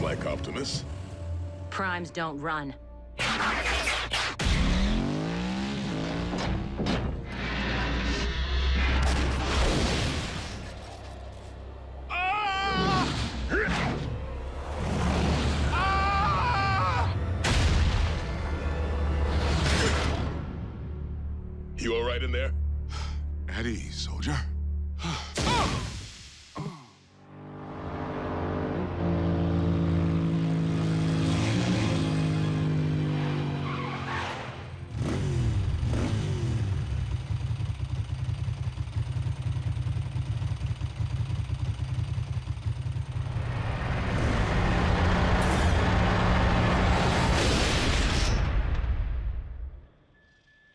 Just like Optimus. Primes don't run. You all right in there? At ease, soldier.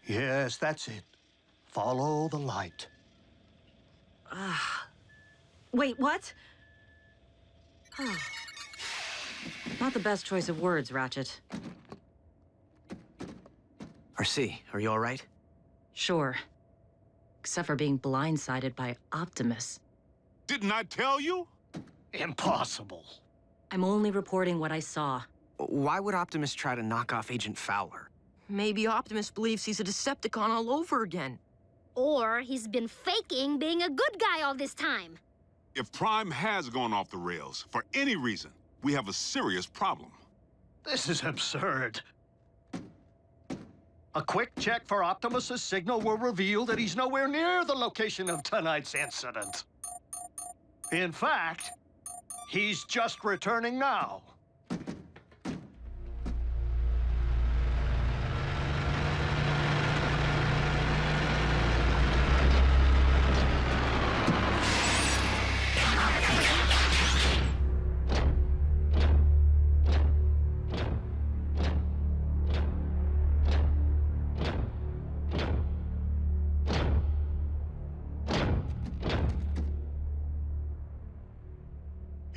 Yes, that's it. Follow the light. Wait, what? Oh. Not the best choice of words, Ratchet. RC, are you all right? Sure. Except for being blindsided by Optimus. Didn't I tell you? Impossible. I'm only reporting what I saw. Why would Optimus try to knock off Agent Fowler? Maybe Optimus believes he's a Decepticon all over again. Or he's been faking being a good guy all this time. If Prime has gone off the rails, for any reason, we have a serious problem. This is absurd. A quick check for Optimus's signal will reveal that he's nowhere near the location of tonight's incident. In fact, he's just returning now.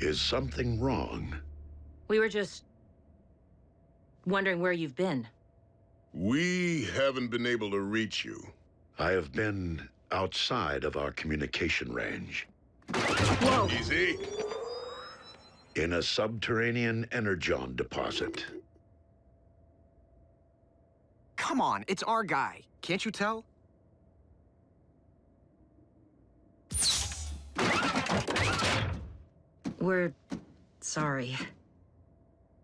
Is something wrong? We were just wondering where you've been. We haven't been able to reach you. I have been outside of our communication range. Whoa! Easy. In a subterranean Energon deposit. Come on, it's our guy. Can't you tell? We're sorry.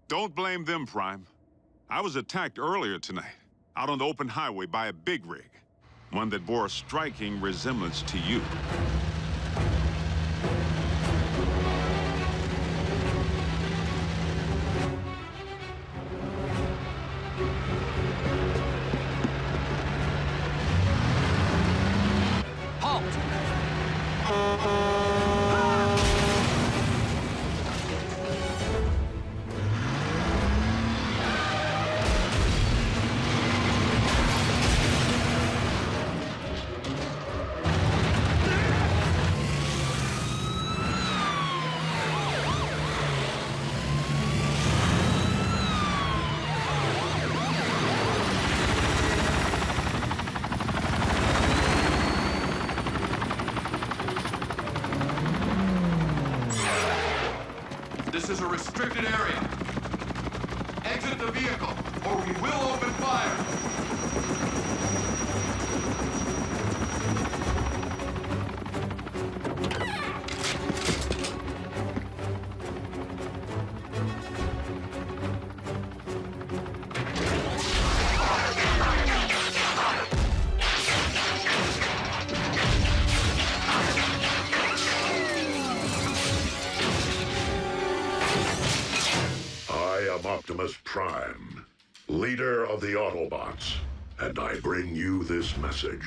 Don't blame them, Prime. I was attacked earlier tonight, out on the open highway by a big rig. One that bore a striking resemblance to you. This is a restricted area. Exit the vehicle, or we will open fire. Optimus Prime, leader of the Autobots, and I bring you this message.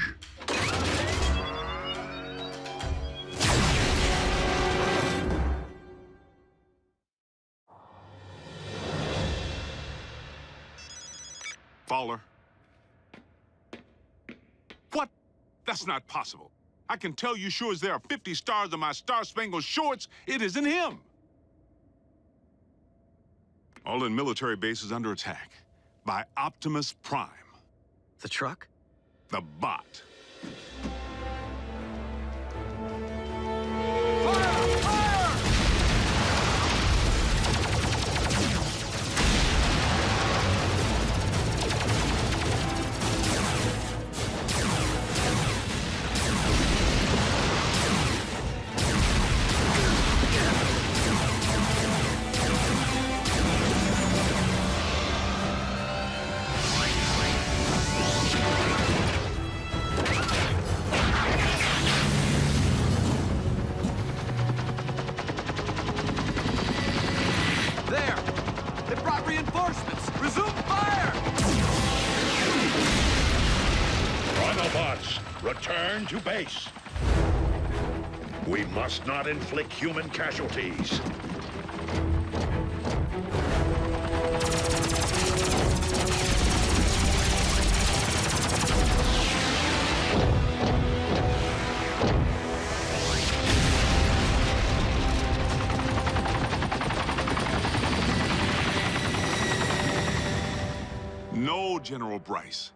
Fowler. What? That's not possible. I can tell you sure as there are 50 stars on my Star-Spangled Shorts, it isn't him. All in military bases under attack by Optimus Prime. The truck? The bot. return to base. We must not inflict human casualties. No, General Bryce.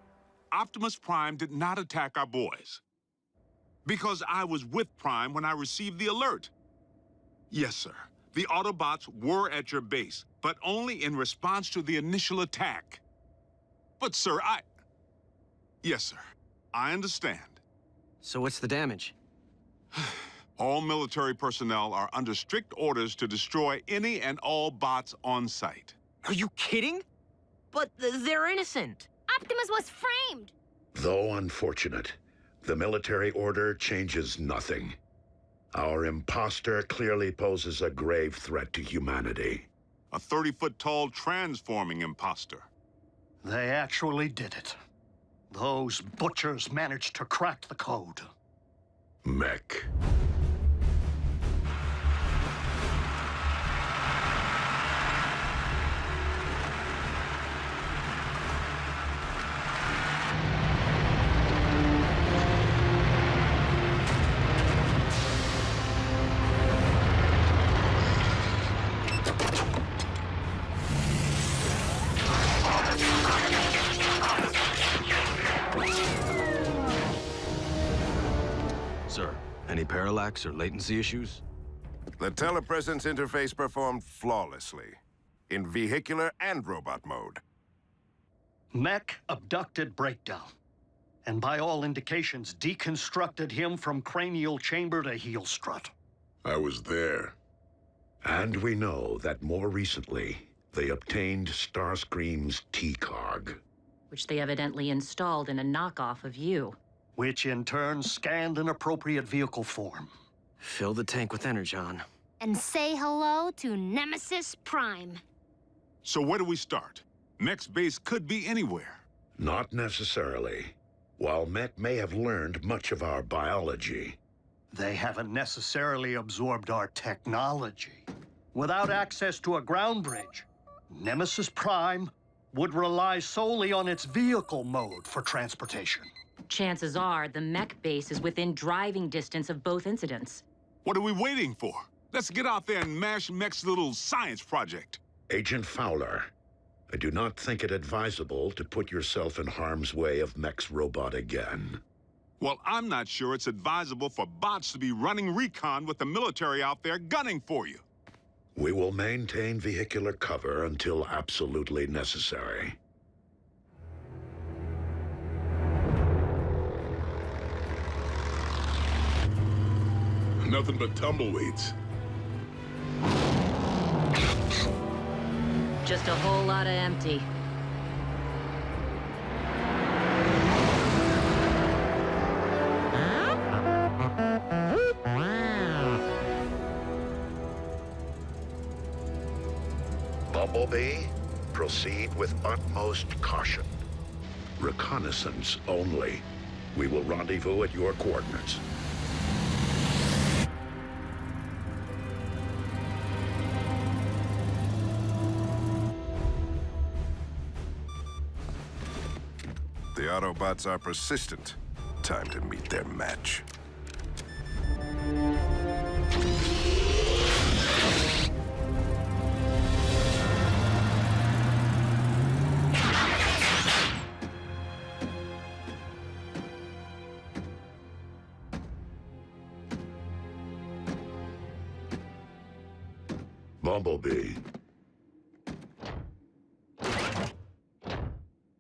Optimus Prime did not attack our boys. Because I was with Prime when I received the alert. Yes, sir. The Autobots were at your base, but only in response to the initial attack. But, sir, Yes, sir. I understand. So what's the damage? All military personnel are under strict orders to destroy any and all bots on site. Are you kidding? But they're innocent. Optimus was framed. Though unfortunate, the military order changes nothing. Our imposter clearly poses a grave threat to humanity. A 30-foot-tall transforming imposter. They actually did it. Those butchers managed to crack the code. Mech. Sir, any parallax or latency latency issues? The telepresence interface performed flawlessly, in vehicular and robot mode. Mech abducted Breakdown, and by all indications, deconstructed him from cranial chamber to heel strut. I was there. And we know that more recently, they obtained Starscream's T-Cog. Which they evidently installed in a knockoff of you. Which in turn scanned an appropriate vehicle form. Fill the tank with Energon. And say hello to Nemesis Prime. So where do we start? Mech's base could be anywhere. Not necessarily. While Mech may have learned much of our biology, they haven't necessarily absorbed our technology. Without access to a ground bridge, Nemesis Prime would rely solely on its vehicle mode for transportation. Chances are the mech base is within driving distance of both incidents. What are we waiting for? Let's get out there and mash Mech's little science project. Agent Fowler, I do not think it advisable to put yourself in harm's way of Mech's robot again. Well, I'm not sure it's advisable for bots to be running recon with the military out there gunning for you. We will maintain vehicular cover until absolutely necessary. Nothing but tumbleweeds. Just a whole lot of empty. Bumblebee, proceed with utmost caution. Reconnaissance only. We will rendezvous at your coordinates. The Autobots are persistent. Time to meet their match. Bumblebee.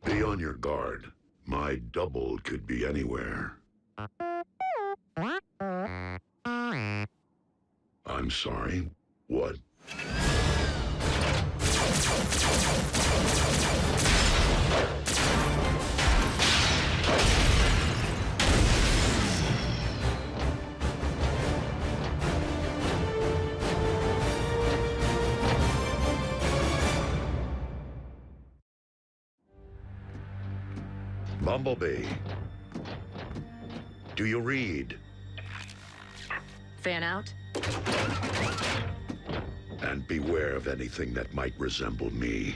Be on your guard. My double could be anywhere. I'm sorry. What? Bumblebee. Do you read? Fan out? And beware of anything that might resemble me.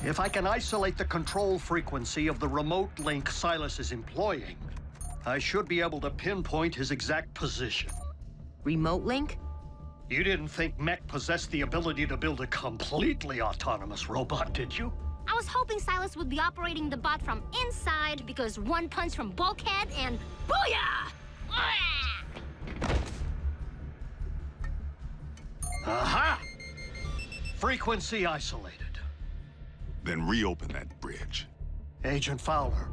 If I can isolate the control frequency of the remote link Silas is employing, I should be able to pinpoint his exact position. Remote link? You didn't think Mech possessed the ability to build a completely autonomous robot, did you? I was hoping Silas would be operating the bot from inside because one punch from Bulkhead and booyah! Aha! Frequency isolated. Then reopen that bridge. Agent Fowler,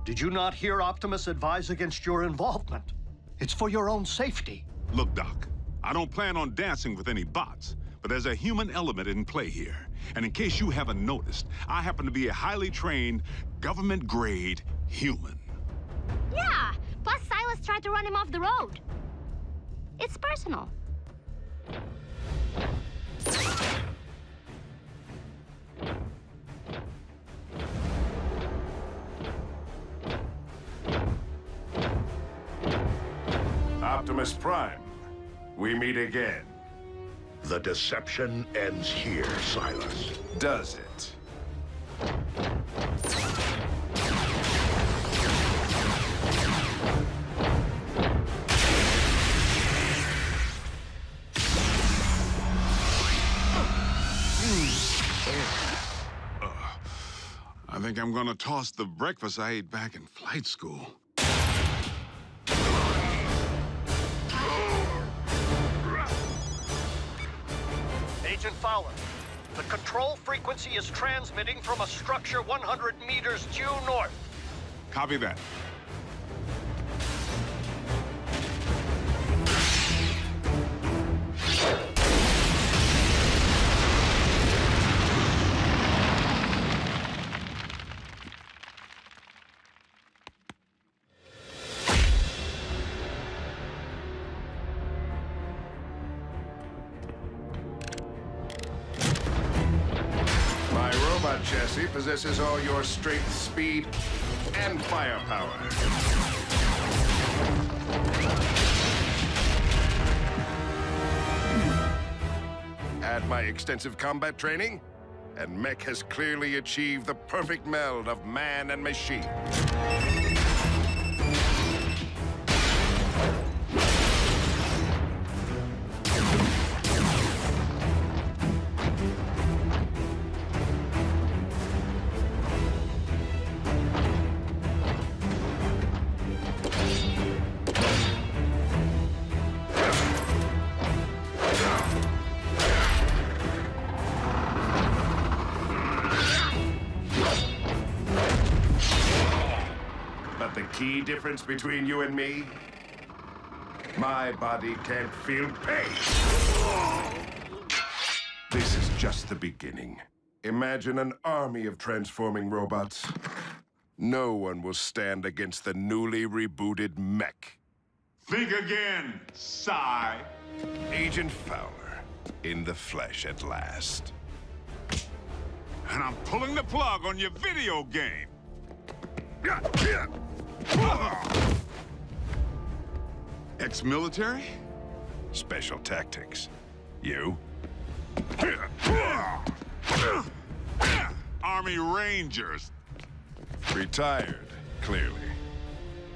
did you not hear Optimus advise against your involvement? It's for your own safety. Look, Doc, I don't plan on dancing with any bots, but there's a human element in play here. And in case you haven't noticed, I happen to be a highly trained, government-grade human. Yeah, plus Silas tried to run him off the road. It's personal. Optimus Prime, we meet again. The deception ends here, Silas. Does it? I think I'm gonna toss the breakfast I ate back in flight school. Agent Fowler, the control frequency is transmitting from a structure 100 meters due north. Copy that. Chassis possesses all your strength, speed, and firepower. Add my extensive combat training, and Mech has clearly achieved the perfect meld of man and machine. Key difference between you and me? My body can't feel pain. This is just the beginning. Imagine an army of transforming robots. No one will stand against the newly rebooted Mech. Think again, Psy. Agent Fowler, in the flesh at last. And I'm pulling the plug on your video game. Ex-military? Special tactics. You? Army Rangers. Retired, clearly.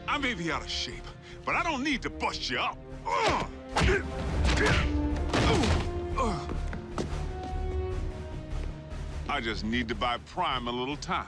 I may be out of shape, but I don't need to bust you up. I just need to buy Prime a little time.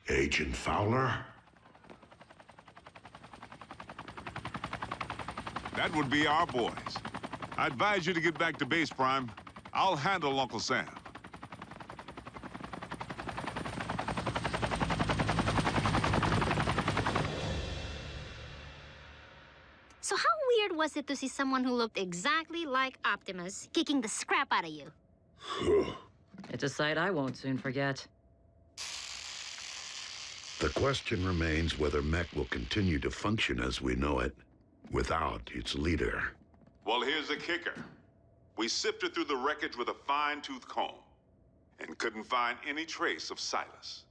Agent Fowler? That would be our boys. I advise you to get back to base, Prime. I'll handle Uncle Sam. So how weird was it to see someone who looked exactly like Optimus kicking the scrap out of you? It's a sight I won't soon forget. The question remains whether mech will continue to function as we know it, without its leader. Well, here's the kicker. We sifted through the wreckage with a fine-tooth comb and couldn't find any trace of Silas.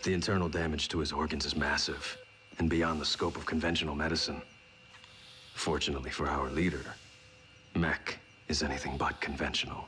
The internal damage to his organs is massive and beyond the scope of conventional medicine. Fortunately for our leader, mech is anything but conventional.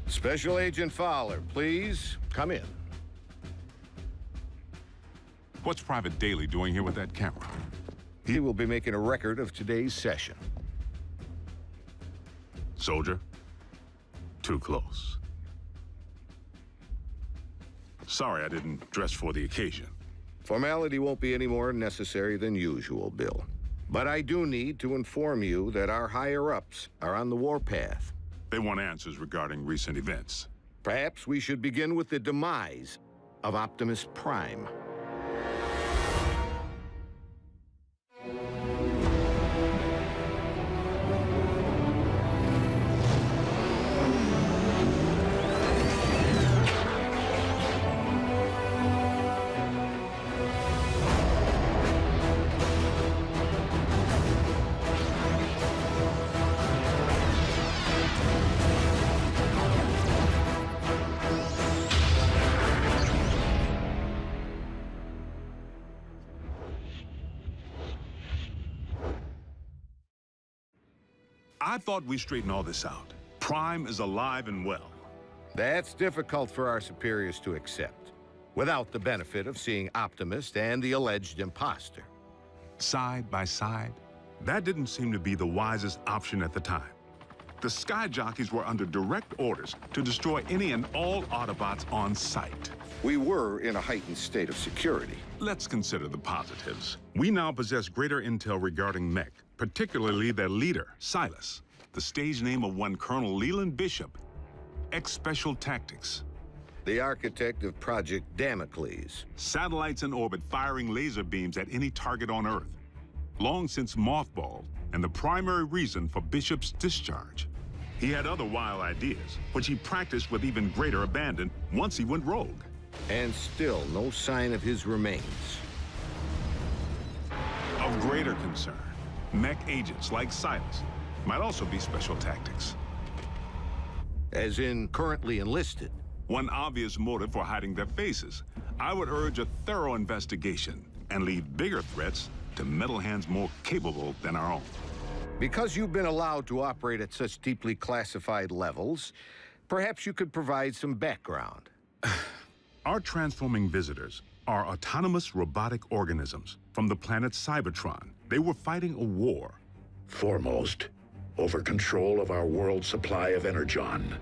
Special Agent Fowler, please come in. What's Private Daly doing here with that camera? He will be making a record of today's session. Soldier, too close. Sorry I didn't dress for the occasion. Formality won't be any more necessary than usual, Bill. But I do need to inform you that our higher-ups are on the warpath. They want answers regarding recent events. Perhaps we should begin with the demise of Optimus Prime. I thought we straightened all this out. Prime is alive and well. That's difficult for our superiors to accept, without the benefit of seeing Optimus and the alleged imposter. Side by side, that didn't seem to be the wisest option at the time. The sky jockeys were under direct orders to destroy any and all Autobots on sight. We were in a heightened state of security. Let's consider the positives. We now possess greater intel regarding mech, particularly their leader, Silas, the stage name of one Colonel Leland Bishop, ex-Special Tactics. The architect of Project Damocles. Satellites in orbit firing laser beams at any target on Earth. Long since mothballed, and the primary reason for Bishop's discharge. He had other wild ideas, which he practiced with even greater abandon once he went rogue. And still no sign of his remains. Of greater concern, mech agents like Silas might also be Special Tactics. As in currently enlisted. One obvious motive for hiding their faces. I would urge a thorough investigation and leave bigger threats to metal hands more capable than our own. Because you've been allowed to operate at such deeply classified levels, perhaps you could provide some background. Our transforming visitors are autonomous robotic organisms from the planet Cybertron. They were fighting a war. Foremost, over control of our world's supply of Energon,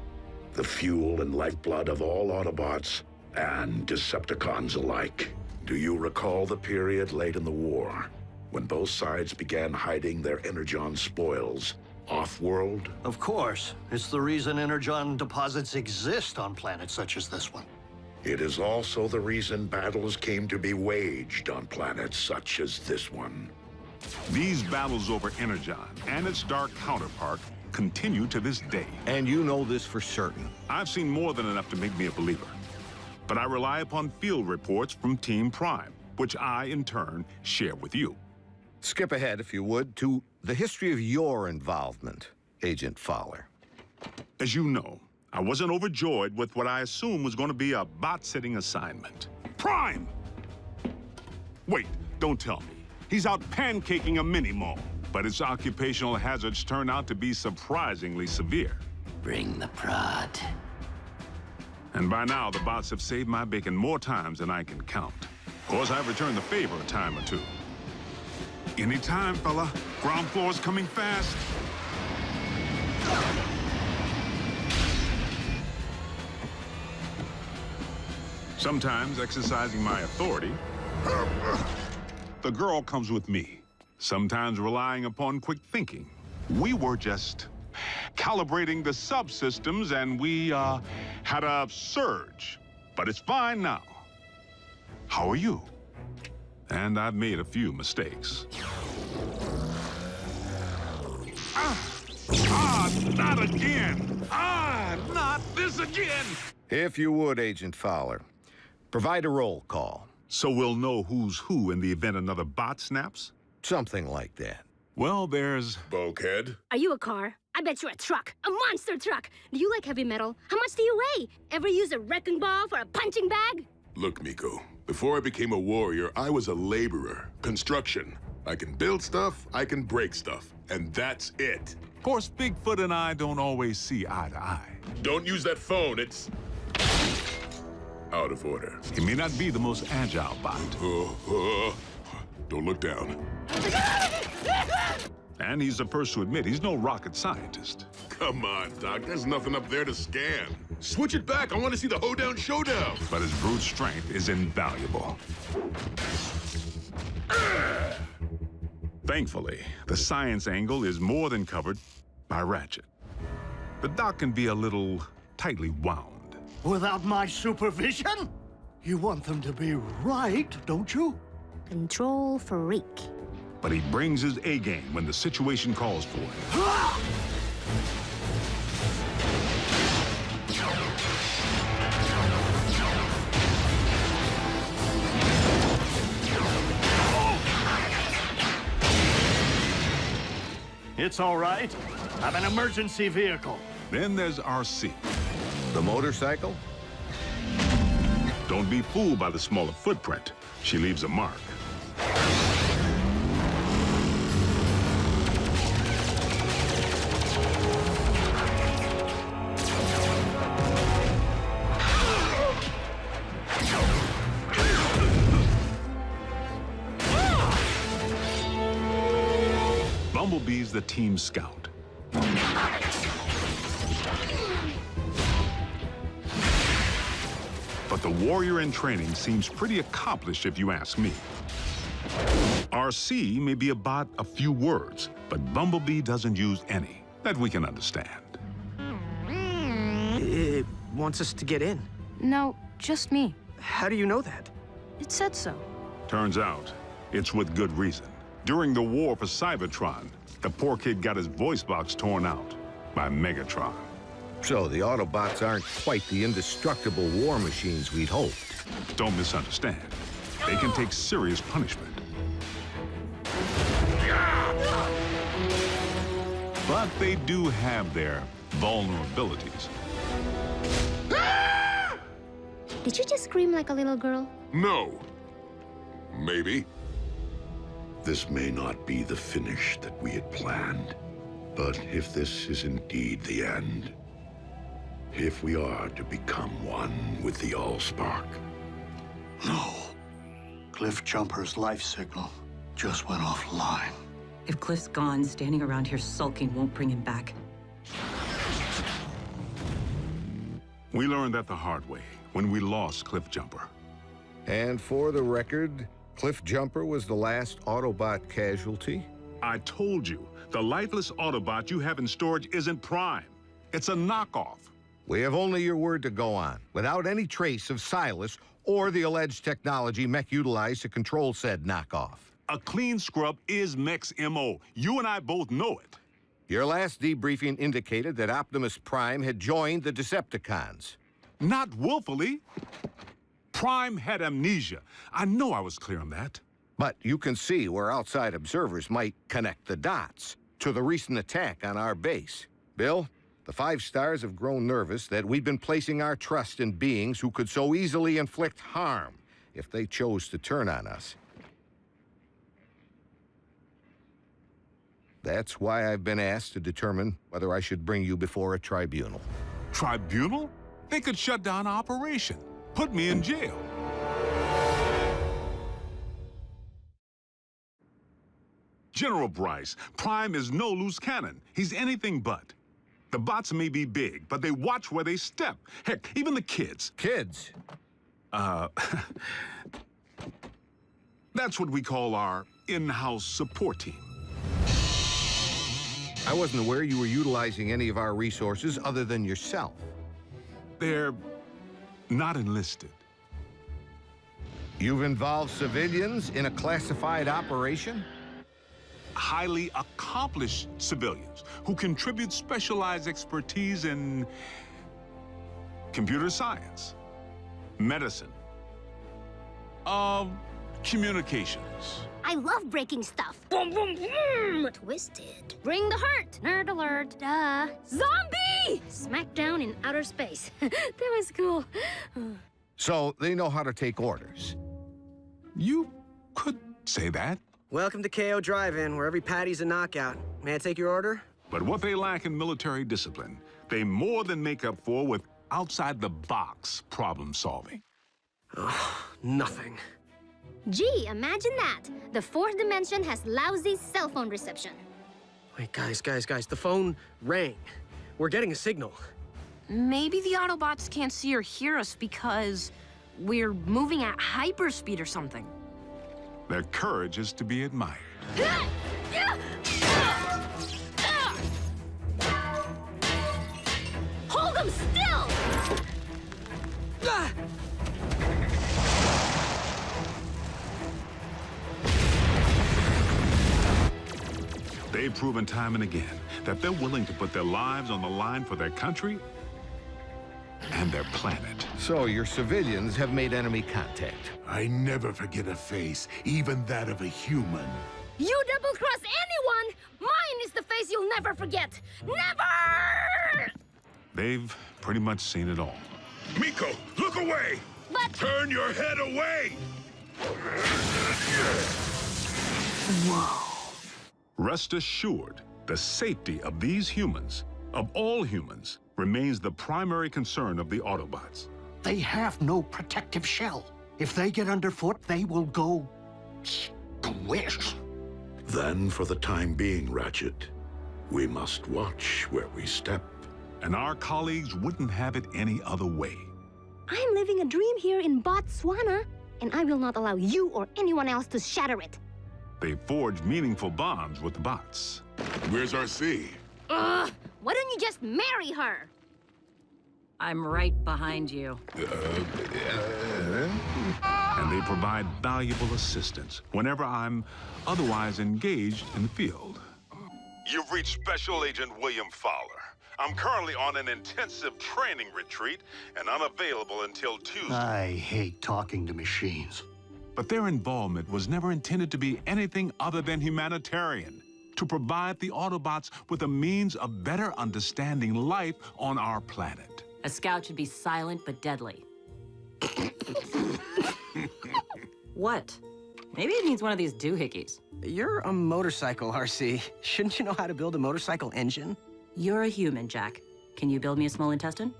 the fuel and lifeblood of all Autobots and Decepticons alike. Do you recall the period late in the war, when both sides began hiding their Energon spoils off-world? Of course. It's the reason Energon deposits exist on planets such as this one. It is also the reason battles came to be waged on planets such as this one. These battles over Energon and its dark counterpart continue to this day. And you know this for certain. I've seen more than enough to make me a believer. but I rely upon field reports from Team Prime, which I, in turn, share with you. Skip ahead, if you would, to the history of your involvement, Agent Fowler. As you know, I wasn't overjoyed with what I assumed was going to be a bot-sitting assignment. Prime! Wait, don't tell me. He's out pancaking a mini-mall, but its occupational hazards turn out to be surprisingly severe. Bring the prod. And by now, the bots have saved my bacon more times than I can count. Of course, I've returned the favor a time or two. Anytime, fella. Ground floor's coming fast. Sometimes exercising my authority, the girl comes with me. Sometimes relying upon quick thinking. We were just calibrating the subsystems and we had a surge. But it's fine now. How are you? And I've made a few mistakes. Not again! Not this again! If you would, Agent Fowler, provide a roll call. So we'll know who's who in the event another bot snaps? Something like that. Well, there's... Bulkhead? Are you a car? I bet you're a truck. A monster truck. Do you like heavy metal? How much do you weigh? Ever use a wrecking ball for a punching bag? Look, Miko, before I became a warrior, I was a laborer. Construction. I can build stuff, I can break stuff, and that's it. Of course, Bigfoot and I don't always see eye to eye. Don't use that phone, it's out of order. He may not be the most agile bot. Don't look down. And he's the first to admit he's no rocket scientist. Come on, Doc, there's nothing up there to scan. Switch it back, I want to see the hoedown showdown. But his brute strength is invaluable. Thankfully, the science angle is more than covered by Ratchet. The doc can be a little tightly wound. Without my supervision? You want them to be right, don't you? Control freak. But he brings his A-game when the situation calls for it. It's all right. I'm an emergency vehicle. Then there's RC. The motorcycle? Don't be fooled by the smaller footprint. She leaves a mark. Bumblebee's the team scout. But the warrior in training seems pretty accomplished if you ask me. RC may be about a few words, but Bumblebee doesn't use any that we can understand. It wants us to get in. No, just me. How do you know that? It said so. Turns out, it's with good reason. During the war for Cybertron, the poor kid got his voice box torn out by Megatron. So the Autobots aren't quite the indestructible war machines we'd hoped. Don't misunderstand. They can take serious punishment. But they do have their vulnerabilities. Did you just scream like a little girl? No. Maybe. This may not be the finish that we had planned, but if this is indeed the end, if we are to become one with the Allspark. No. Cliff Jumper's life signal just went offline. If Cliff's gone, standing around here sulking won't bring him back. We learned that the hard way when we lost Cliff Jumper. And for the record, Cliff Jumper was the last Autobot casualty? I told you, the lifeless Autobot you have in storage isn't Prime. It's a knockoff. We have only your word to go on, without any trace of Silas or the alleged technology Mech utilized to control said knockoff. A clean scrub is Mech's MO. You and I both know it. Your last debriefing indicated that Optimus Prime had joined the Decepticons. Not willfully. Prime had amnesia. I know I was clear on that. But you can see where outside observers might connect the dots to the recent attack on our base. Bill, the 5 stars have grown nervous that we've been placing our trust in beings who could so easily inflict harm if they chose to turn on us. That's why I've been asked to determine whether I should bring you before a tribunal. Tribunal? They could shut down our operation, put me in jail. General Bryce, Prime is no loose cannon. He's anything but. The bots may be big, but they watch where they step. Heck, even the kids. Kids? That's what we call our in-house support team. I wasn't aware you were utilizing any of our resources other than yourself. They're not enlisted. You've involved civilians in a classified operation? Highly accomplished civilians who contribute specialized expertise in computer science, medicine, communications. I love breaking stuff. Boom, boom, boom! Twisted. Bring the hurt. Nerd alert. Duh. Zombie! Smackdown in outer space. That was cool. So they know how to take orders. You could say that. Welcome to KO Drive-In, where every patty's a knockout. May I take your order? But what they lack in military discipline, they more than make up for with outside-the-box problem solving. Oh, nothing. Gee, imagine that. The 4th dimension has lousy cell phone reception. Wait, guys, the phone rang. We're getting a signal. Maybe the Autobots can't see or hear us because we're moving at hyperspeed or something. Their courage is to be admired. Hold them still! They've proven time and again that they're willing to put their lives on the line for their country and their planet. So your civilians have made enemy contact. I never forget a face, even that of a human. You double-cross anyone, mine is the face you'll never forget. Never! They've pretty much seen it all. Miko, look away! But... Turn your head away! Whoa. Rest assured, the safety of these humans, of all humans, remains the primary concern of the Autobots. They have no protective shell. If they get underfoot, they will go squish. Then, for the time being, Ratchet, we must watch where we step. And our colleagues wouldn't have it any other way. I'm living a dream here in Botswana, and I will not allow you or anyone else to shatter it. They forged meaningful bonds with the bots. Where's RC? Why don't you just marry her? I'm right behind you. And they provide valuable assistance whenever I'm otherwise engaged in the field. You've reached Special Agent William Fowler. I'm currently on an intensive training retreat and unavailable until Tuesday. I hate talking to machines. But their involvement was never intended to be anything other than humanitarian, to provide the Autobots with a means of better understanding life on our planet. A scout should be silent but deadly. What? Maybe it needs one of these doohickeys. You're a motorcycle, RC. Shouldn't you know how to build a motorcycle engine? You're a human, Jack. Can you build me a small intestine?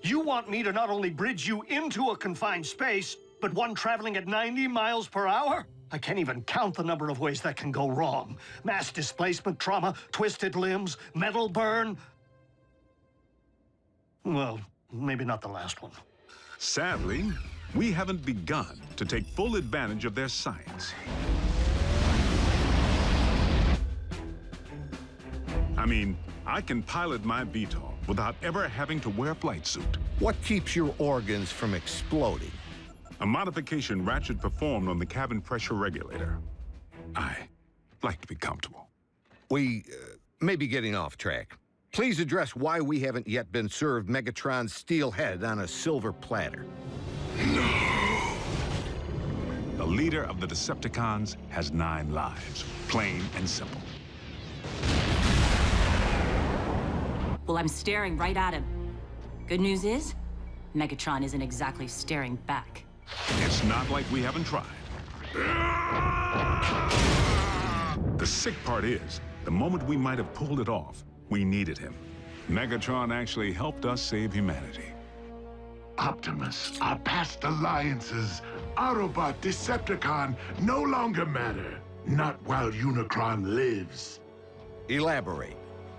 You want me to not only bridge you into a confined space, but one traveling at 90 miles per hour? I can't even count the number of ways that can go wrong. Mass displacement trauma, twisted limbs, metal burn. Well, maybe not the last one. Sadly, we haven't begun to take full advantage of their science. I mean, I can pilot my VTOL without ever having to wear a flight suit. What keeps your organs from exploding? A modification Ratchet performed on the cabin pressure regulator. I like to be comfortable. We may be getting off track. Please address why we haven't yet been served Megatron's steel head on a silver platter. No. The leader of the Decepticons has 9 lives, plain and simple. Well, I'm staring right at him. Good news is, Megatron isn't exactly staring back. It's not like we haven't tried. The sick part is, the moment we might have pulled it off, we needed him. Megatron actually helped us save humanity. Optimus, our past alliances, Autobot, Decepticon, no longer matter. Not while Unicron lives. Elaborate.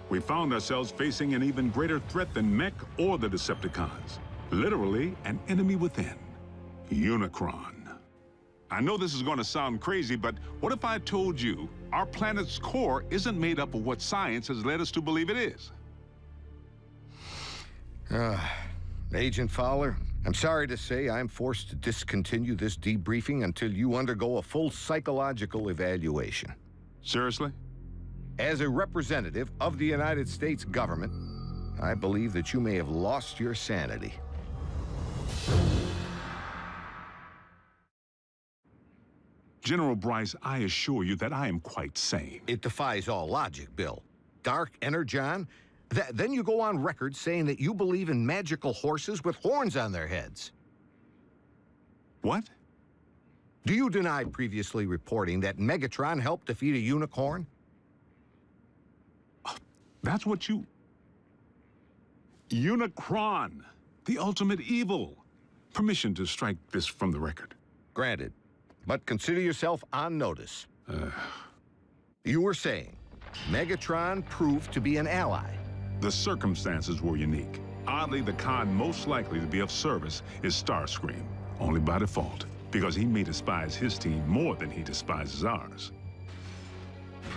We found ourselves facing an even greater threat than Mech or the Decepticons. Literally, an enemy within. Unicron. I know this is going to sound crazy, but what if I told you our planet's core isn't made up of what science has led us to believe it is? Agent Fowler, I'm sorry to say I'm forced to discontinue this debriefing until you undergo a full psychological evaluation. Seriously? As a representative of the United States government, I believe that you may have lost your sanity. General Bryce, I assure you that I am quite sane. It defies all logic, Bill. Dark Energon? Then you go on record saying that you believe in magical horses with horns on their heads. What? Do you deny previously reporting that Megatron helped defeat a unicorn? That's what you... Unicron, the ultimate evil. Permission to strike this from the record. Granted. But consider yourself on notice. You were saying Megatron proved to be an ally. The circumstances were unique. Oddly, the con most likely to be of service is Starscream, only by default, because he may despise his team more than he despises ours.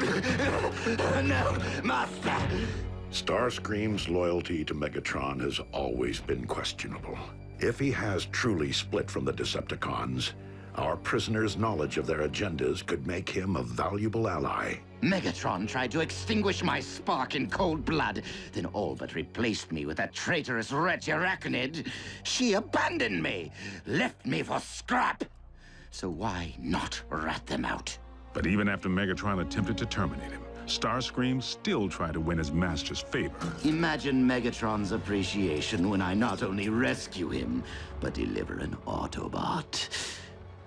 No, Master! Starscream's loyalty to Megatron has always been questionable. If he has truly split from the Decepticons, our prisoner's knowledge of their agendas could make him a valuable ally. Megatron tried to extinguish my spark in cold blood, then all but replaced me with that traitorous wretch Arachnid. She abandoned me, left me for scrap. So why not rat them out? But even after Megatron attempted to terminate him, Starscream still tried to win his master's favor. Imagine Megatron's appreciation when I not only rescue him, but deliver an Autobot.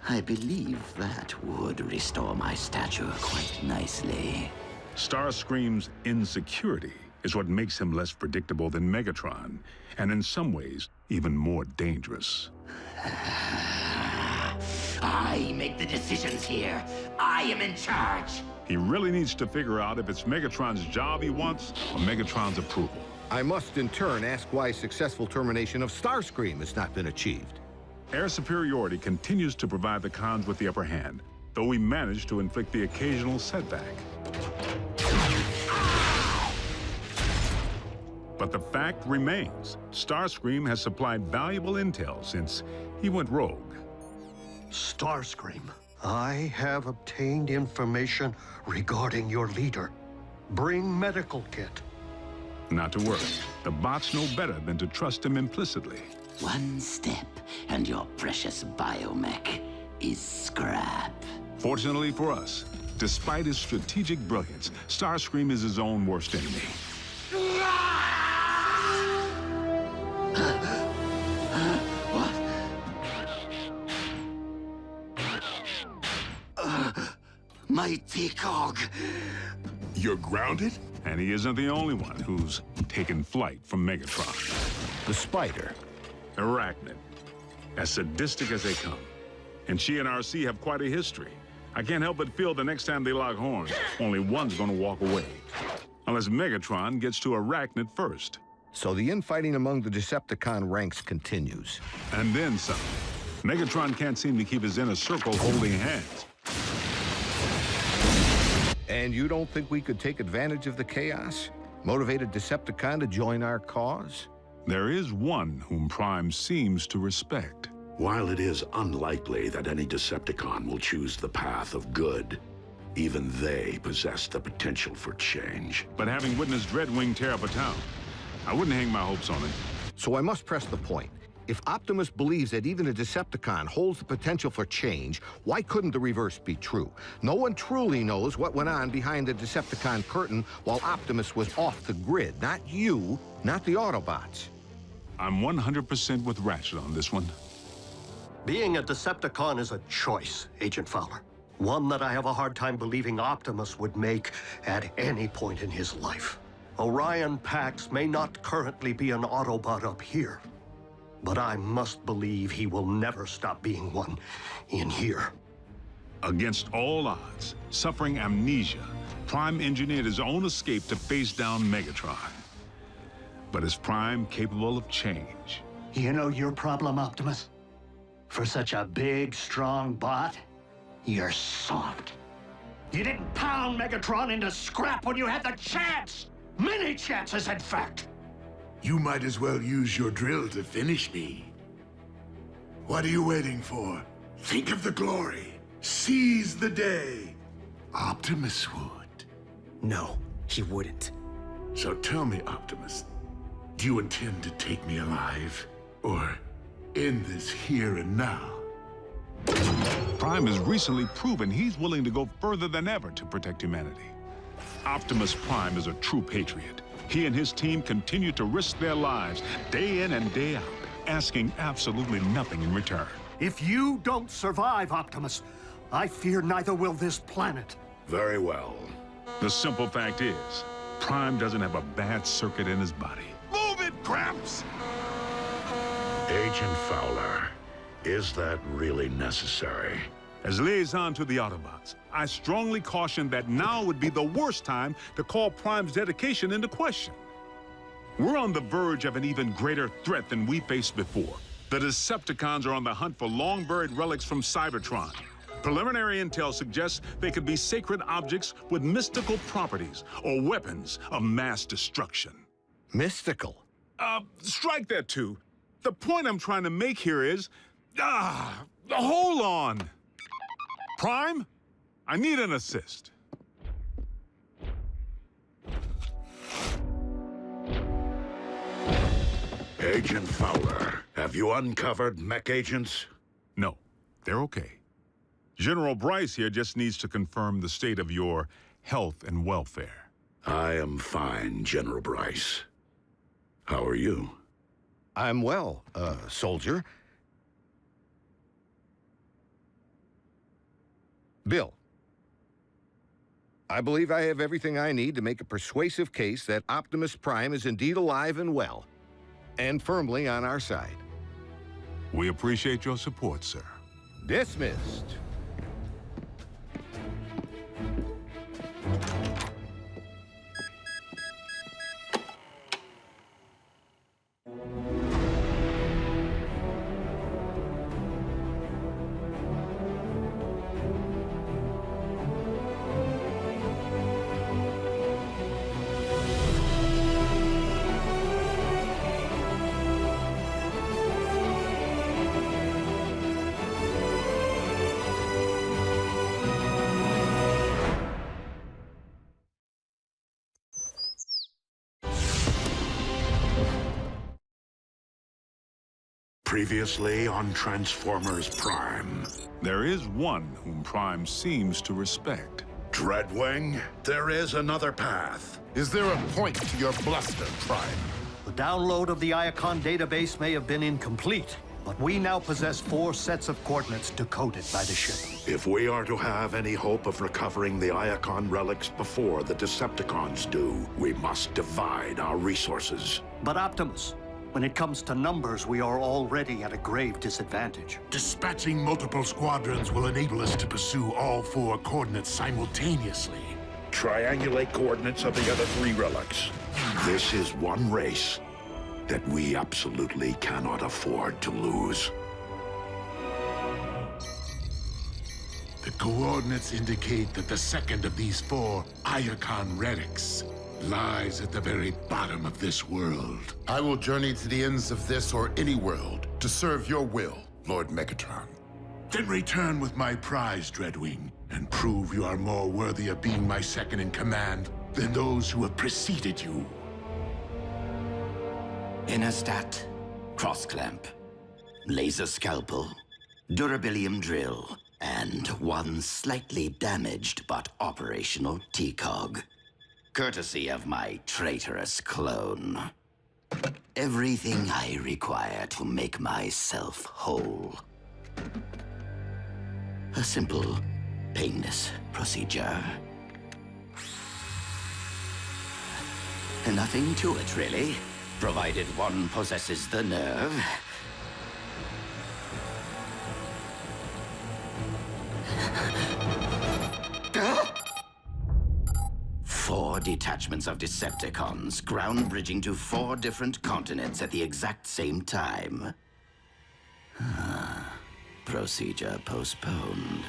I believe that would restore my stature quite nicely. Starscream's insecurity is what makes him less predictable than Megatron, and in some ways, even more dangerous. I make the decisions here. I am in charge. He really needs to figure out if it's Megatron's job he wants or Megatron's approval. I must in turn ask why successful termination of Starscream has not been achieved. Air superiority continues to provide the cons with the upper hand, though we manage to inflict the occasional setback. But the fact remains, Starscream has supplied valuable intel since he went rogue. Starscream, I have obtained information regarding your leader. Bring medical kit. Not to worry. The bots know better than to trust him implicitly. One step, and your precious biomech is scrap. Fortunately for us, despite his strategic brilliance, Starscream is his own worst enemy. Mighty cog. You're grounded? And he isn't the only one who's taken flight from Megatron. The Spider. Arachnid. As sadistic as they come. And she and RC have quite a history. I can't help but feel the next time they lock horns, only one's gonna walk away. Unless Megatron gets to Arachnid first. So the infighting among the Decepticon ranks continues. And then some. Megatron can't seem to keep his inner circle holding hands. And you don't think we could take advantage of the chaos? Motivate a Decepticon to join our cause? There is one whom Prime seems to respect. While it is unlikely that any Decepticon will choose the path of good, even they possess the potential for change. But having witnessed Dreadwing tear up a town, I wouldn't hang my hopes on it. So I must press the point. If Optimus believes that even a Decepticon holds the potential for change, why couldn't the reverse be true? No one truly knows what went on behind the Decepticon curtain while Optimus was off the grid. Not you, not the Autobots. I'm 100% with Ratchet on this one. Being a Decepticon is a choice, Agent Fowler. One that I have a hard time believing Optimus would make at any point in his life. Orion Pax may not currently be an Autobot up here, but I must believe he will never stop being one in here. Against all odds, suffering amnesia, Prime engineered his own escape to face down Megatron. But is Prime capable of change? You know your problem, Optimus? For such a big, strong bot, you're soft. You didn't pound Megatron into scrap when you had the chance! Many chances, in fact! You might as well use your drill to finish me. What are you waiting for? Think of the glory. Seize the day. Optimus would. No, he wouldn't. So tell me, Optimus, do you intend to take me alive? Or end this here and now? Prime has recently proven he's willing to go further than ever to protect humanity. Optimus Prime is a true patriot. He and his team continue to risk their lives day in and day out, asking absolutely nothing in return. If you don't survive, Optimus, I fear neither will this planet. Very well. The simple fact is, Prime doesn't have a bad circuit in his body. Move it, Gramps! Agent Fowler, is that really necessary? As liaison to the Autobots, I strongly caution that now would be the worst time to call Prime's dedication into question. We're on the verge of an even greater threat than we faced before. The Decepticons are on the hunt for long-buried relics from Cybertron. Preliminary intel suggests they could be sacred objects with mystical properties or weapons of mass destruction. Mystical? Strike that too. The point I'm trying to make here is... hold on! Prime, I need an assist. Agent Fowler, have you uncovered mech agents? No, they're okay. General Bryce here just needs to confirm the state of your health and welfare. I am fine, General Bryce. How are you? I'm well, soldier. Bill, I believe I have everything I need to make a persuasive case that Optimus Prime is indeed alive and well, and firmly on our side. We appreciate your support, sir. Dismissed. Previously on Transformers Prime. There is one whom Prime seems to respect. Dreadwing, there is another path. Is there a point to your bluster, Prime? The download of the Iacon database may have been incomplete, but we now possess 4 sets of coordinates decoded by the ship. If we are to have any hope of recovering the Iacon relics before the Decepticons do, we must divide our resources. But Optimus, when it comes to numbers, we are already at a grave disadvantage. Dispatching multiple squadrons will enable us to pursue all 4 coordinates simultaneously. Triangulate coordinates of the other 3 relics. This is one race that we absolutely cannot afford to lose. The coordinates indicate that the second of these 4 Iacon relics lies at the very bottom of this world. I will journey to the ends of this or any world to serve your will, Lord Megatron. Then return with my prize, Dreadwing, and prove you are more worthy of being my second in command than those who have preceded you. Innerstat, cross-clamp. laser scalpel, durabilium drill, and one slightly damaged but operational T-cog. Courtesy of my traitorous clone. Everything I require to make myself whole. A simple, painless procedure. Nothing to it, really, provided one possesses the nerve. 4 detachments of Decepticons, ground bridging to 4 different continents at the exact same time. Procedure postponed.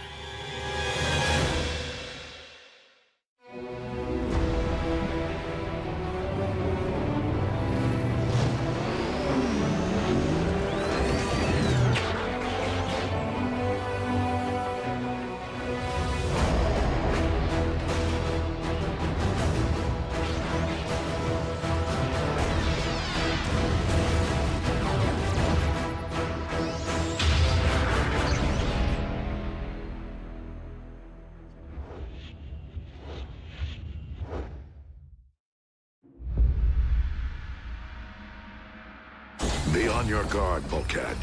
Be on your guard, Bulkhead.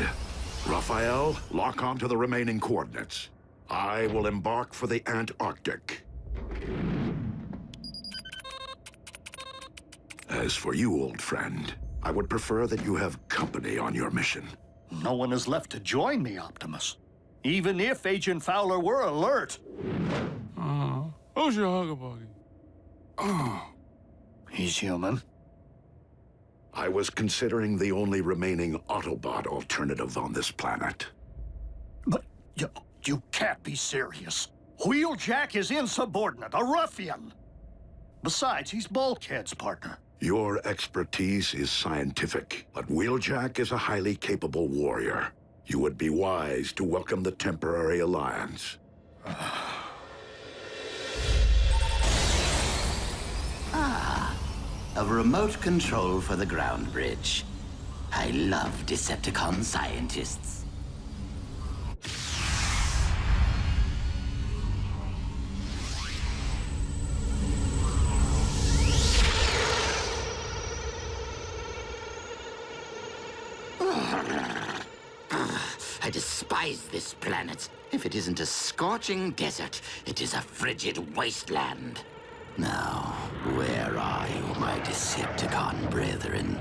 Raphael, lock on to the remaining coordinates. I will embark for the Antarctic. As for you, old friend, I would prefer that you have company on your mission. No one is left to join me, Optimus. Even if Agent Fowler were alert. Who's your hugger buggy? He's human. I was considering the only remaining Autobot alternative on this planet. But you can't be serious. Wheeljack is insubordinate, a ruffian. Besides, he's Bulkhead's partner. Your expertise is scientific, but Wheeljack is a highly capable warrior. You would be wise to welcome the temporary alliance. A remote control for the ground bridge. I love Decepticon scientists. I despise this planet. If it isn't a scorching desert, it is a frigid wasteland. Now, where are you, my Decepticon brethren?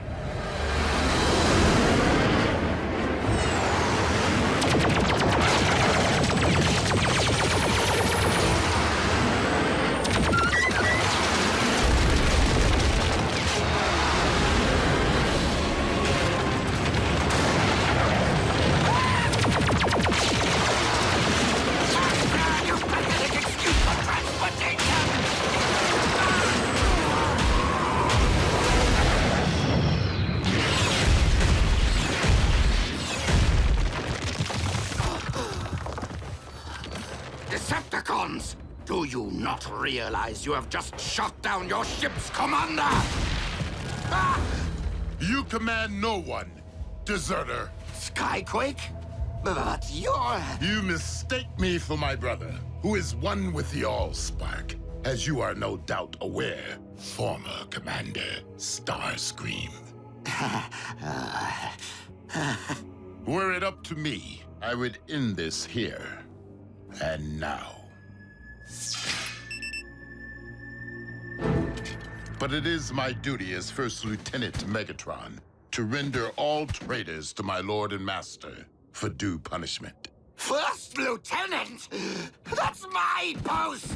Decepticons! Do you not realize you have just shot down your ship's commander? Ah! You command no one, deserter. Skyquake? But you're... You mistake me for my brother, who is one with the Allspark, as you are no doubt aware, former Commander Starscream. Were it up to me, I would end this here and now. But it is my duty as First Lieutenant Megatron to render all traitors to my Lord and Master for due punishment. First Lieutenant? That's my post!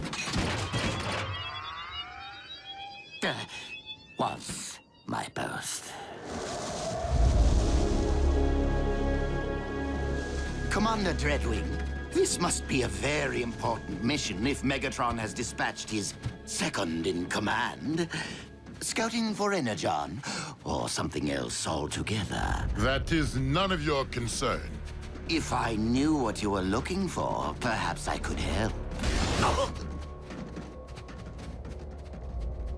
Was my post. Commander Dreadwing, this must be a very important mission if Megatron has dispatched his second-in-command. Scouting for Energon, or something else altogether. That is none of your concern. If I knew what you were looking for, perhaps I could help.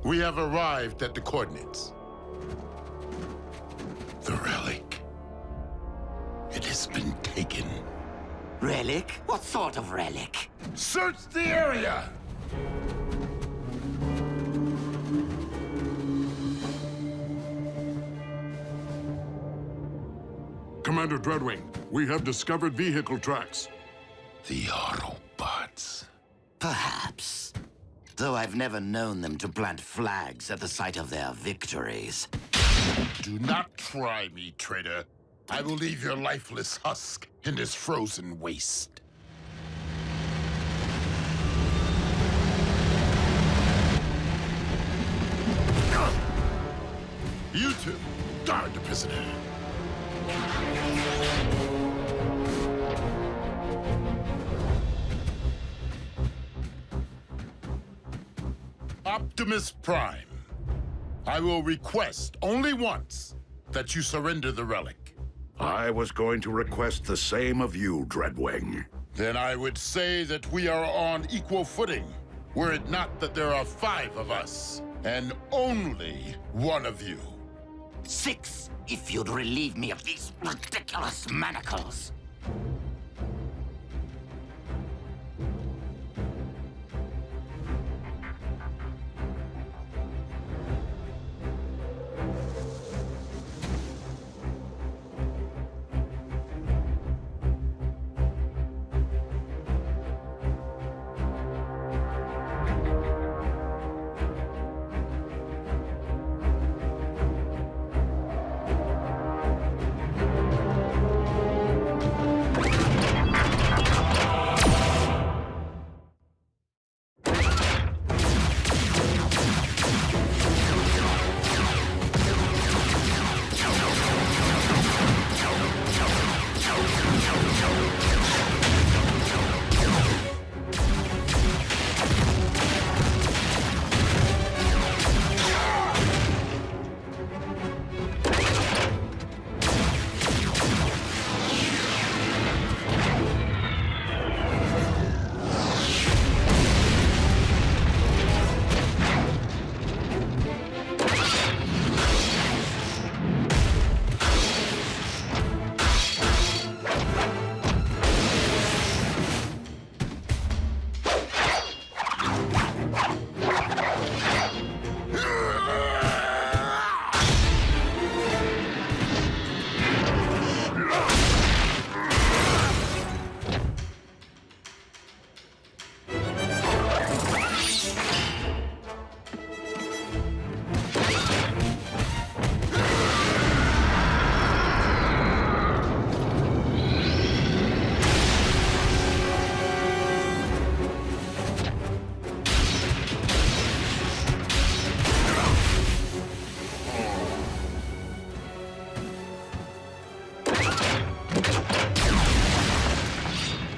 We have arrived at the coordinates. The relic. It has been taken. Relic? What sort of relic? Search the area! Commander Dreadwing, we have discovered vehicle tracks. The Autobots. Perhaps. Though I've never known them to plant flags at the site of their victories. Do not try me, traitor. I will leave your lifeless husk in this frozen waste. You two, guard the prisoner. Optimus Prime, I will request only once that you surrender the relic. I was going to request the same of you, Dreadwing. Then I would say that we are on equal footing, were it not that there are 5 of us, and only one of you. 6, if you'd relieve me of these ridiculous manacles.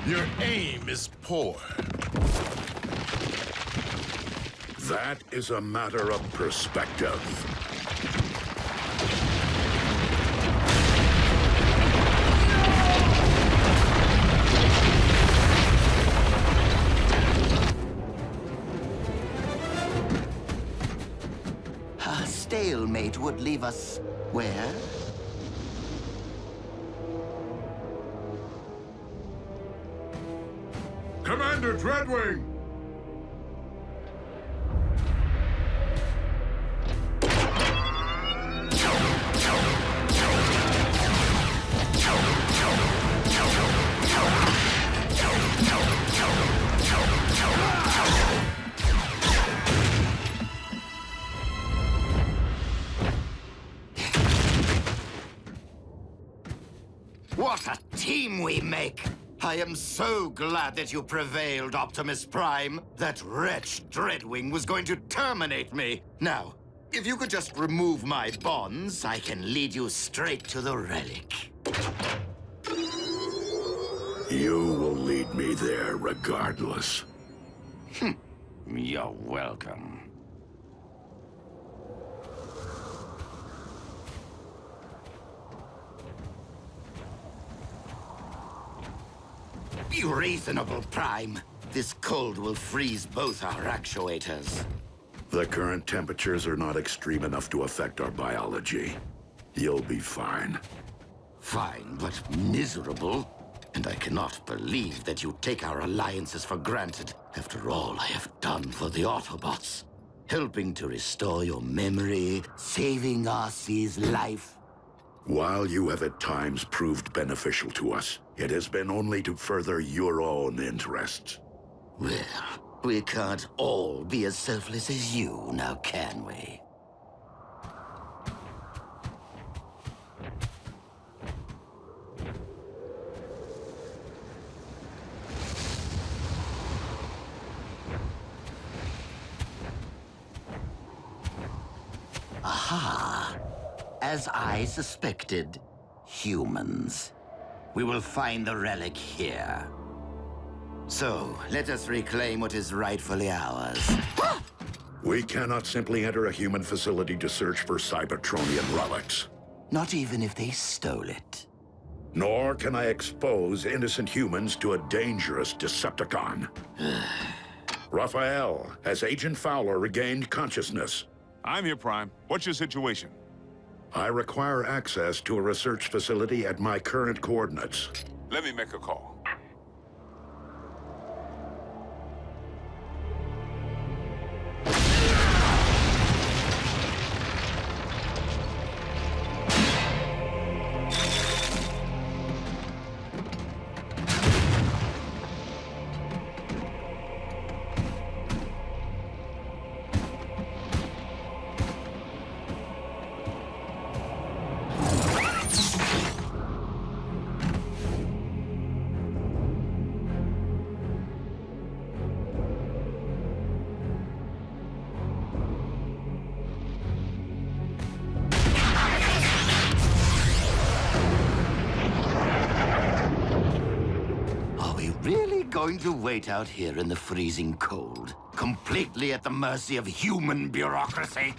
Your aim is poor. That is a matter of perspective. A stalemate would leave us where? Commander Dreadwing! What a team we make! I am so glad that you prevailed, Optimus Prime. That wretch Dreadwing was going to terminate me. Now, if you could just remove my bonds, I can lead you straight to the relic. You will lead me there regardless. You're welcome. Be reasonable, Prime. This cold will freeze both our actuators. The current temperatures are not extreme enough to affect our biology. You'll be fine. Fine, but miserable. And I cannot believe that you take our alliances for granted after all I have done for the Autobots. Helping to restore your memory, saving Arcee's life. While you have at times proved beneficial to us, it has been only to further your own interests. Well, we can't all be as selfless as you, now can we? Aha! As I suspected, humans. We will find the relic here. So, let us reclaim what is rightfully ours. We cannot simply enter a human facility to search for Cybertronian relics. Not even if they stole it. Nor can I expose innocent humans to a dangerous Decepticon. Raphael, has Agent Fowler regained consciousness? I'm here, Prime. What's your situation? I require access to a research facility at my current coordinates. Let me make a call. Going to wait out here in the freezing cold, completely at the mercy of human bureaucracy?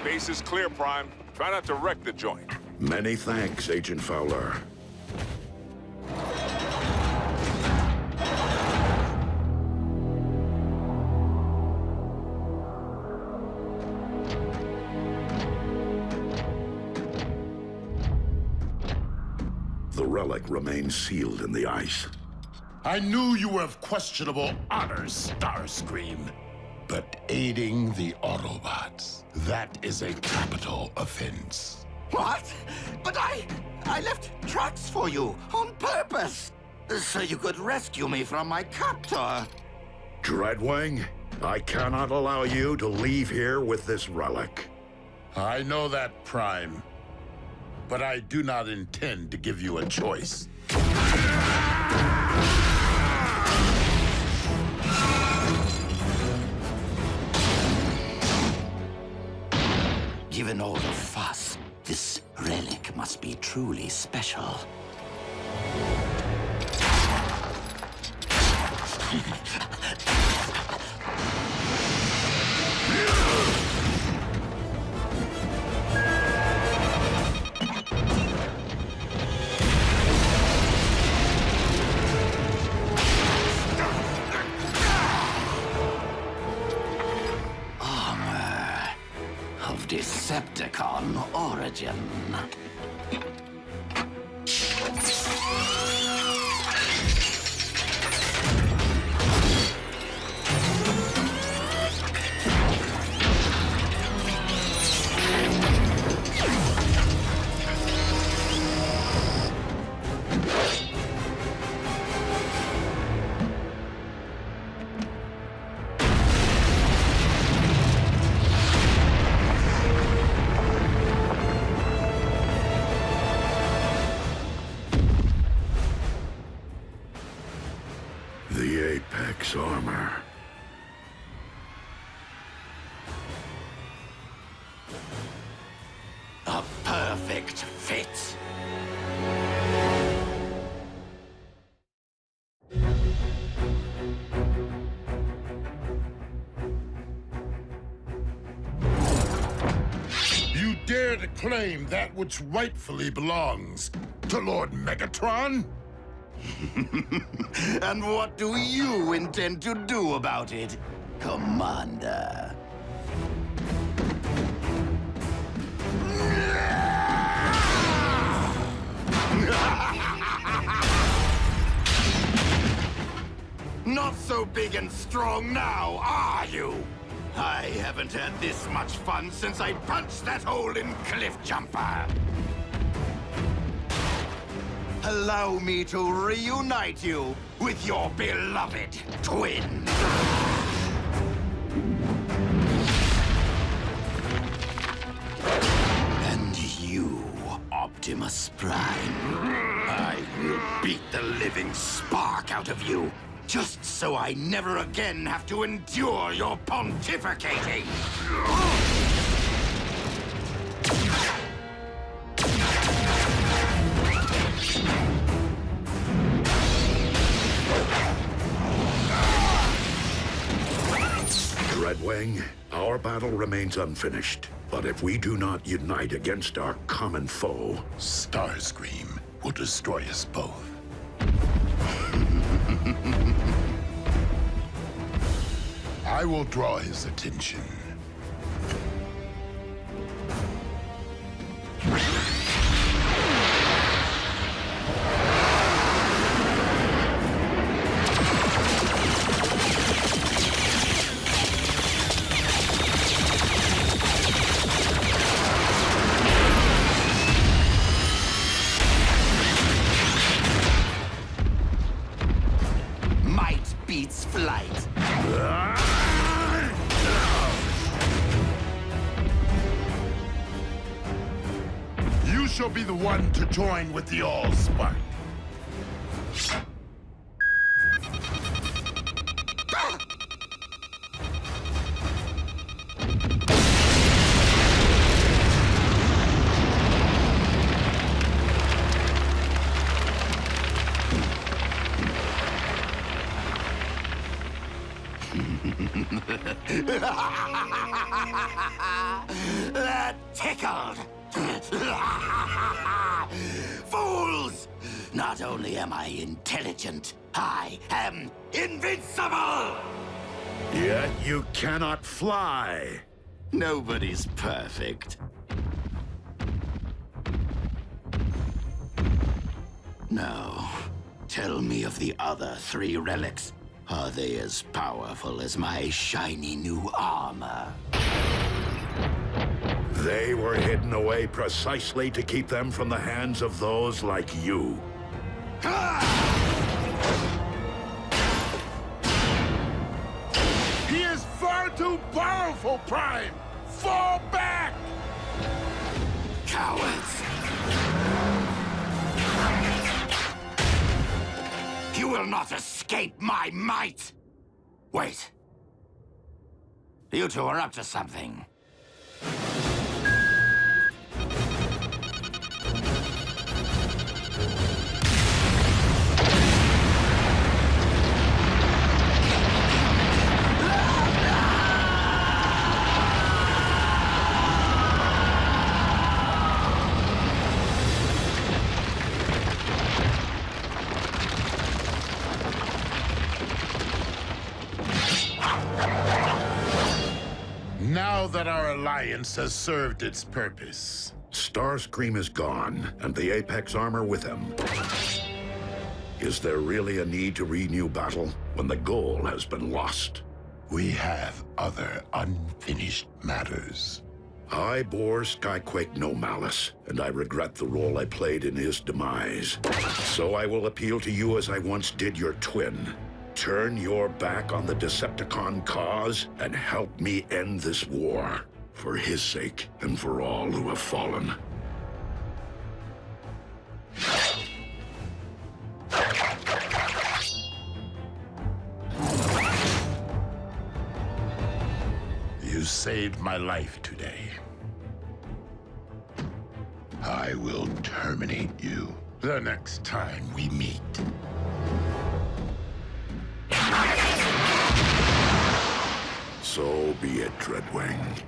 Base is clear, Prime. Try not to wreck the joint. Many thanks, Agent Fowler. The relic remains sealed in the ice. I knew you were of questionable honor, Starscream. But aiding the Autobots, that is a capital offense. What? But I left tracks for you on purpose, so you could rescue me from my captor. Dreadwing, I cannot allow you to leave here with this relic. I know that, Prime. But I do not intend to give you a choice. Given all the fuss, this relic must be truly special. Decepticon origin. The Apex armor. A perfect fit. You dare to claim that which rightfully belongs to Lord Megatron? And what do you intend to do about it, Commander? Not so big and strong now, are you? I haven't had this much fun since I punched that hole in Cliff Jumper. Allow me to reunite you with your beloved twin. And you, Optimus Prime, I will beat the living spark out of you, just so I never again have to endure your pontificating. Dreadwing, our battle remains unfinished. But if we do not unite against our common foe, Starscream will destroy us both. I will draw his attention. Might beats flight. You shall be the one to join with the Allspark. That tickled. Fools! Not only am I intelligent, I am invincible! yet you cannot fly. Nobody's perfect. Now, tell me of the other 3 relics. Are they as powerful as my shiny new armor? They were hidden away precisely to keep them from the hands of those like you. He is far too powerful, Prime! Fall back! Cowards! You will not escape my might! Wait. You two are up to something. Now that our alliance has served its purpose. Starscream is gone, and the Apex armor with him. Is there really a need to renew battle when the goal has been lost? We have other unfinished matters. I bore Skyquake no malice, and I regret the role I played in his demise. So I will appeal to you as I once did your twin. Turn your back on the Decepticon cause and help me end this war. For his sake and for all who have fallen. You saved my life today. I will terminate you the next time we meet. So be it, Dreadwing.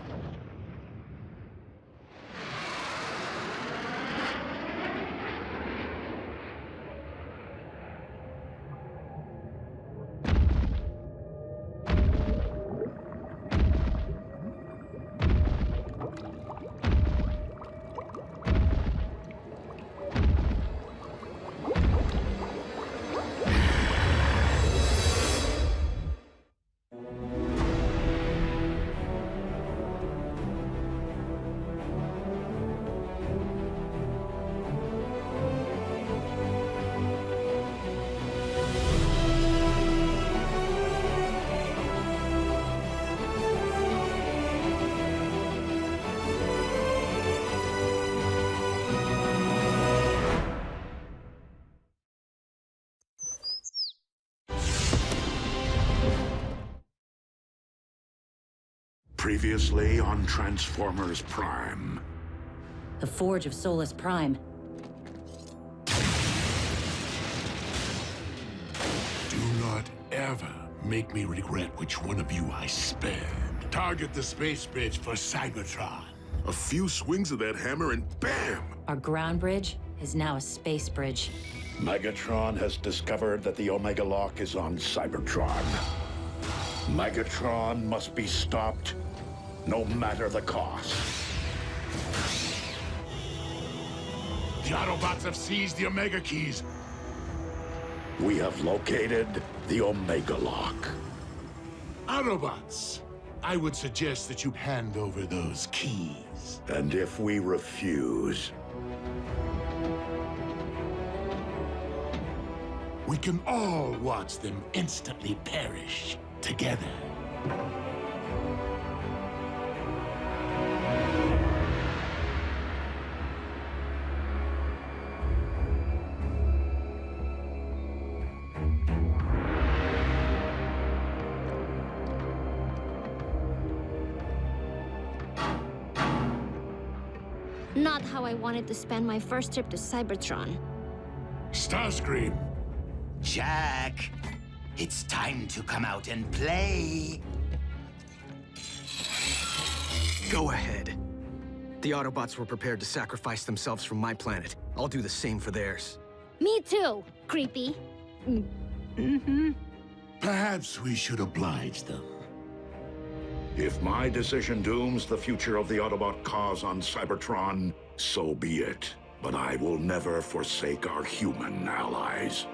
Previously on Transformers Prime. The Forge of Solus Prime. Do not ever make me regret which one of you I spared. Target the space bridge for Cybertron. A few swings of that hammer and bam! Our ground bridge is now a space bridge. Megatron has discovered that the Omega Lock is on Cybertron. Megatron must be stopped, no matter the cost. The Autobots have seized the Omega Keys. We have located the Omega Lock. Autobots, I would suggest that you hand over those keys. And if we refuse, we can all watch them instantly perish together. Not how I wanted to spend my first trip to Cybertron. Starscream. Jack, it's time to come out and play. Go ahead. The Autobots were prepared to sacrifice themselves for my planet. I'll do the same for theirs. Me too, creepy. Perhaps we should oblige them. if my decision dooms the future of the Autobot cause on Cybertron, so be it. But I will never forsake our human allies.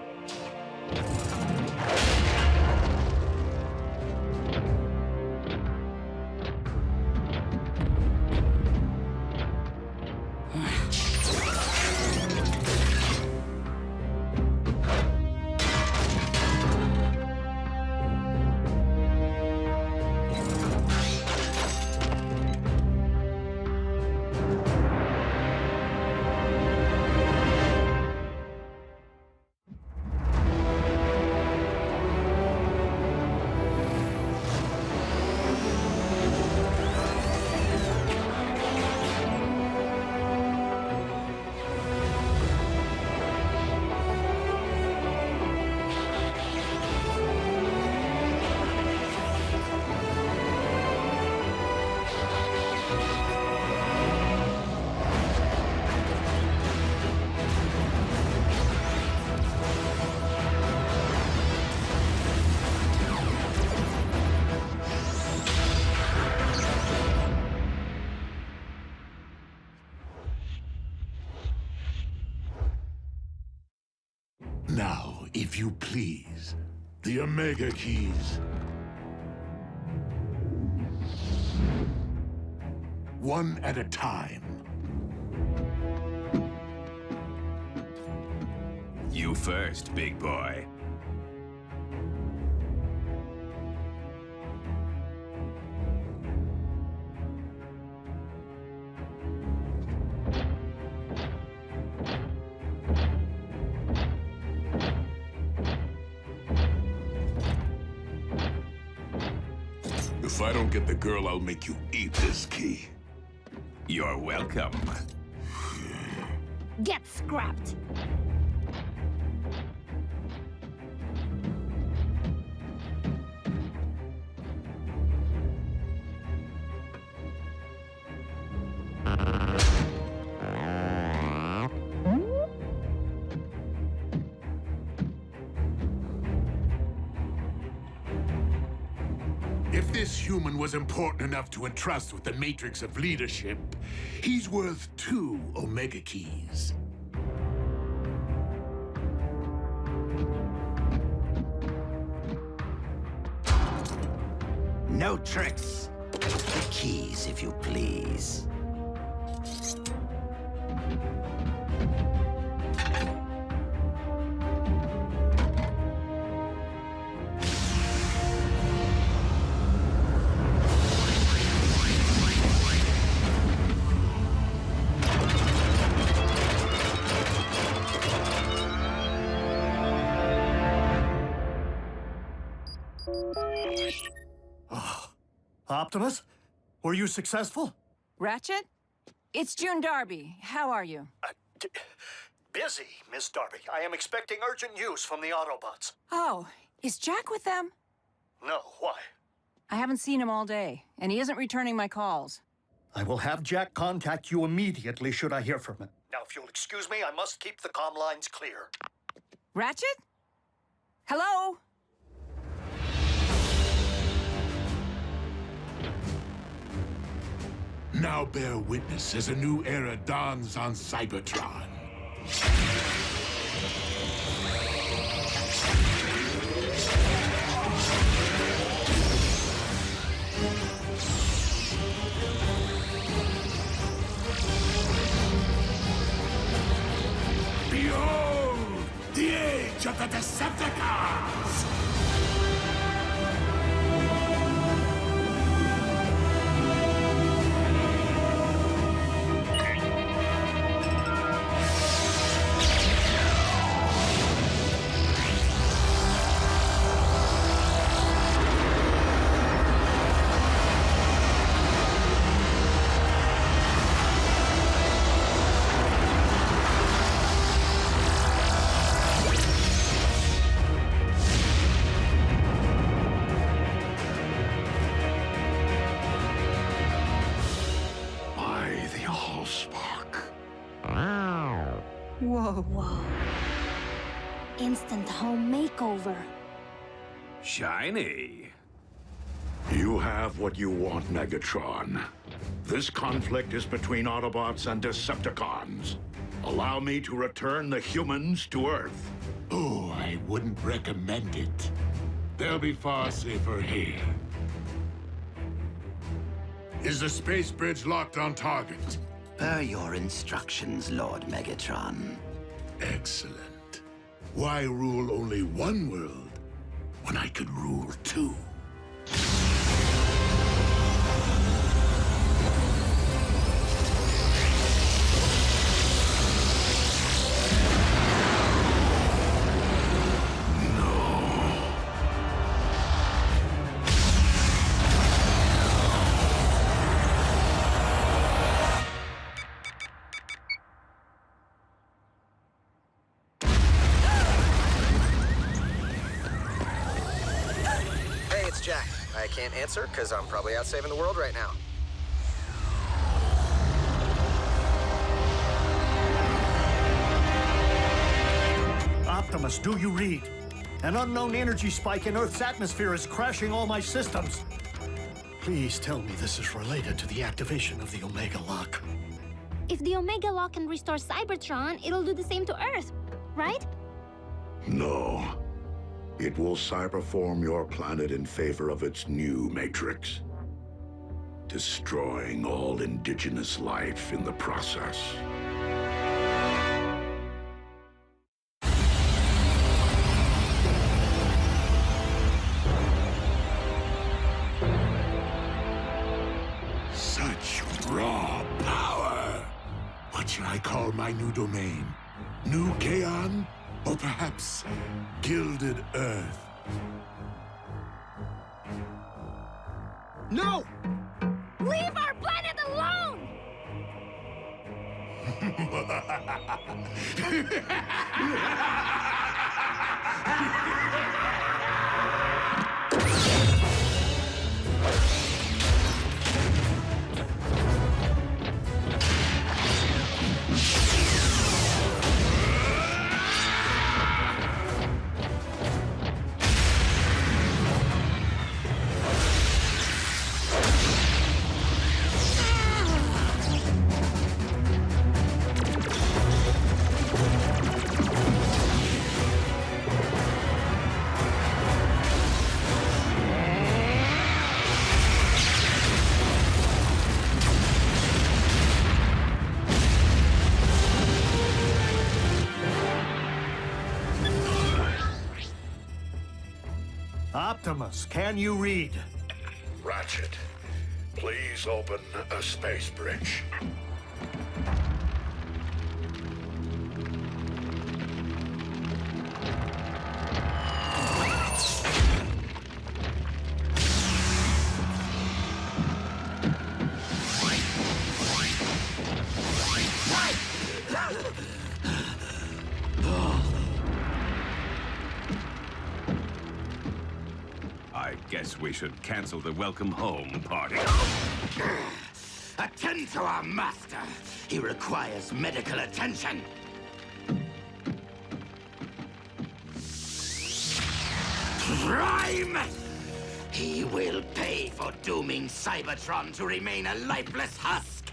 Now, if you please, the Omega Keys. One at a time. You first, big boy. If I don't get the girl, I'll make you eat this key. You're welcome. Get scrapped. If this human was important enough to entrust with the matrix of leadership, he's worth 2 Omega Keys. No tricks. The keys, if you please. Optimus? Were you successful? Ratchet? It's June Darby. How are you? Busy, Miss Darby. I am expecting urgent news from the Autobots. Oh, is Jack with them? No, why? I haven't seen him all day, and he isn't returning my calls. I will have Jack contact you immediately should I hear from him. Now, if you'll excuse me, I must keep the comm lines clear. Ratchet? Hello? Now bear witness as a new era dawns on Cybertron. Behold, the age of the Decepticons! Whoa. Instant home makeover. Shiny. You have what you want, Megatron. This conflict is between Autobots and Decepticons. Allow me to return the humans to Earth. Oh, I wouldn't recommend it. They'll be far safer here. Is the space bridge locked on target? Per your instructions, Lord Megatron. Excellent. Why rule only one world when I could rule two? Jack. I can't answer because I'm probably out saving the world right now. Optimus, do you read? An unknown energy spike in Earth's atmosphere is crashing all my systems. Please tell me this is related to the activation of the Omega Lock. If the Omega Lock can restore Cybertron, it'll do the same to Earth, right? No. It will cyberform your planet in favor of its new matrix, destroying all indigenous life in the process. Such raw power! What should I call my new domain? New Kaon? Or perhaps Gilded Earth? No! Leave our planet alone! Optimus, can you read? Ratchet, please open a space bridge. Guess we should cancel the welcome home party. Attend to our master. He requires medical attention. Prime! He will pay for dooming Cybertron to remain a lifeless husk.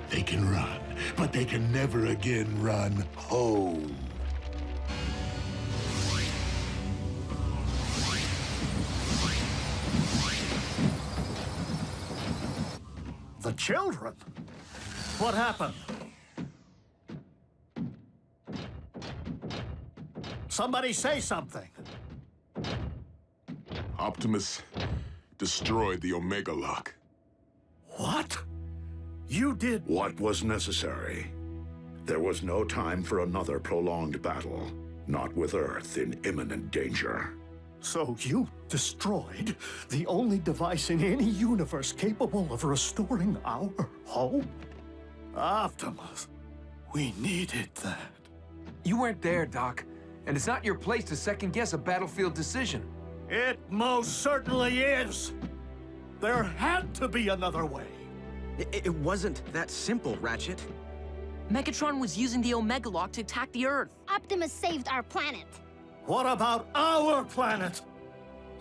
They can run, but they can never again run home. The children? What happened? Somebody say something. Optimus destroyed the Omega Lock. What? You did... What was necessary? There was no time for another prolonged battle, not with Earth in imminent danger. So you destroyed the only device in any universe capable of restoring our home? Optimus, we needed that. You weren't there, Doc. And it's not your place to second-guess a battlefield decision. It most certainly is. There had to be another way. It wasn't that simple, Ratchet. Megatron was using the Omega Lock to attack the Earth. Optimus saved our planet. What about our planet?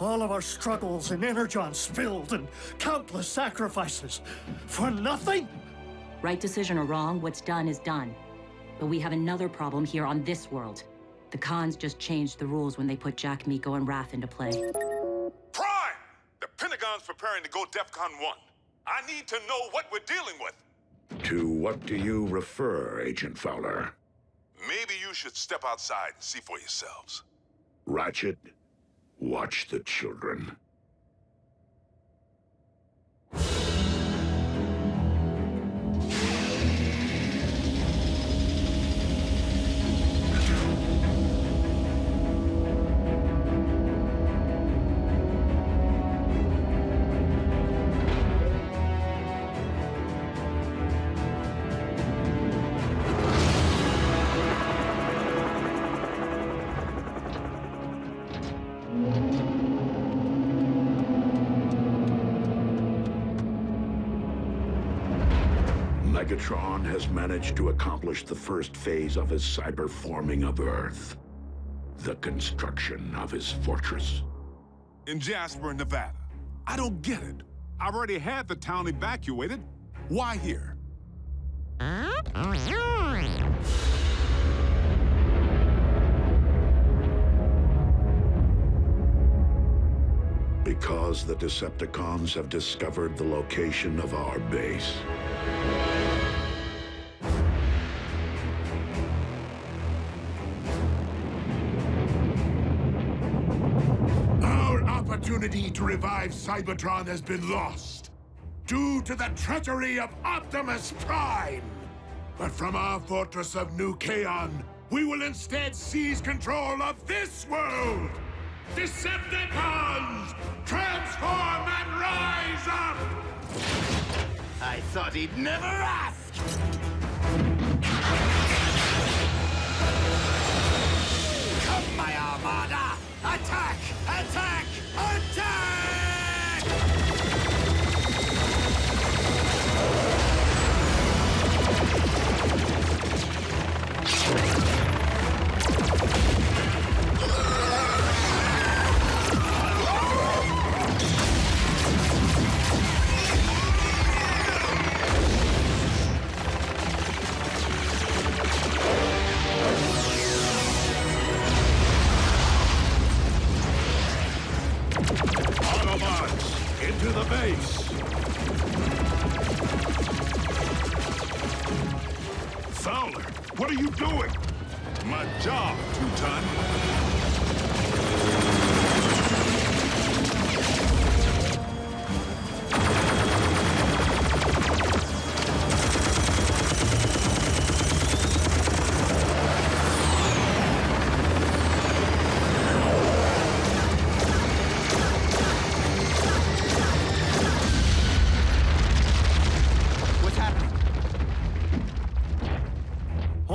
All of our struggles and Energon spilled and countless sacrifices. For nothing? Right decision or wrong, what's done is done. But we have another problem here on this world. The Khans just changed the rules when they put Jack, Miko, and Wrath into play. Prime! The Pentagon's preparing to go DEFCON 1. I need to know what we're dealing with. To what do you refer, Agent Fowler? Maybe you should step outside and see for yourselves. Ratchet, watch the children. Megatron has managed to accomplish the first phase of his cyberforming of Earth. The construction of his fortress. In Jasper, Nevada. I don't get it. I've already had the town evacuated. Why here? Because the Decepticons have discovered the location of our base. Our opportunity to revive Cybertron has been lost due to the treachery of Optimus Prime. But from our fortress of New Kaon, we will instead seize control of this world. Decepticons, transform and rise up! I thought he'd never ask! Come, my Armada! Attack! Attack! Attack! Autobots, into the base! Fowler, what are you doing? My job, Teuton.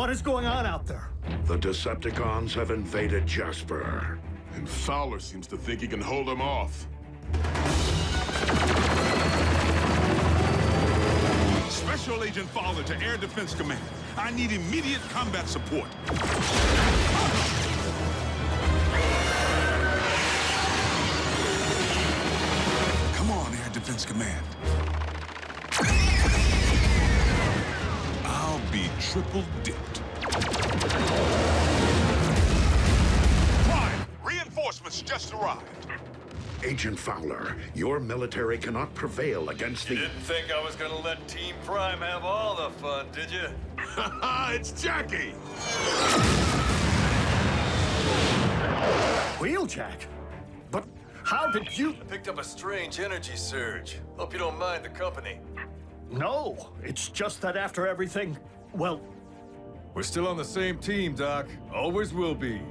What is going on out there? The Decepticons have invaded Jasper. And Fowler seems to think he can hold them off. Special Agent Fowler to Air Defense Command. I need immediate combat support. Come on, Air Defense Command. I'll be triple dipped. Prime, reinforcements just arrived. Agent Fowler, your military cannot prevail against the... You didn't think I was gonna let Team Prime have all the fun, did you? It's Jackie! Wheeljack? But how did you... I picked up a strange energy surge. Hope you don't mind the company. No, it's just that after everything, well... We're still on the same team, Doc. Always will be.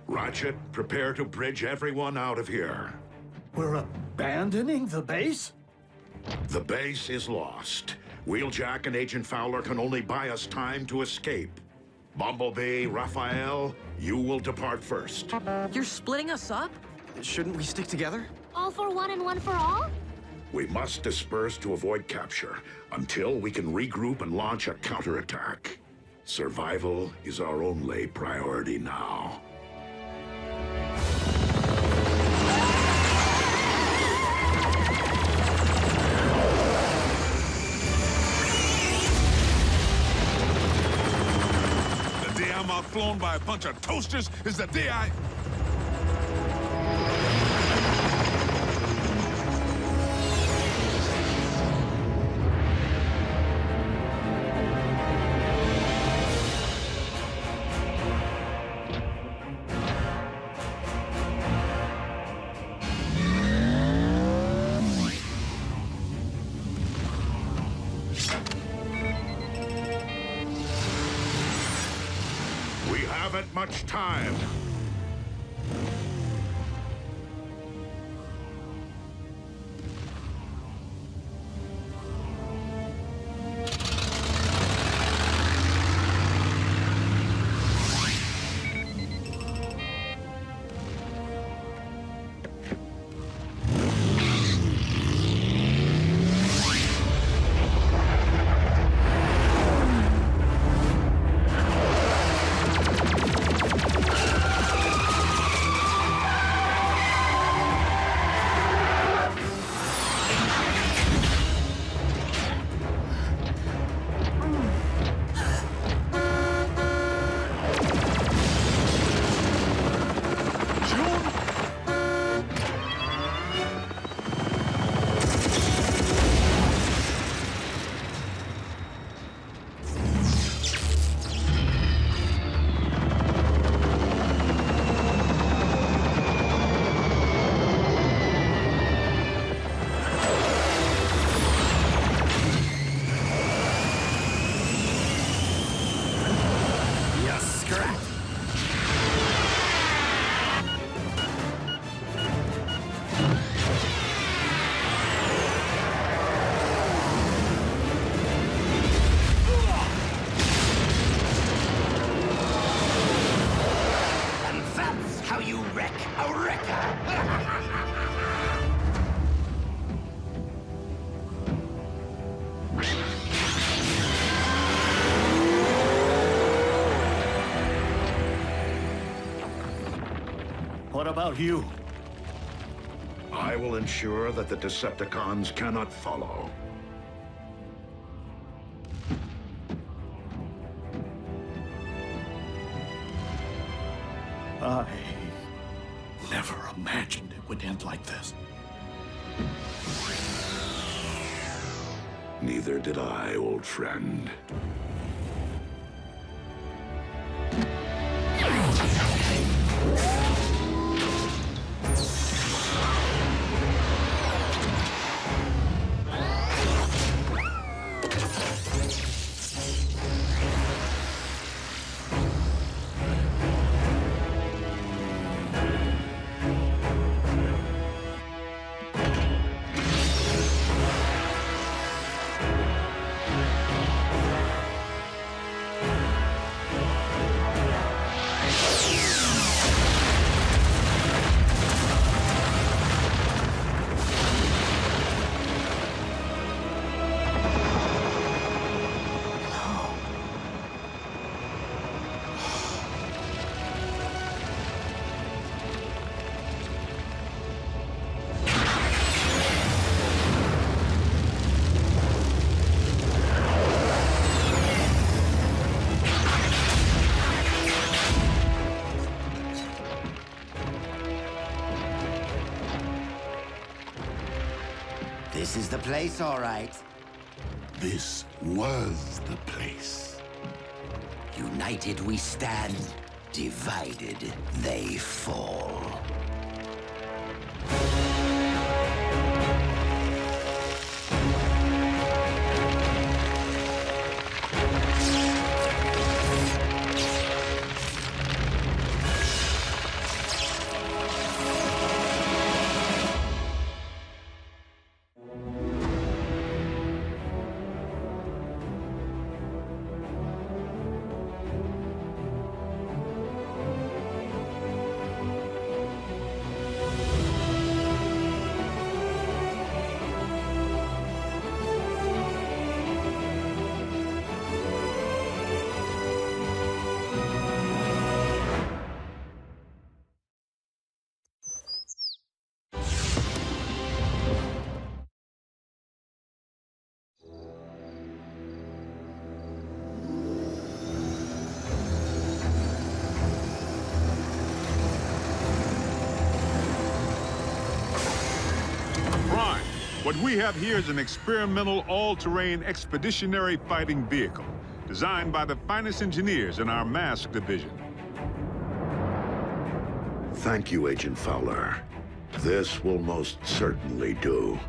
Ratchet, prepare to bridge everyone out of here. We're abandoning the base? The base is lost. Wheeljack and Agent Fowler can only buy us time to escape. Bumblebee, Raphael, you will depart first. You're splitting us up? Shouldn't we stick together? All for one and one for all? We must disperse to avoid capture until we can regroup and launch a counterattack. Survival is our only priority now. The day I'm outflown by a bunch of toasters is the day I... Much time. What about you? I will ensure that the Decepticons cannot follow. I never imagined it would end like this. Neither did I, old friend. This is the place, all right. This was the place. United we stand, divided they fall. What we have here is an experimental, all-terrain expeditionary fighting vehicle designed by the finest engineers in our mask division. Thank you, Agent Fowler. This will most certainly do.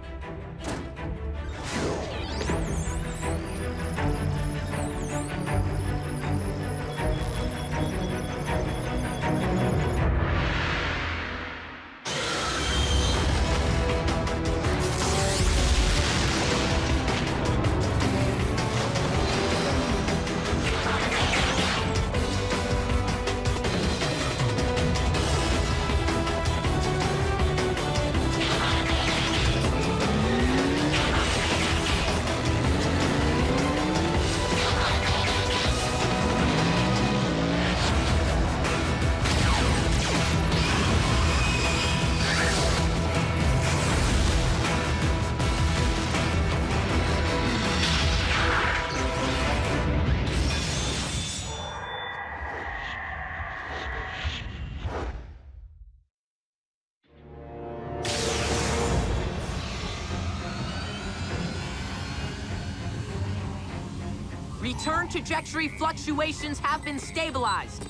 Return trajectory fluctuations have been stabilized.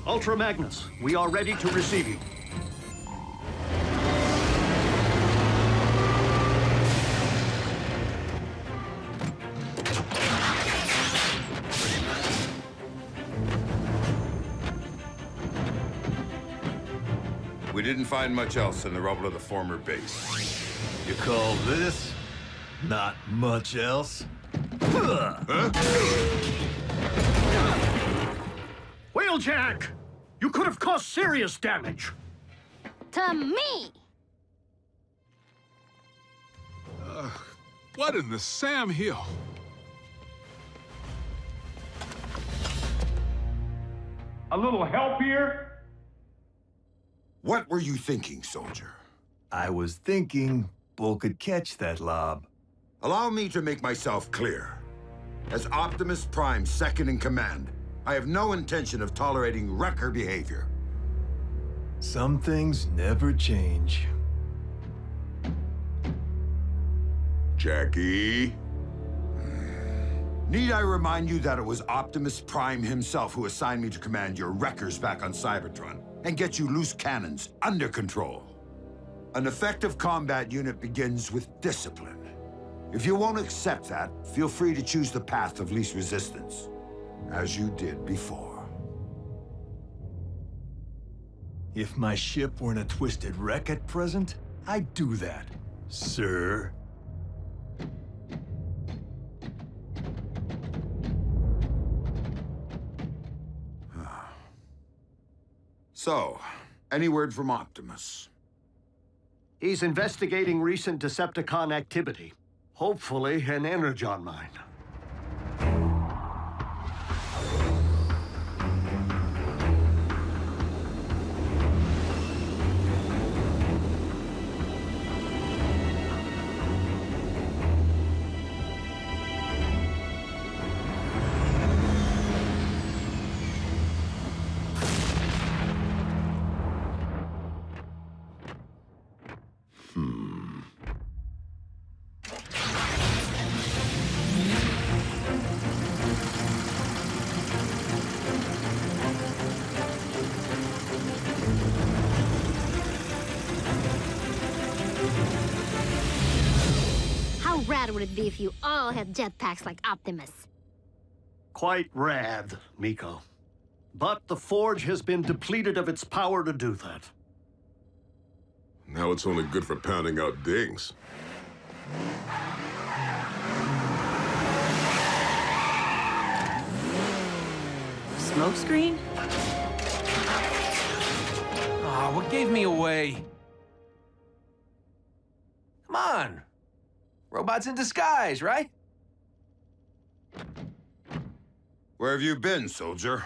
Ultra Magnus, we are ready to receive you. We didn't find much else in the rubble of the former base. You call this not much else? Wheeljack! You could have caused serious damage. To me! What in the Sam Hill? A little help here? What were you thinking, soldier? I was thinking Bull could catch that lob. Allow me to make myself clear. As Optimus Prime's second in command, I have no intention of tolerating wrecker behavior. Some things never change. Jackie? Need I remind you that it was Optimus Prime himself who assigned me to command your wreckers back on Cybertron and get you loose cannons under control? An effective combat unit begins with discipline. If you won't accept that, feel free to choose the path of least resistance, as you did before. If my ship weren't a twisted wreck at present, I'd do that, sir. So, any word from Optimus? He's investigating recent Decepticon activity. Hopefully, an Energon mine. rad would it be if you all had jetpacks like Optimus? Quite rad, Miko. But the Forge has been depleted of its power to do that. Now it's only good for pounding out dings. Smokescreen? Aw, what gave me away? Come on. Robots in disguise, right? Where have you been, soldier?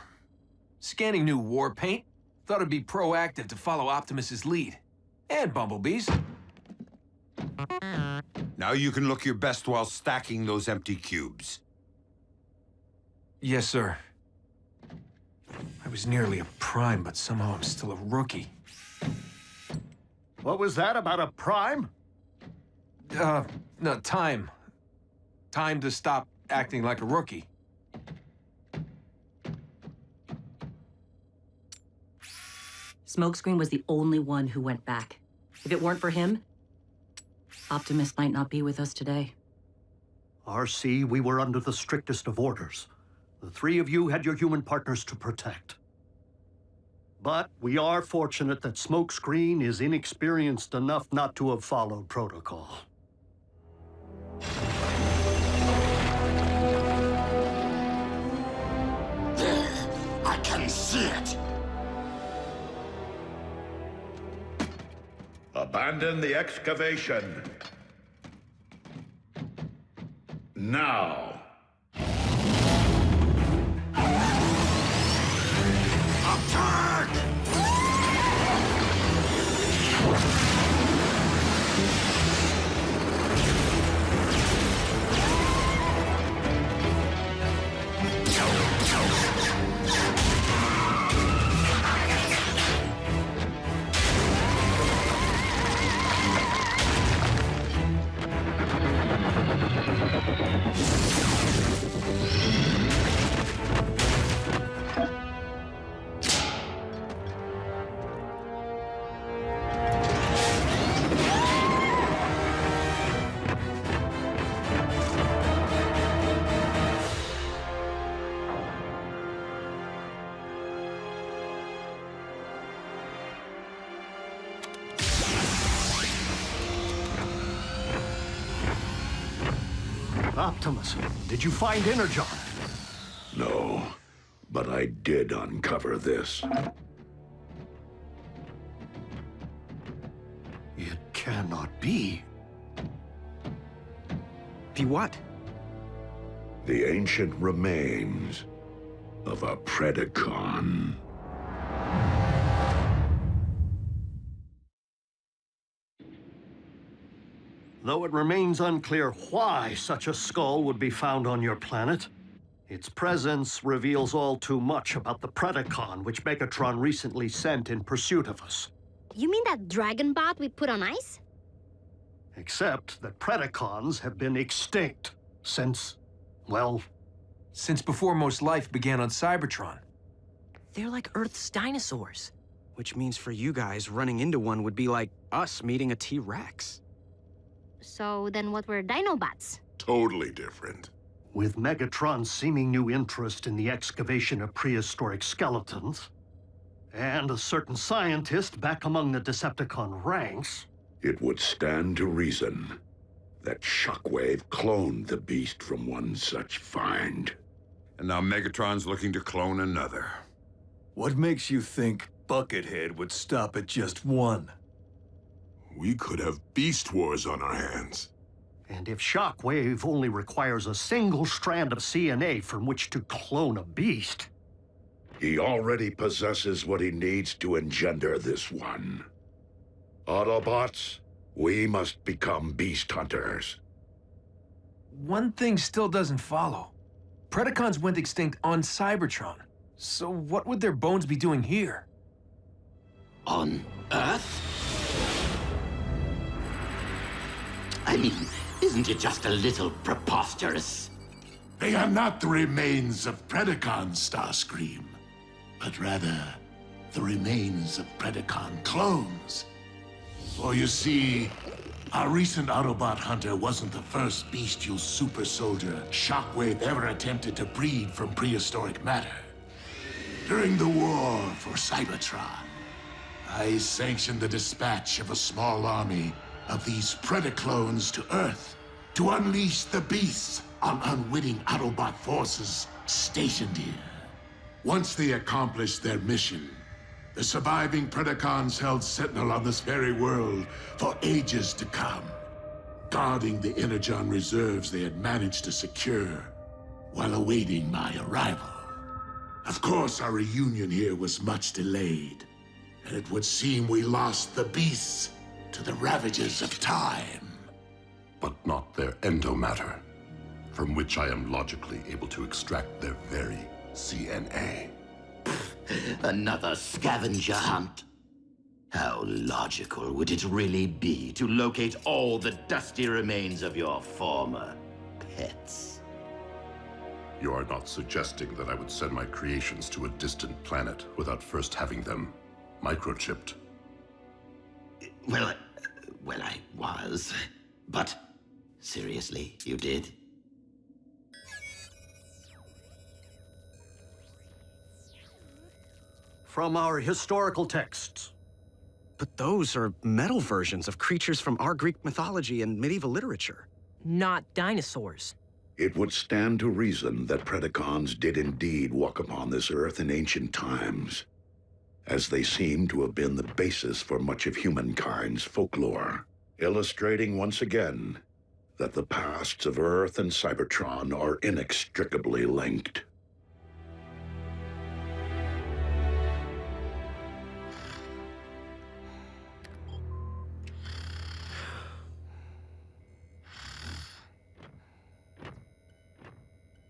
Scanning new war paint. Thought it'd be proactive to follow Optimus's lead. And Bumblebee's. Now you can look your best while stacking those empty cubes. Yes, sir. I was nearly a Prime, but somehow I'm still a rookie. What was that about a Prime? No, time. Time to stop acting like a rookie. Smokescreen was the only one who went back. If it weren't for him, Optimus might not be with us today. RC, we were under the strictest of orders. The three of you had your human partners to protect. But we are fortunate that Smokescreen is inexperienced enough not to have followed protocol. There, I can see it. Abandon the excavation. Now. Attack! Optimus, did you find Energon? No, but I did uncover this. It cannot be. Be what? The ancient remains of a Predacon. Though it remains unclear why such a skull would be found on your planet, its presence reveals all too much about the Predacon which Megatron recently sent in pursuit of us. You mean that dragon bot we put on ice? Except that Predacons have been extinct since, well... Since before most life began on Cybertron. They're like Earth's dinosaurs. Which means for you guys, running into one would be like us meeting a T-Rex. So then what were Dinobots? Totally different. With Megatron's seeming new interest in the excavation of prehistoric skeletons, and a certain scientist back among the Decepticon ranks... It would stand to reason that Shockwave cloned the beast from one such find. And now Megatron's looking to clone another. What makes you think Buckethead would stop at just one? We could have Beast Wars on our hands. And if Shockwave only requires a single strand of CNA from which to clone a beast... He already possesses what he needs to engender this one. Autobots, we must become beast hunters. One thing still doesn't follow. Predacons went extinct on Cybertron. So what would their bones be doing here? On Earth? I mean, isn't it just a little preposterous? They are not the remains of Predacons, Starscream, but rather the remains of Predacon clones. For you see, Our recent Autobot hunter wasn't the first bestial super soldier Shockwave ever attempted to breed from prehistoric matter. During the war for Cybertron, I sanctioned the dispatch of a small army of these Predacons to Earth to unleash the beasts on unwitting Autobot forces stationed here. Once they accomplished their mission, the surviving Predacons held sentinel on this very world for ages to come, guarding the Energon reserves they had managed to secure while awaiting my arrival. Of course, our reunion here was much delayed, and it would seem we lost the beasts to the ravages of time. But not their endomatter, from which I am logically able to extract their very CNA. Another scavenger hunt? How logical would it really be to locate all the dusty remains of your former pets? You are not suggesting that I would send my creations to a distant planet without first having them microchipped? Well, I was. But seriously, you did? From our historical texts. But those are metal versions of creatures from our Greek mythology and medieval literature. Not dinosaurs. It would stand to reason that Predacons did indeed walk upon this earth in ancient times, as they seem to have been the basis for much of humankind's folklore, illustrating once again that the pasts of Earth and Cybertron are inextricably linked.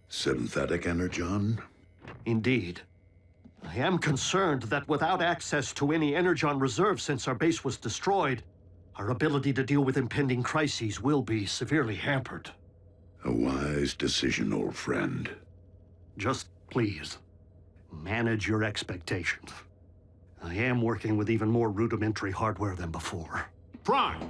Synthetic Energon? Indeed. I am concerned that without access to any Energon reserves since our base was destroyed, our ability to deal with impending crises will be severely hampered. A wise decision, old friend. Just please, manage your expectations. I am working with even more rudimentary hardware than before. Prime!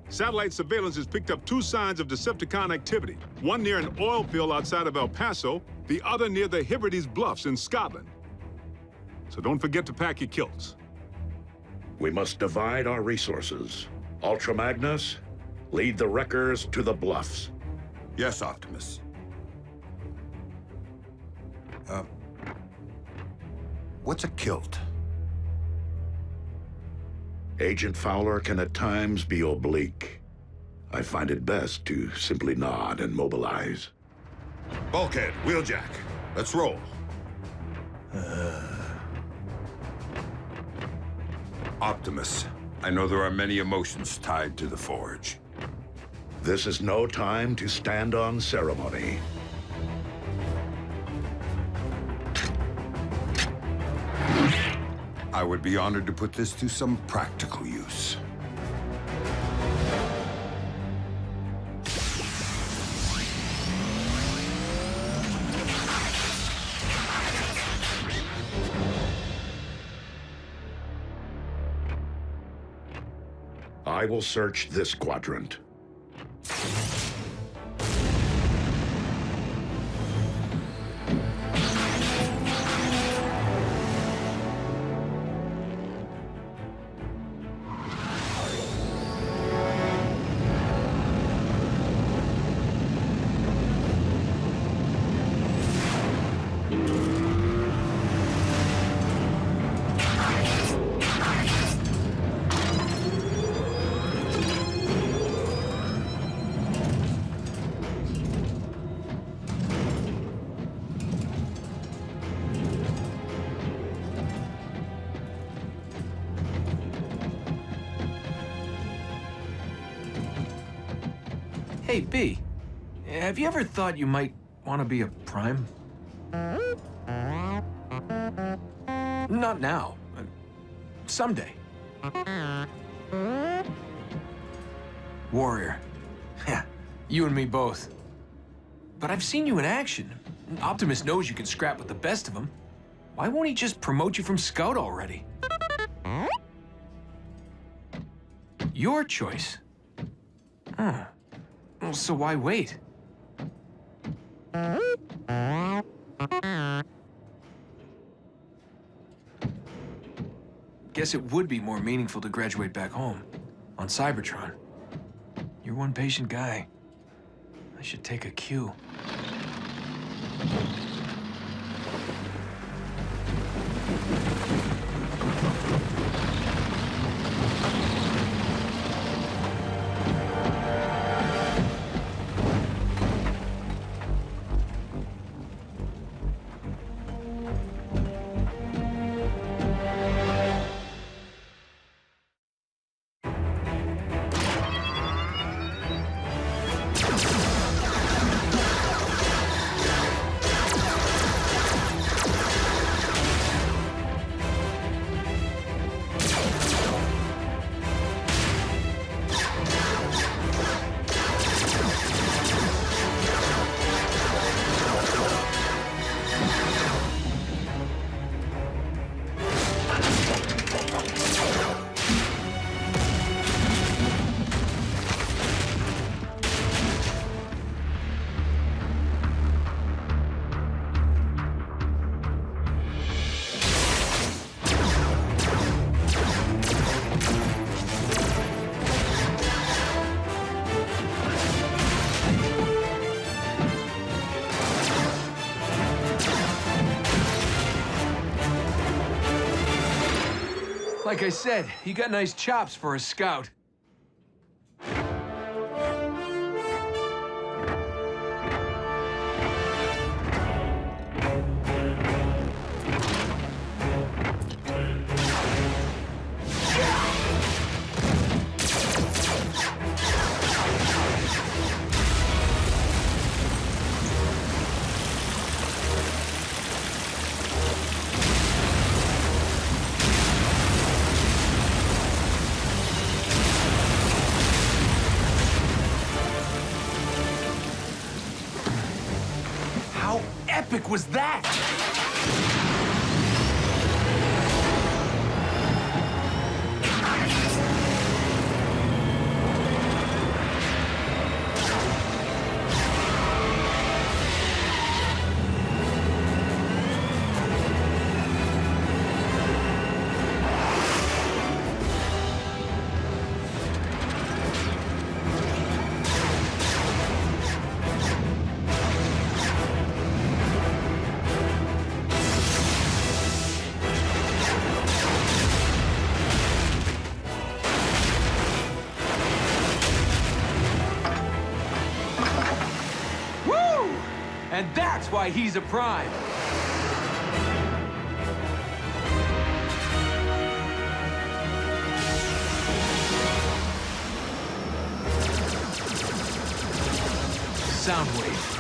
Satellite surveillance has picked up 2 signs of Decepticon activity. One near an oil field outside of El Paso, the other near the Hebrides Bluffs in Scotland. So don't forget to pack your kilts. We must divide our resources. Ultra Magnus, lead the wreckers to the bluffs. Yes, Optimus. What's a kilt? Agent Fowler can at times be oblique. I find it best to simply nod and mobilize. Bulkhead, Wheeljack. Let's roll. Optimus, I know there are many emotions tied to the Forge. This is no time to stand on ceremony. I would be honored to put this to some practical use. I will search this quadrant. Hey, B, have you ever thought you might want to be a Prime? Not now. Someday. Warrior. Yeah, you and me both. But I've seen you in action. Optimus knows you can scrap with the best of them. Why won't he just promote you from Scout already? Your choice. Huh. Well, so why wait? Guess it would be more meaningful to graduate back home, on Cybertron. You're one patient guy. I should take a cue. Like I said, you got nice chops for a scout. How epic was that? And that's why he's a Prime. Soundwave.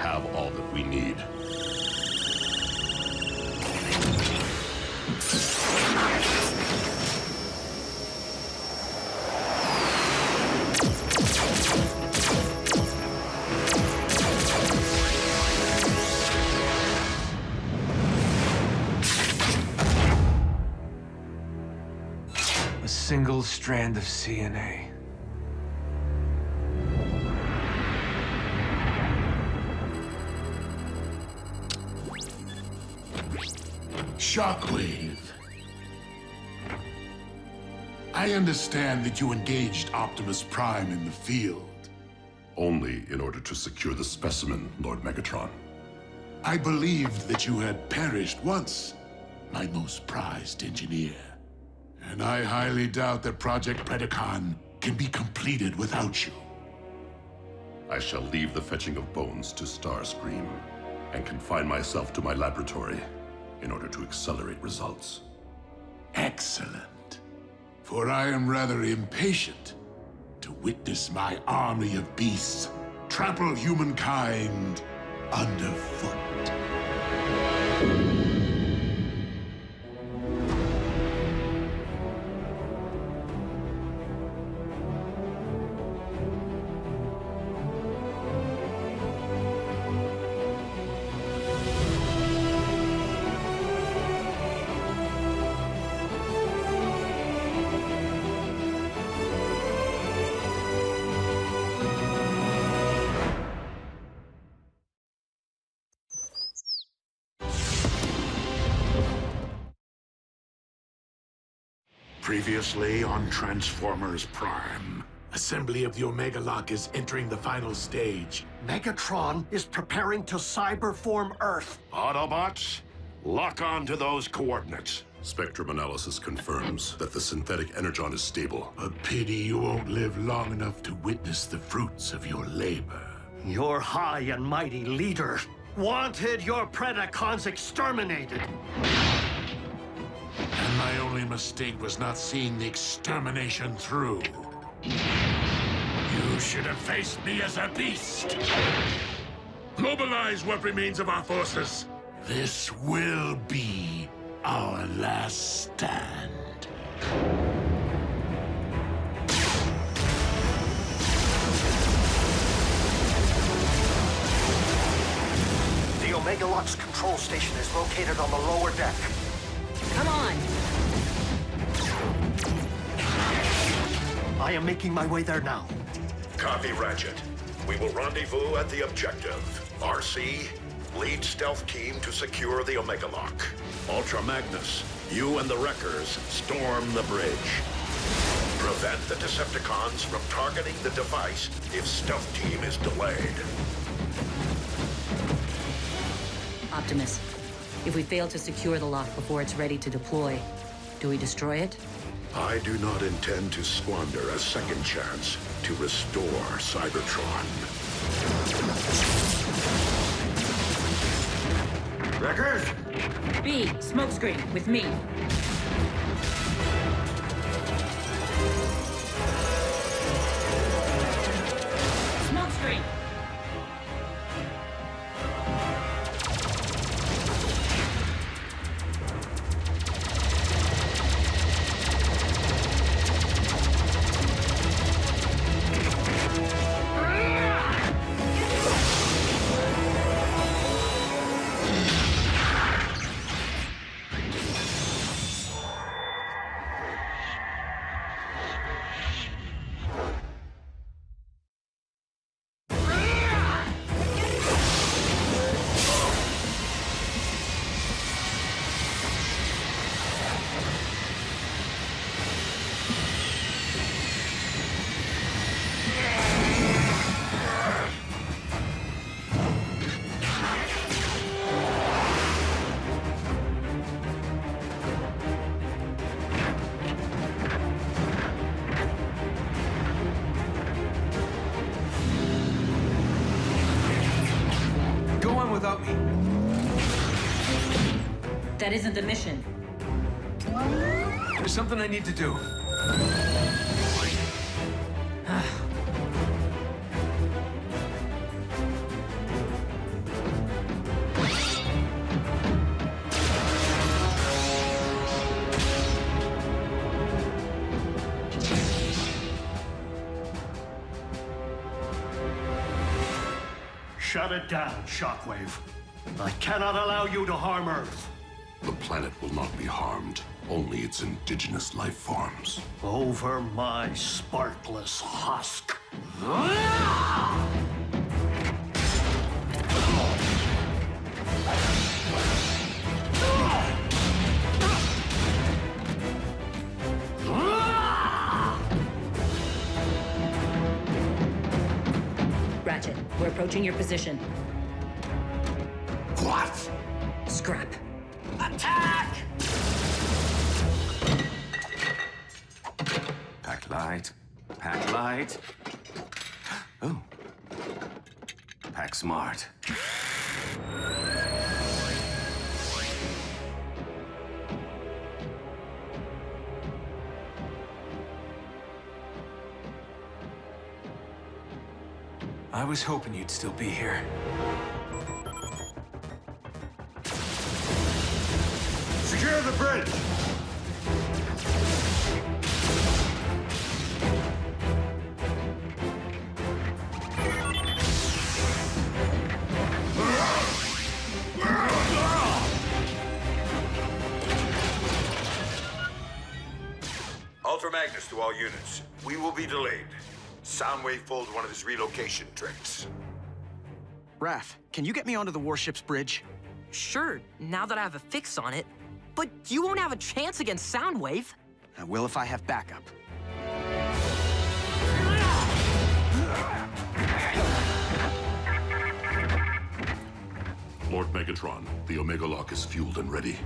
have all that we need. A single strand of CNA. Shockwave. I understand that you engaged Optimus Prime in the field. Only in order to secure the specimen, Lord Megatron. I believed that you had perished once, my most prized engineer. And I highly doubt that Project Predacon can be completed without you. I shall leave the fetching of bones to Starscream and confine myself to my laboratory in order to accelerate results. Excellent. For I am rather impatient to witness my army of beasts trample humankind underfoot. Previously on Transformers Prime. Assembly of the Omega Lock is entering the final stage. Megatron is preparing to cyberform Earth. Autobots, lock on to those coordinates. Spectrum analysis confirms that the synthetic Energon is stable. A pity you won't live long enough to witness the fruits of your labor. Your high and mighty leader wanted your Predacons exterminated. And my only mistake was not seeing the extermination through. You should have faced me as a beast. Mobilize what remains of our forces. This will be our last stand. The Omega Lock's control station is located on the lower deck. Come on! I am making my way there now. Copy, Ratchet. We will rendezvous at the objective. RC, lead stealth team to secure the Omega Lock. Ultra Magnus, you and the Wreckers storm the bridge. Prevent the Decepticons from targeting the device if stealth team is delayed. Optimus, if we fail to secure the lock before it's ready to deploy, do we destroy it? I do not intend to squander a second chance to restore Cybertron. Wreckers! B, smokescreen, with me. Smokescreen! Without me. That isn't the mission. There's something I need to do. Shut it down, Shockwave. I cannot allow you to harm Earth. The planet will not be harmed, only its indigenous life forms. Over my sparkless husk. Ratchet, we're approaching your position. What? Scrap. Attack! Pack light. Pack light. Oh. Pack smart. I was hoping you'd still be here. Secure the bridge! Ultra Magnus to all units. We will be delayed. Soundwave pulled one of his relocation tricks. Raph, can you get me onto the warship's bridge? Sure, now that I have a fix on it. But you won't have a chance against Soundwave. I will if I have backup. Lord Megatron, the Omega Lock is fueled and ready.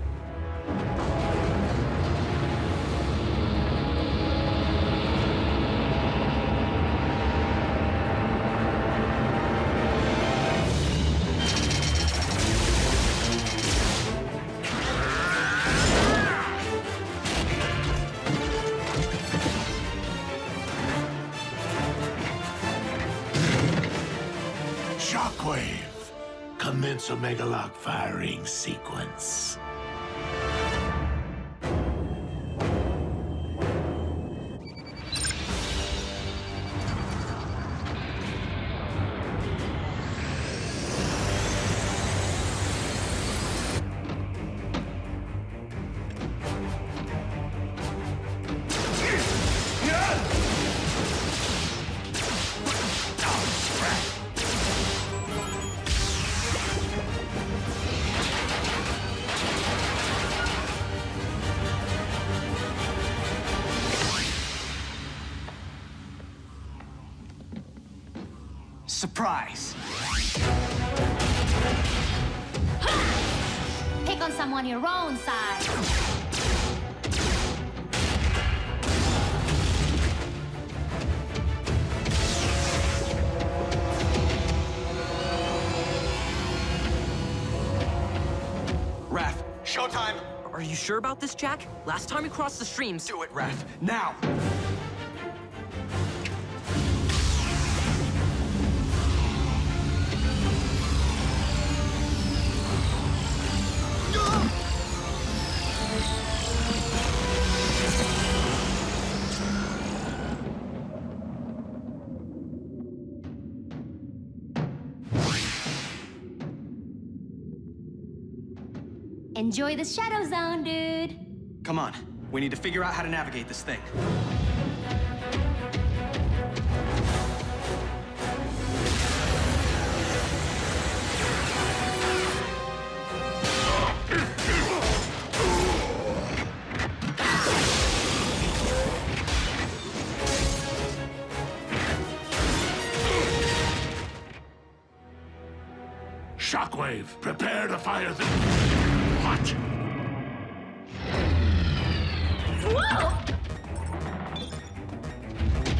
Shockwave! Commence Omega Lock firing sequence. Surprise! Pick on someone your own size. Raph, showtime! Are you sure about this, Jack? Last time we crossed the streams... Do it, Raph, now! Enjoy the Shadow Zone, dude. Come on, we need to figure out how to navigate this thing. Shockwave, prepare to fire the... What? Whoa!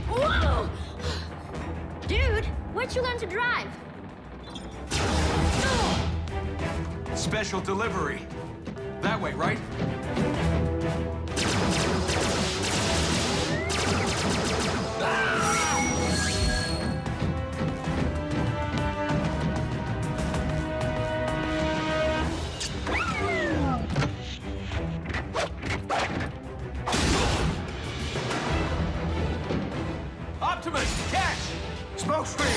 Whoa! Dude, where'd you learn to drive? Special delivery. That way, right? Optimus, catch! Smoke screen!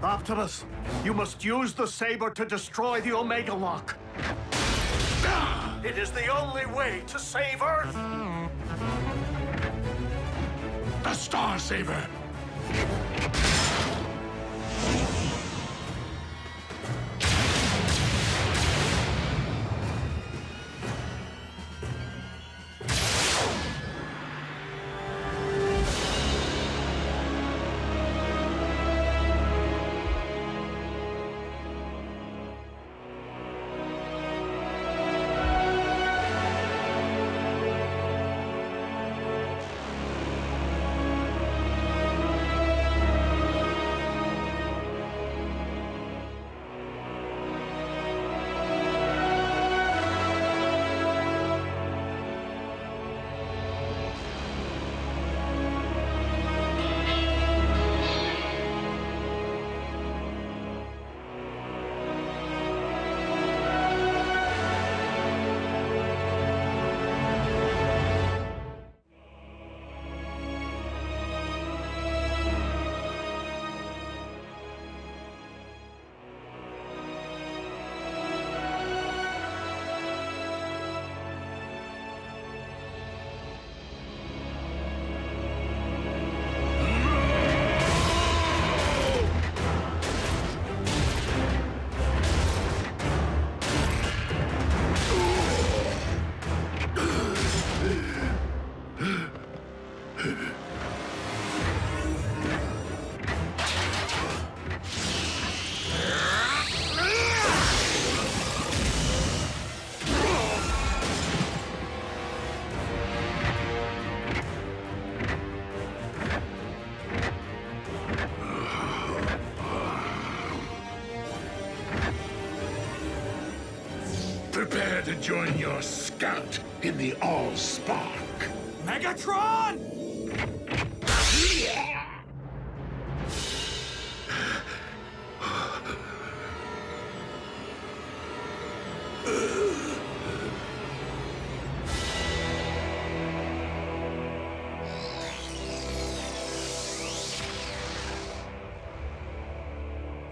Optimus, you must use the saber to destroy the Omega Lock. It is the only way to save Earth. The Star Saber! Prepare to join your scout in the All-Spark. Megatron!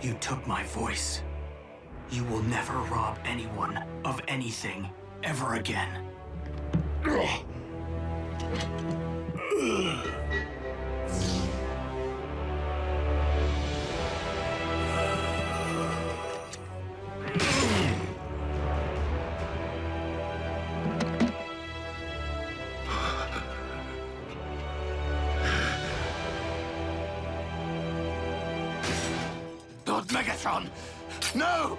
You took my voice. You will never rob anyone of anything ever again. Lord Megatron! No!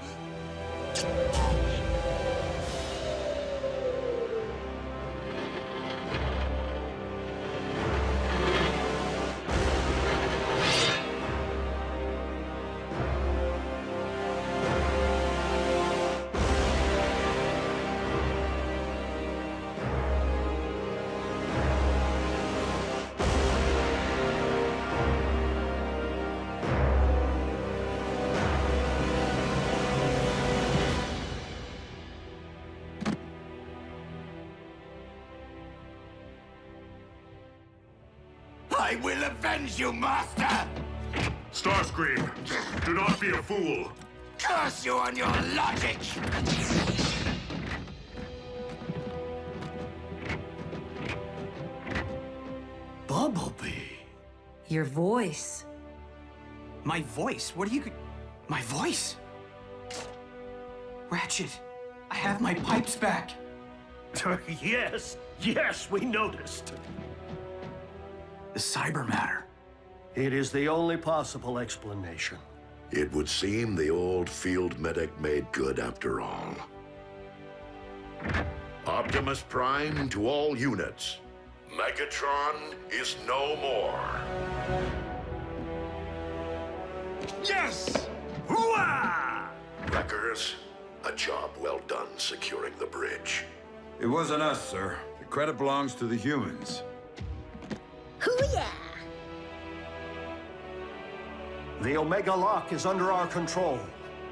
I will avenge you, Master! Starscream, do not be a fool. Curse you on your logic! Bumblebee. Your voice. My voice? What are you... My voice? Ratchet, I have my pipes back. Yes, yes, we noticed. The cyber matter. It is the only possible explanation. It would seem the old field medic made good after all. Optimus Prime to all units. Megatron is no more. Yes! Hooah! Wreckers, a job well done securing the bridge. It wasn't us, sir. The credit belongs to the humans. Hoo-yeah! The Omega Lock is under our control.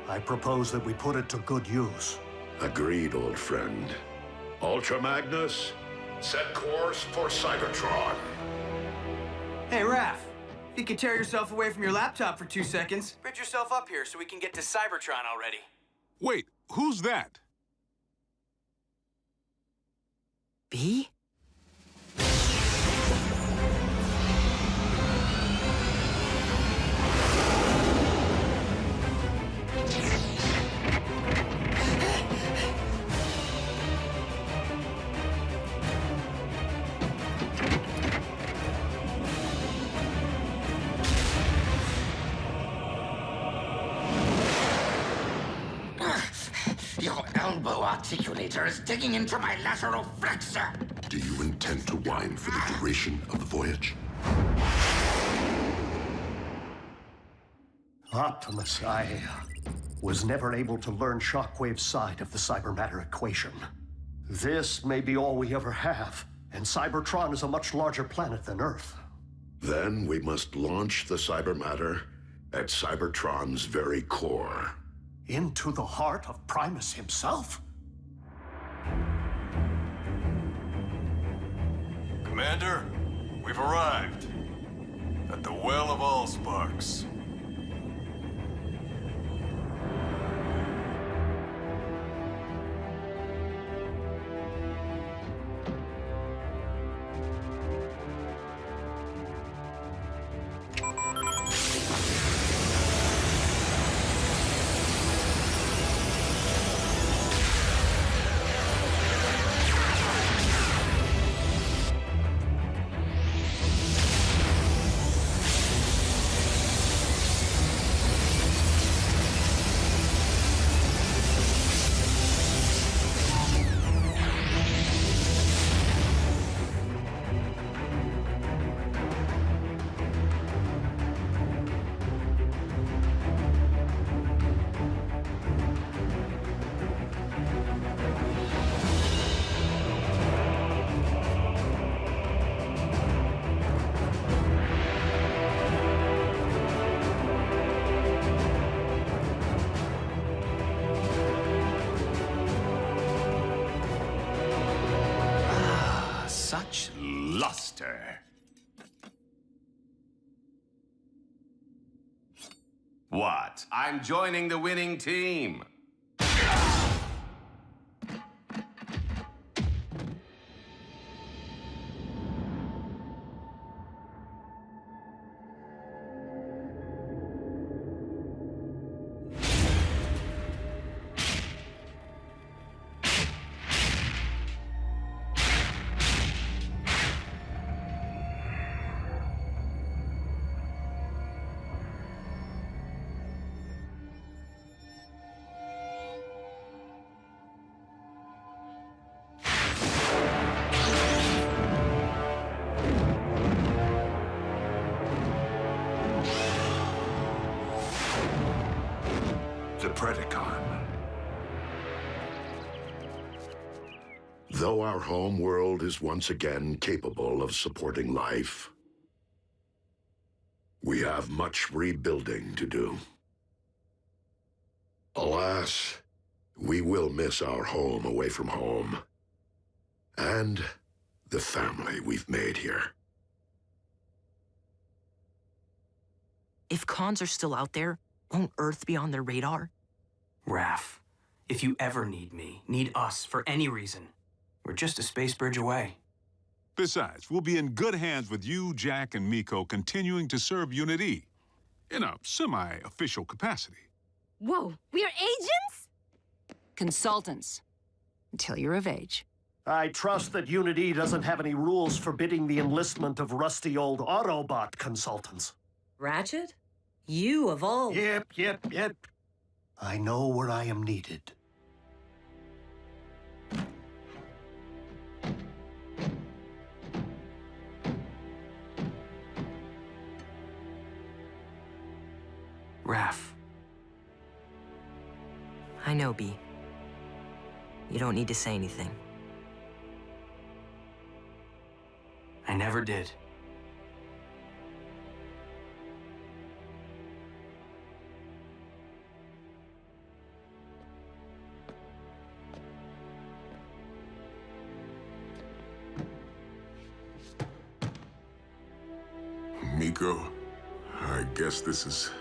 I propose that we put it to good use. Agreed, old friend. Ultra Magnus, set course for Cybertron. Hey, Raph. You can tear yourself away from your laptop for 2 seconds. Bridge yourself up here so we can get to Cybertron already. Wait, who's that? B? Your elbow articulator is digging into my lateral flexor. Do you intend to whine for the duration of the voyage? Optimus, I was never able to learn Shockwave's side of the cybermatter equation. This may be all we ever have, and Cybertron is a much larger planet than Earth. Then we must launch the cybermatter at Cybertron's very core. Into the heart of Primus himself? Commander, we've arrived at the Well of Allsparks. Such luster. What? I'm joining the winning team. The Predacon. Though our home world is once again capable of supporting life, we have much rebuilding to do. Alas, we will miss our home away from home, and the family we've made here. If cons are still out there, won't Earth be on their radar? Raph, if you ever need me, need us for any reason, we're just a space bridge away. Besides, we'll be in good hands with you, Jack, and Miko continuing to serve Unit E in a semi-official capacity. Whoa, we are agents? Consultants. Until you're of age. I trust that Unit E doesn't have any rules forbidding the enlistment of rusty old Autobot consultants. Ratchet? You of all... Yep. I know where I am needed. Raph. I know, B. You don't need to say anything. I never did. Miko, guess this is...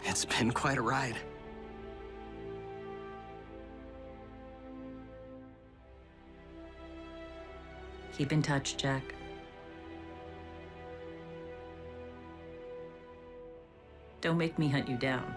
It's been quite a ride. Keep in touch, Jack. Don't make me hunt you down.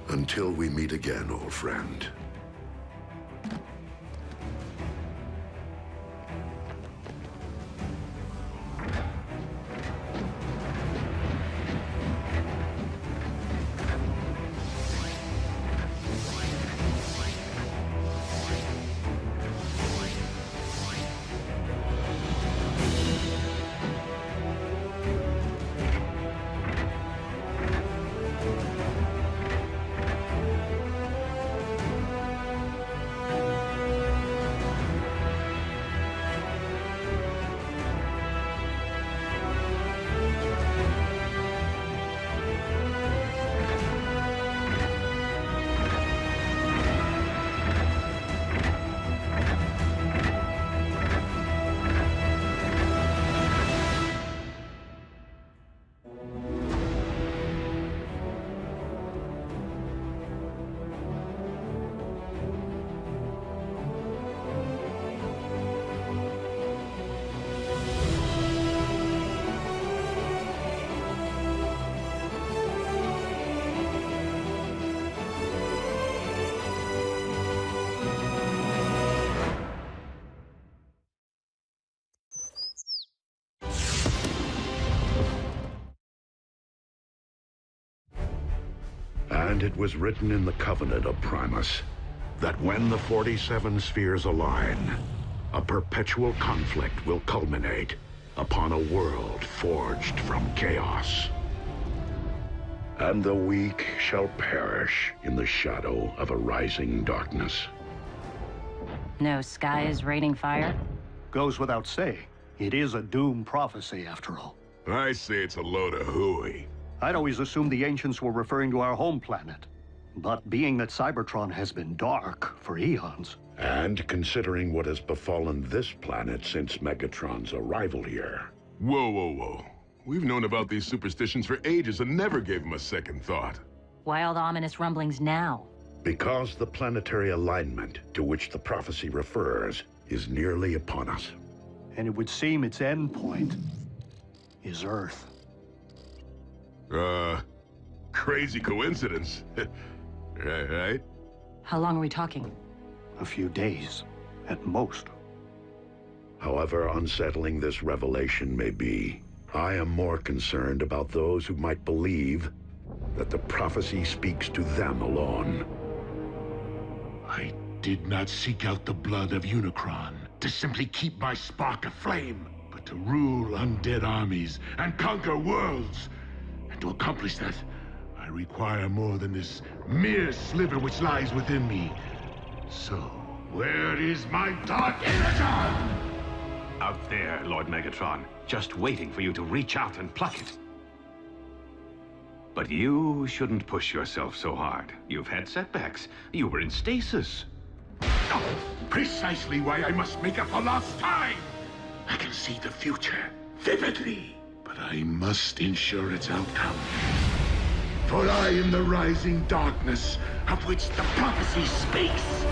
Until we meet again, old friend. And it was written in the Covenant of Primus that when the 47 spheres align, a perpetual conflict will culminate upon a world forged from chaos. And the weak shall perish in the shadow of a rising darkness. No sky is raining fire? Goes without saying. It is a doom prophecy, after all. I say it's a load of hooey. I'd always assumed the ancients were referring to our home planet. But being that Cybertron has been dark for eons... And considering what has befallen this planet since Megatron's arrival here... Whoa, whoa, whoa. We've known about these superstitions for ages and never gave them a second thought. Why all the ominous rumblings now? Because the planetary alignment to which the prophecy refers is nearly upon us. And it would seem its end point is Earth. Crazy coincidence. Right? How long are we talking? A few days, at most. However unsettling this revelation may be, I am more concerned about those who might believe that the prophecy speaks to them alone. I did not seek out the blood of Unicron to simply keep my spark aflame, but to rule undead armies and conquer worlds. And to accomplish that, I require more than this mere sliver which lies within me. So, where is my dark Energon? Out there, Lord Megatron, just waiting for you to reach out and pluck it. But you shouldn't push yourself so hard. You've had setbacks. You were in stasis. Oh, precisely why I must make up for lost time. I can see the future vividly, but I must ensure its outcome. For I am the rising darkness of which the prophecy speaks.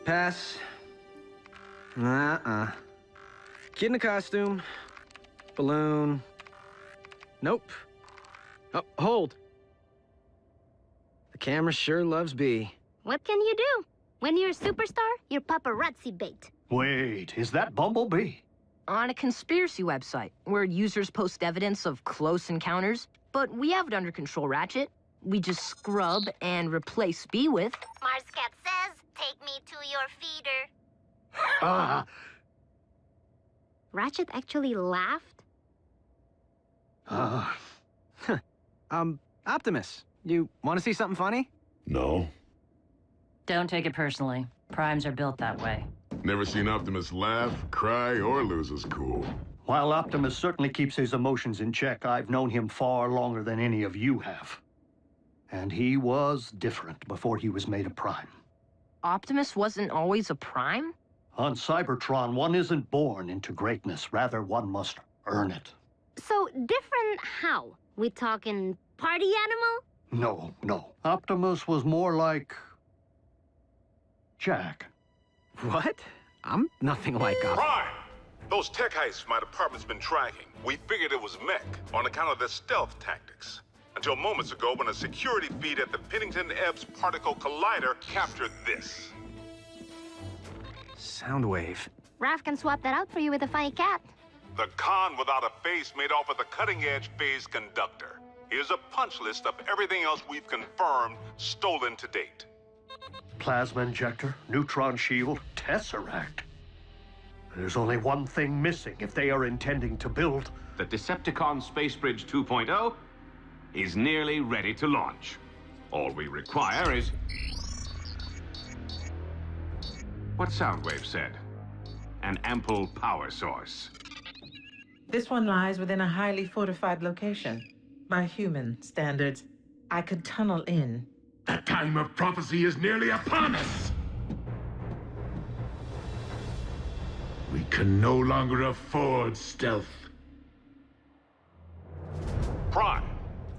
Pass. Kid in a costume. Balloon. Nope. Oh, hold. The camera sure loves B. What can you do? When you're a superstar, you're paparazzi bait. Wait, is that Bumblebee? On a conspiracy website, where users post evidence of close encounters, but we have it under control, Ratchet. We just scrub and replace B with... Marscat says, take me to your feeder. Ratchet actually laughed? Optimus, you want to see something funny? No. Don't take it personally. Primes are built that way. Never seen Optimus laugh, cry, or lose his cool. While Optimus certainly keeps his emotions in check, I've known him far longer than any of you have. And he was different before he was made a Prime. Optimus wasn't always a Prime? On Cybertron, one isn't born into greatness. Rather, one must earn it. So, different how? We talking party animal? No. Optimus was more like... Jack. What? I'm nothing like Optimus. Prime! Those tech heists my department's been tracking. We figured it was mech on account of their stealth tactics. Until moments ago when a security feed at the Pennington-Ebbs Particle Collider captured this. Soundwave. Raph can swap that out for you with a funny cat. The con without a face made off with a cutting-edge phase conductor. Here's a punch list of everything else we've confirmed stolen to date. Plasma injector, neutron shield, Tesseract. There's only one thing missing if they are intending to build... The Decepticon Space Bridge 2.0 is nearly ready to launch. All we require is... what Soundwave said. An ample power source. This one lies within a highly fortified location. By human standards, I could tunnel in. The time of prophecy is nearly upon us! We can no longer afford stealth. Prime,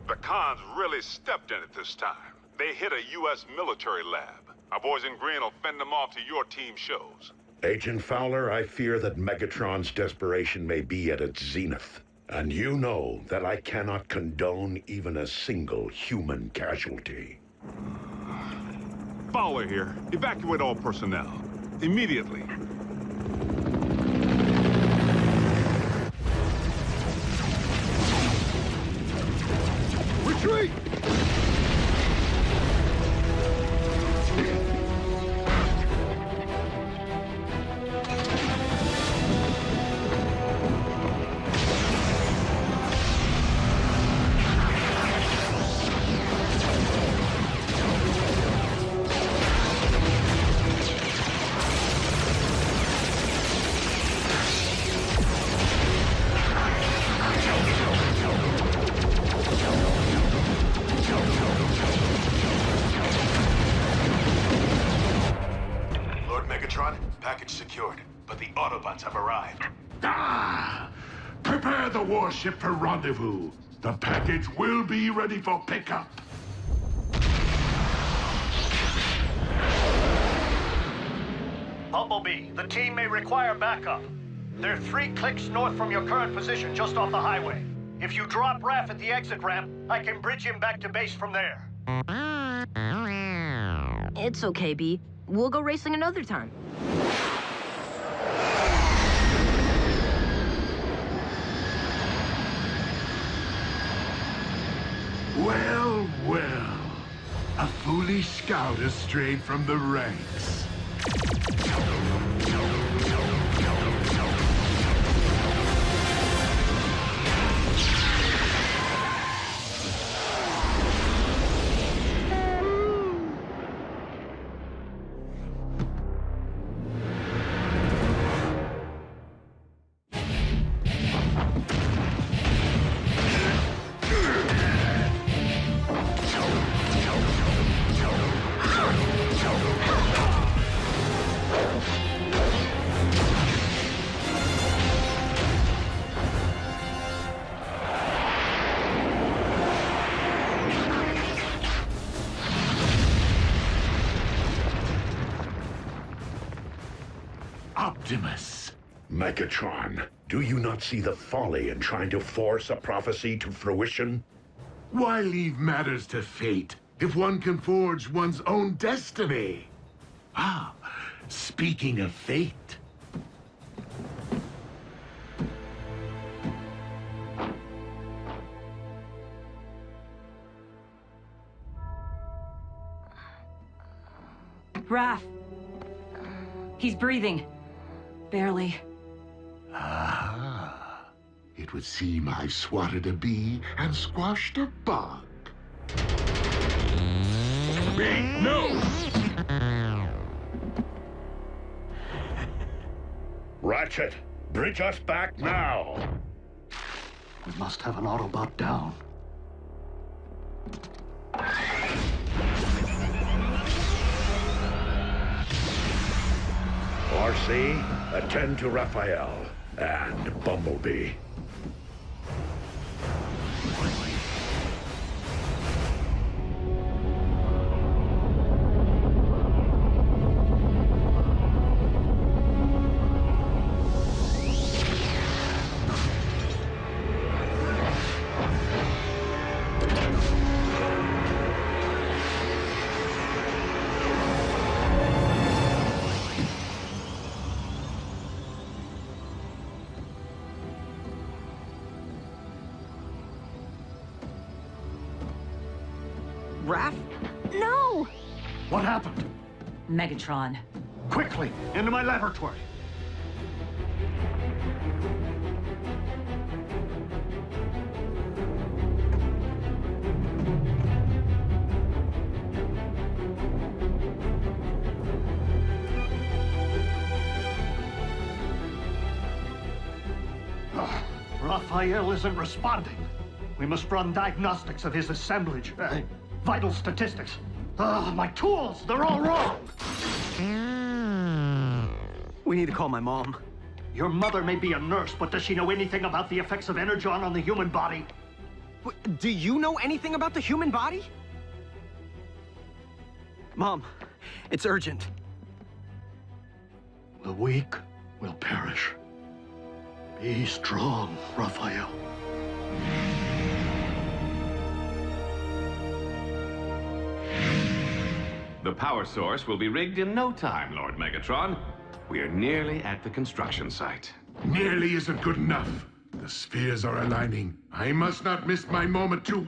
the cons really stepped in it this time. They hit a U.S. military lab. Our boys in green will fend them off to your team shows. Agent Fowler, I fear that Megatron's desperation may be at its zenith. And you know that I cannot condone even a single human casualty. Fowler here. Evacuate all personnel. Immediately. Retreat! Package secured, but the Autobots have arrived. Prepare the warship for rendezvous. The package will be ready for pickup. Bumblebee, the team may require backup. They're 3 clicks north from your current position, just off the highway. If you drop Raph at the exit ramp, I can bridge him back to base from there. It's okay, B. We'll go racing another time. Well, well. A foolish scout has strayed from the ranks. Optimus. Megatron, do you not see the folly in trying to force a prophecy to fruition? Why leave matters to fate if one can forge one's own destiny? Ah, speaking of fate. Raph! He's breathing. Barely. Ah, it would seem I've swatted a bee and squashed a bug. Bee, no! Ratchet, bridge us back now! We must have an Autobot down. RC, attend to Raphael and Bumblebee. Raph? No! What happened? Megatron. Quickly, into my laboratory. Raphael isn't responding. We must run diagnostics of his assemblage. Vital statistics. My tools, they're all wrong. We need to call my mom. Your mother may be a nurse, but does she know anything about the effects of Energon on the human body? Do you know anything about the human body? Mom, it's urgent. The weak will perish. Be strong, Raphael. The power source will be rigged in no time, Lord Megatron. We are nearly at the construction site. Nearly isn't good enough. The spheres are aligning. I must not miss my moment to...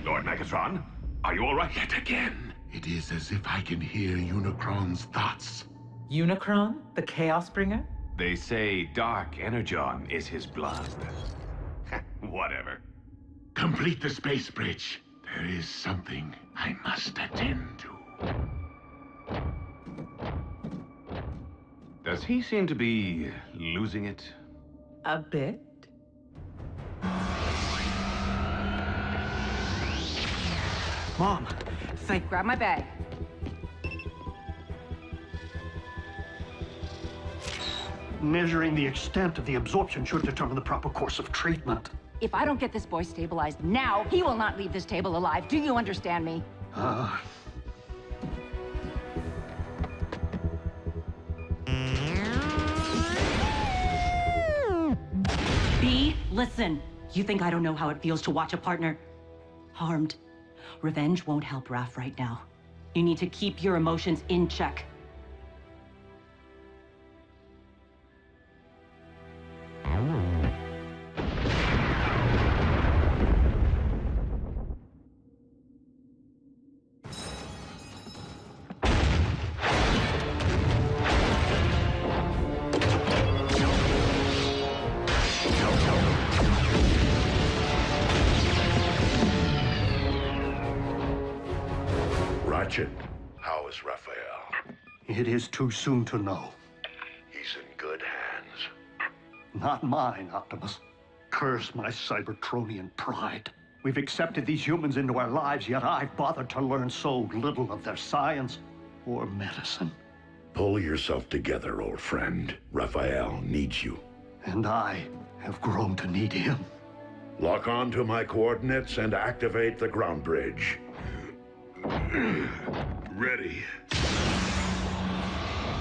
Lord Megatron, are you all right? Yet again, it is as if I can hear Unicron's thoughts. Unicron, the Chaos Bringer? They say Dark Energon is his blood. Whatever. Complete the space bridge. There is something I must attend to. Does he seem to be losing it? A bit. Mom, Grab my bag. Measuring the extent of the absorption should determine the proper course of treatment. If I don't get this boy stabilized now, he will not leave this table alive. Do you understand me? B, listen. You think I don't know how it feels to watch a partner harmed? Revenge won't help Raph right now. You need to keep your emotions in check. Ratchet, how is Raphael? It is too soon to know. He's in good hands. Not mine, Optimus. Curse my Cybertronian pride. We've accepted these humans into our lives, yet I've bothered to learn so little of their science or medicine. Pull yourself together, old friend. Raphael needs you. And I have grown to need him. Lock on to my coordinates and activate the ground bridge. Ready.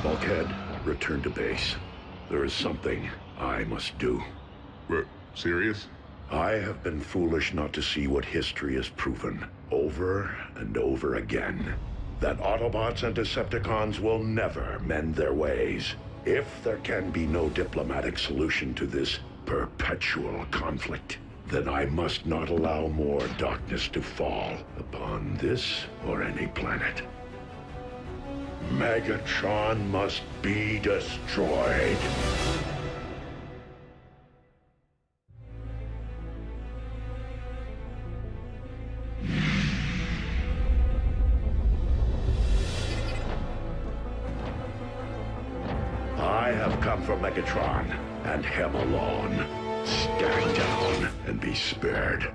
Bulkhead, return to base. There is something I must do. What, serious? I have been foolish not to see what history has proven, over and over again. That Autobots and Decepticons will never mend their ways. If there can be no diplomatic solution to this perpetual conflict, then I must not allow more darkness to fall upon this or any planet. Megatron must be destroyed. I have come for Megatron, and him alone. Stand down and be spared.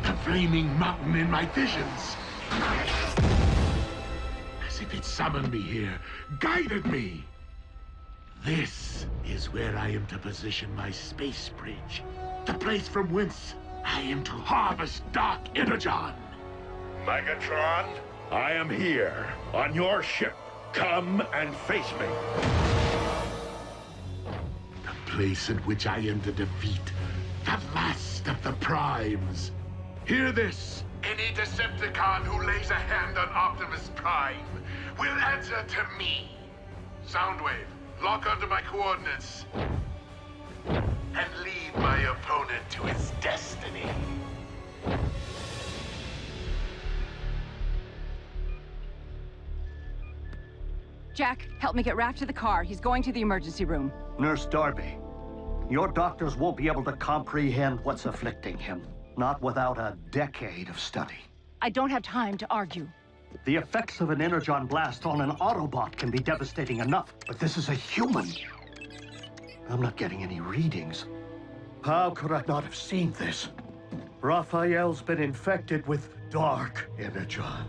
The flaming mountain in my visions. As if it summoned me here, guided me. This is where I am to position my space bridge. The place from whence I am to harvest Dark Energon. Megatron, I am here, on your ship. Come and face me. The place in which I am to defeat the last of the Primes. Hear this. Any Decepticon who lays a hand on Optimus Prime will answer to me. Soundwave, lock onto my coordinates. And lead my opponent to his destiny. Jack, help me get Raph to the car. He's going to the emergency room. Nurse Darby, your doctors won't be able to comprehend what's afflicting him. Not without a decade of study. I don't have time to argue. The effects of an Energon blast on an Autobot can be devastating enough, but this is a human. I'm not getting any readings. How could I not have seen this? Raphael's been infected with Dark Energon.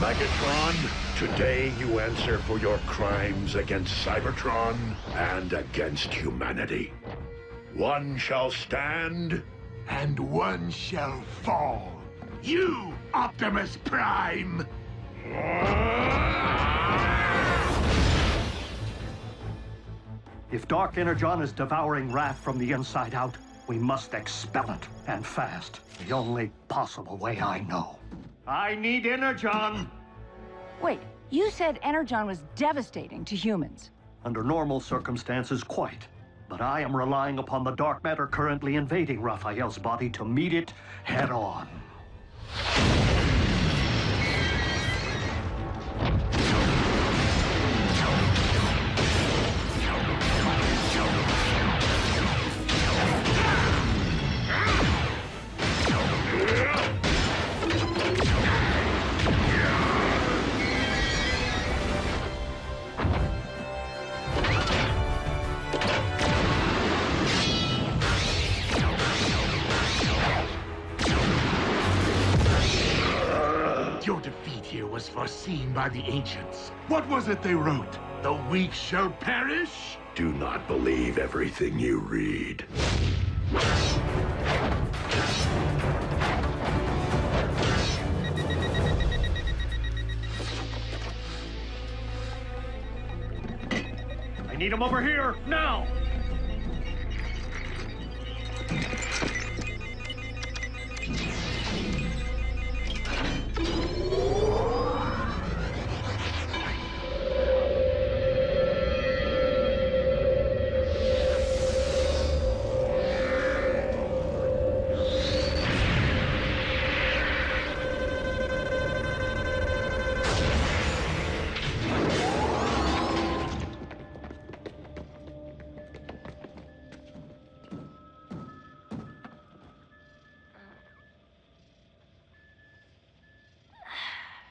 Megatron, today you answer for your crimes against Cybertron and against humanity. One shall stand, and one shall fall. You, Optimus Prime! If Dark Energon is devouring Raph from the inside out, we must expel it, and fast. The only possible way I know. I need Energon! Wait, you said Energon was devastating to humans. Under normal circumstances, quite. But I am relying upon the dark matter currently invading Raphael's body to meet it head-on. Your defeat here was foreseen by the ancients. What was it they wrote? The weak shall perish? Do not believe everything you read. I need him over here, now!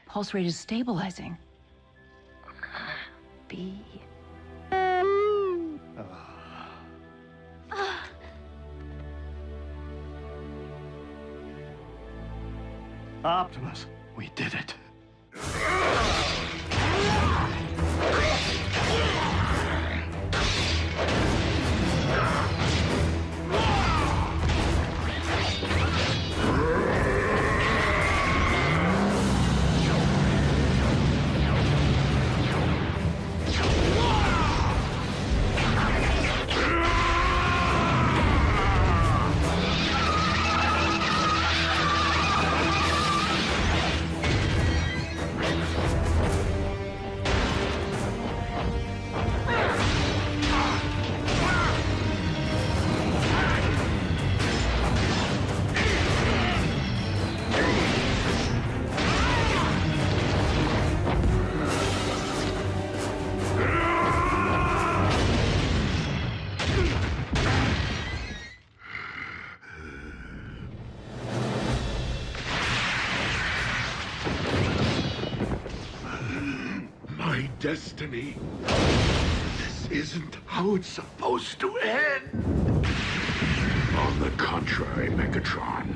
Pulse rate is stabilizing. be. Optimus, we did it. Destiny. This isn't how it's supposed to end. On the contrary, Megatron.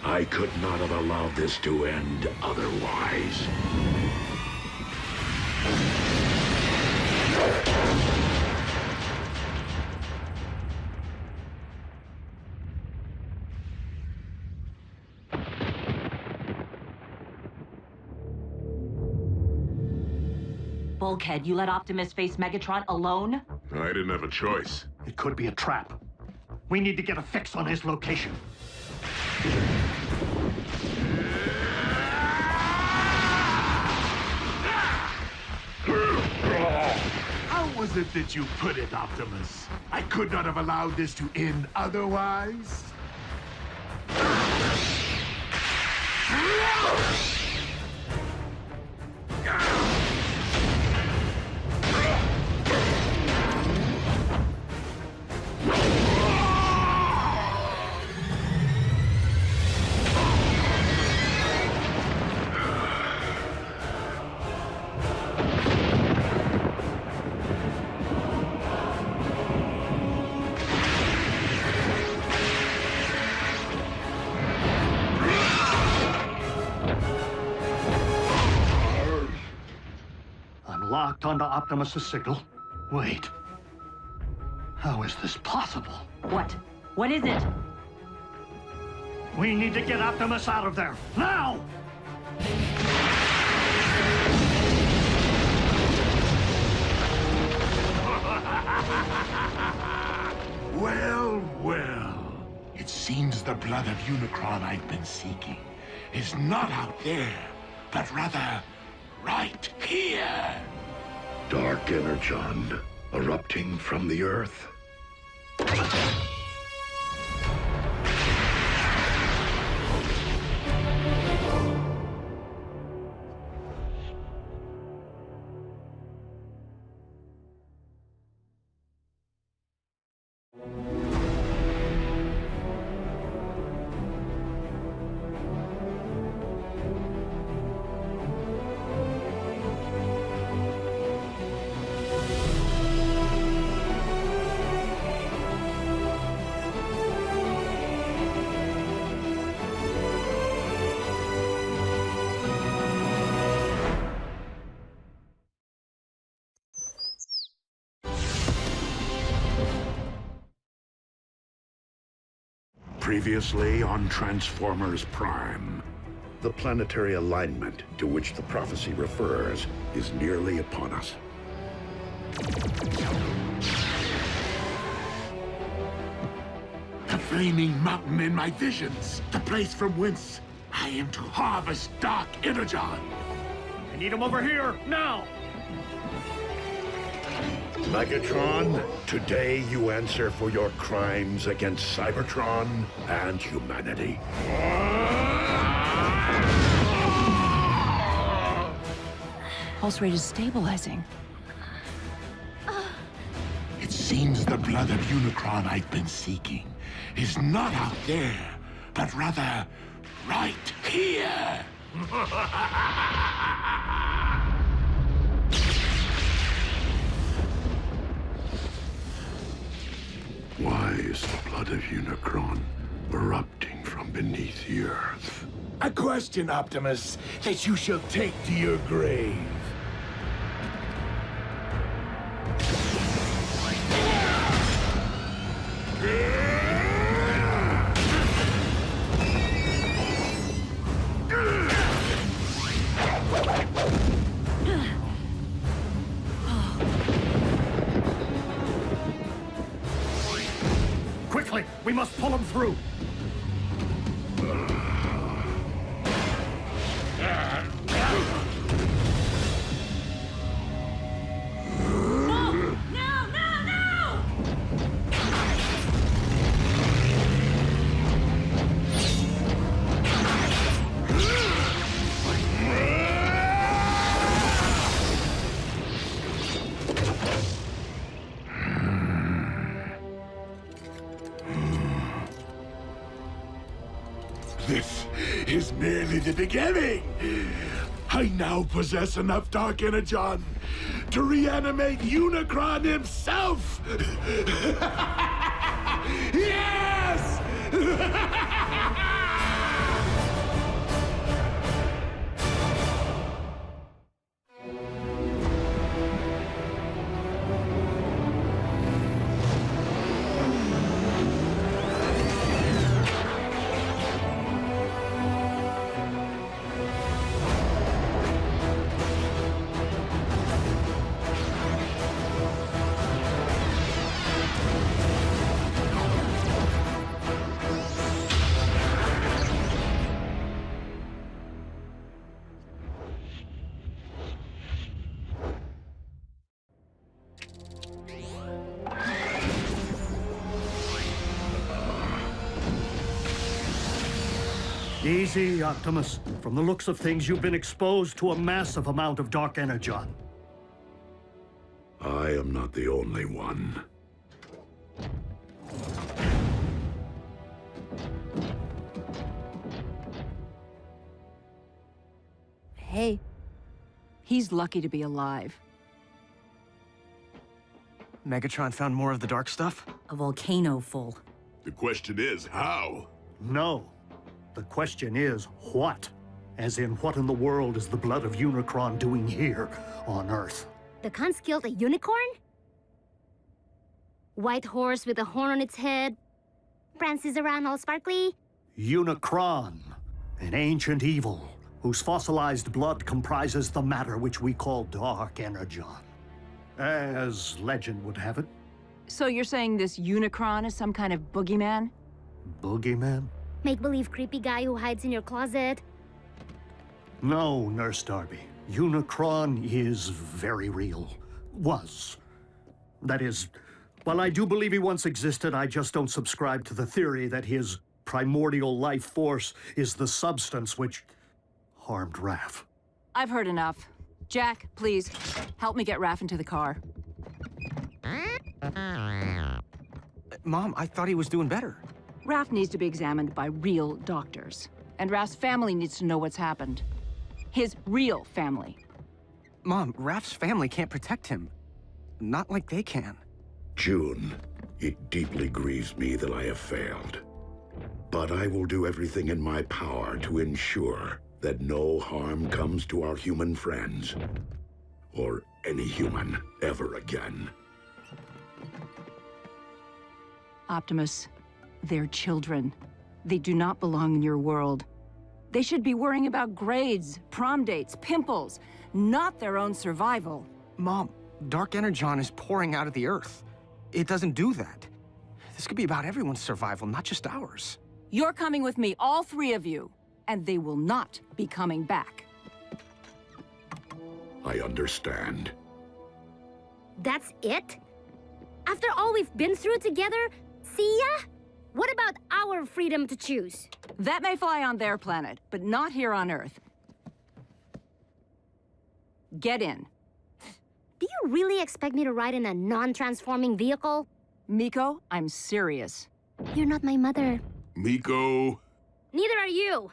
I could not have allowed this to end otherwise. Bulkhead, you let Optimus face Megatron alone? I didn't have a choice. It could be a trap. We need to get a fix on his location. How was it that you put it, Optimus? I could not have allowed this to end otherwise? Locked onto Optimus's signal. Wait. How is this possible? What? What is it? We need to get Optimus out of there. Now! Well, well. It seems the blood of Unicron I've been seeking is not out there, but rather right here. Dark Energon erupting from the Earth. Previously on Transformers Prime. The planetary alignment to which the prophecy refers is nearly upon us. The flaming mountain in my visions, the place from whence I am to harvest Dark Energon. I need him over here, now! Megatron, today you answer for your crimes against Cybertron and humanity. Pulse rate is stabilizing. It seems the blood of Unicron I've been seeking is not out there, but rather right here. Why is the blood of Unicron erupting from beneath the earth? A question, Optimus, that you shall take to your grave. Quickly, we must pull him through. This is merely the beginning. I now possess enough Dark Energon to reanimate Unicron himself. Yes! Easy, Optimus. From the looks of things, you've been exposed to a massive amount of Dark Energon. I am not the only one. Hey, he's lucky to be alive. Megatron found more of the dark stuff? A volcano full. The question is, how? No. The question is, what? As in, what in the world is the blood of Unicron doing here on Earth? The Khans killed a unicorn? White horse with a horn on its head? Prances around all sparkly? Unicron, an ancient evil, whose fossilized blood comprises the matter which we call Dark Energon. As legend would have it. So you're saying this Unicron is some kind of boogeyman? Boogeyman? Make-believe creepy guy who hides in your closet? No, Nurse Darby. Unicron is very real. Was. That is, while I do believe he once existed, I just don't subscribe to the theory that his primordial life force is the substance which harmed Raph. I've heard enough. Jack, please, help me get Raph into the car. Mom, I thought he was doing better. Raph needs to be examined by real doctors. And Raph's family needs to know what's happened. His real family. Mom, Raph's family can't protect him. Not like they can. June, it deeply grieves me that I have failed. But I will do everything in my power to ensure that no harm comes to our human friends. Or any human ever again. Optimus, they're children. They do not belong in your world. They should be worrying about grades, prom dates, pimples, not their own survival. Mom, Dark Energon is pouring out of the Earth. It doesn't do that. This could be about everyone's survival, not just ours. You're coming with me, all three of you, and they will not be coming back. I understand. That's it? After all we've been through together, see ya? What about our freedom to choose? That may fly on their planet, but not here on Earth. Get in. Do you really expect me to ride in a non-transforming vehicle? Miko, I'm serious. You're not my mother. Miko. Neither are you.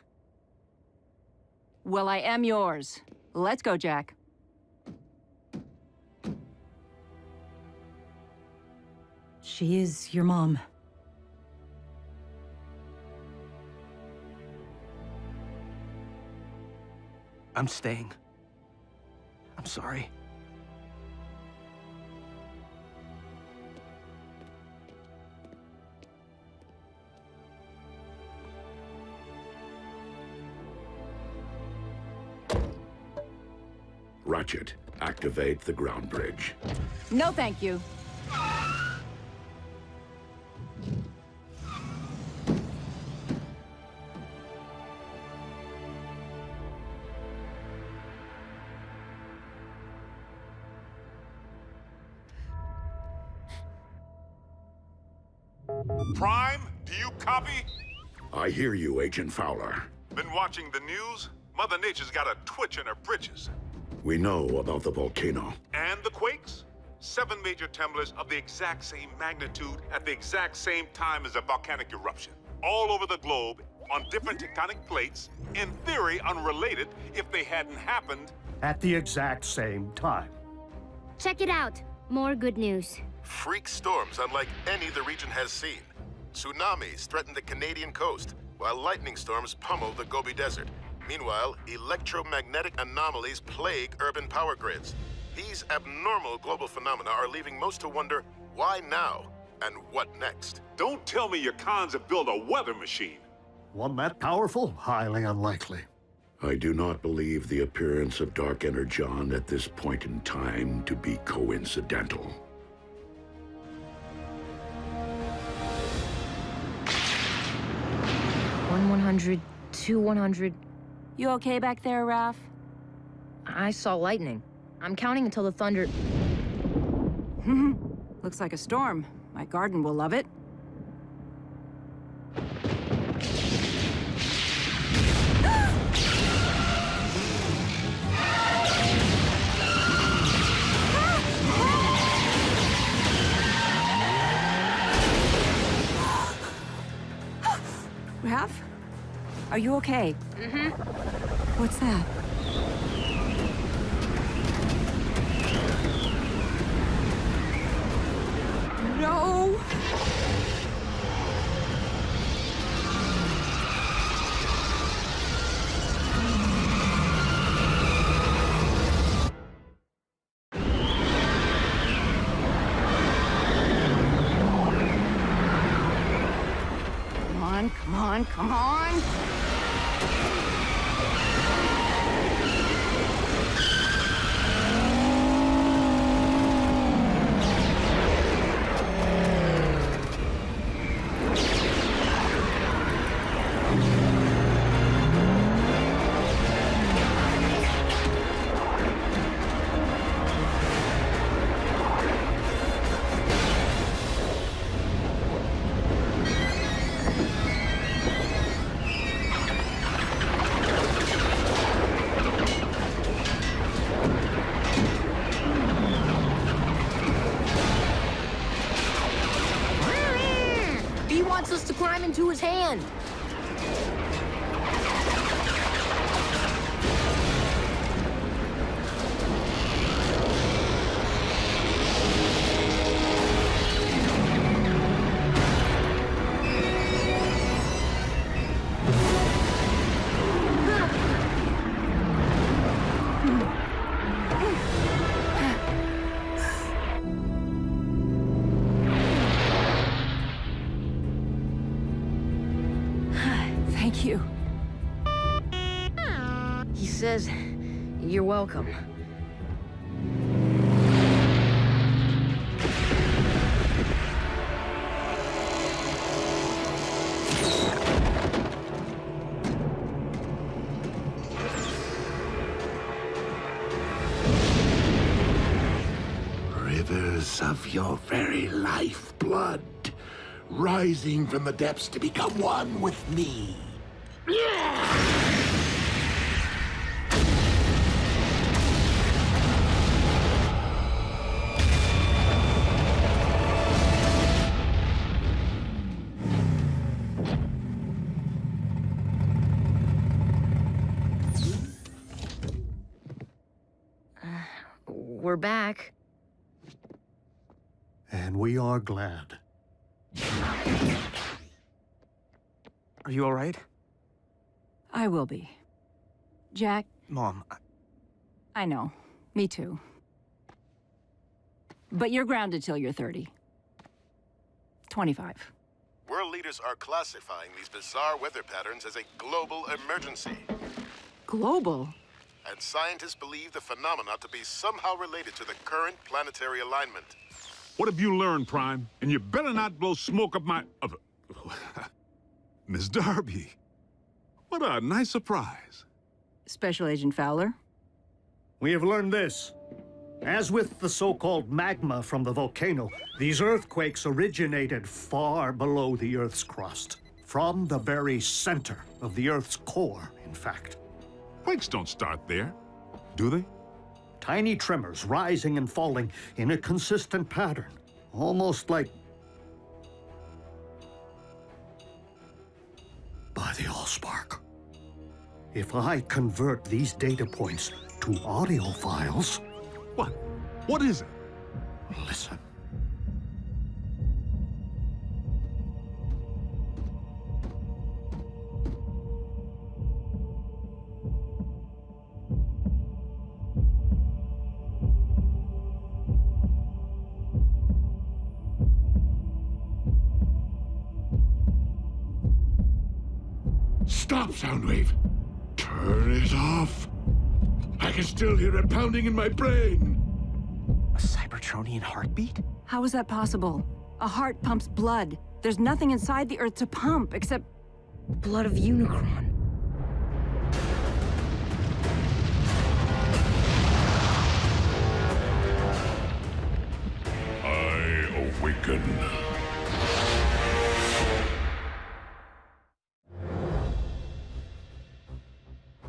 Well, I am yours. Let's go, Jack. She is your mom. I'm staying. I'm sorry. Ratchet, activate the ground bridge. No, thank you. Prime, do you copy? I hear you, Agent Fowler. Been watching the news? Mother Nature's got a twitch in her britches. We know about the volcano. And the quakes? 7 major tremblers of the exact same magnitude at the exact same time as a volcanic eruption. All over the globe, on different tectonic plates, in theory unrelated if they hadn't happened. At the exact same time. Check it out. More good news. Freak storms unlike any the region has seen. Tsunamis threaten the Canadian coast, while lightning storms pummel the Gobi Desert. Meanwhile, electromagnetic anomalies plague urban power grids. These abnormal global phenomena are leaving most to wonder, why now? And what next? Don't tell me your cons have built a weather machine. One that powerful? Highly unlikely. I do not believe the appearance of Dark Energon at this point in time to be coincidental. 100, 100. You okay back there, Raph? I saw lightning. I'm counting until the thunder... Looks like a storm. My garden will love it. Raph? Are you okay? Mm-hmm. What's that? No! Come on, come on! Us to climb into his hand. Thank you. He says, you're welcome. Rivers of your very lifeblood, rising from the depths to become one with me. we're back. And we are glad. Are you all right? I will be. Jack? Mom, I know. Me too. But you're grounded till you're 30. 25. World leaders are classifying these bizarre weather patterns as a global emergency. Global? And scientists believe the phenomena to be somehow related to the current planetary alignment. What have you learned, Prime? And you better not blow smoke up my... Miss Darby. What a nice surprise. Special Agent Fowler? We have learned this. As with the so-called magma from the volcano, these earthquakes originated far below the Earth's crust. From the very center of the Earth's core, in fact. Quakes don't start there, do they? Tiny tremors rising and falling in a consistent pattern. Almost like... by the Allspark. If I convert these data points to audio files... What? What is it? Listen. Stop, Soundwave! Turn it off! I can still hear it pounding in my brain! A Cybertronian heartbeat? How is that possible? A heart pumps blood. There's nothing inside the Earth to pump except... blood of Unicron. I awaken.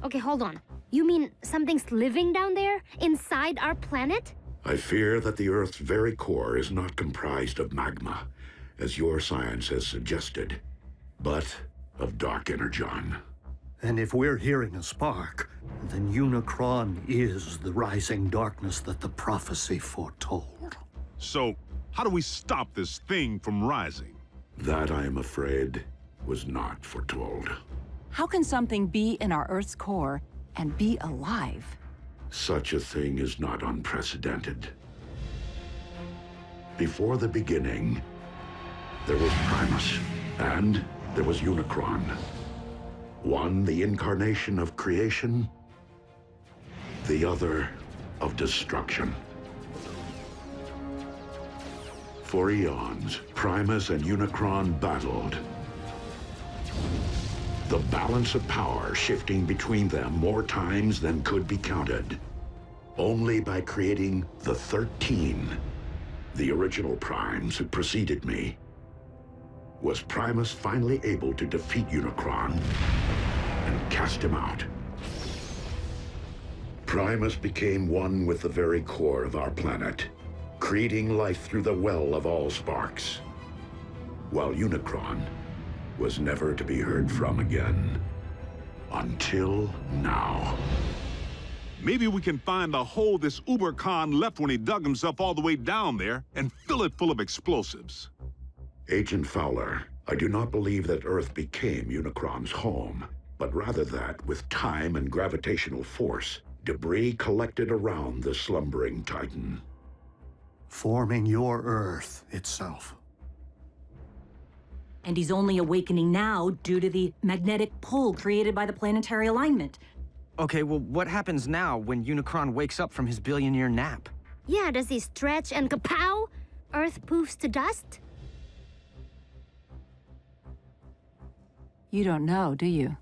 Okay, hold on. You mean something's living down there? Inside our planet? I fear that the Earth's very core is not comprised of magma, as your science has suggested, but of dark energon. And if we're hearing a spark, then Unicron is the rising darkness that the prophecy foretold. So, how do we stop this thing from rising? That, I am afraid, was not foretold. How can something be in our Earth's core and be alive? Such a thing is not unprecedented. Before the beginning, there was Primus, and there was Unicron. One, the incarnation of creation, the other, of destruction. For eons, Primus and Unicron battled. The balance of power shifting between them more times than could be counted. Only by creating the 13, the original Primes who preceded me, was Primus finally able to defeat Unicron and cast him out. Primus became one with the very core of our planet, creating life through the well of all sparks, while Unicron was never to be heard from again. Until now. Maybe we can find the hole this Uber-Khan left when he dug himself all the way down there and fill it full of explosives. Agent Fowler, I do not believe that Earth became Unicron's home, but rather that, with time and gravitational force, debris collected around the slumbering Titan. Forming your Earth itself. And he's only awakening now due to the magnetic pull created by the planetary alignment. Okay, well, what happens now when Unicron wakes up from his billion-year nap? Yeah, does he stretch and kapow? Earth poofs to dust? You don't know, do you?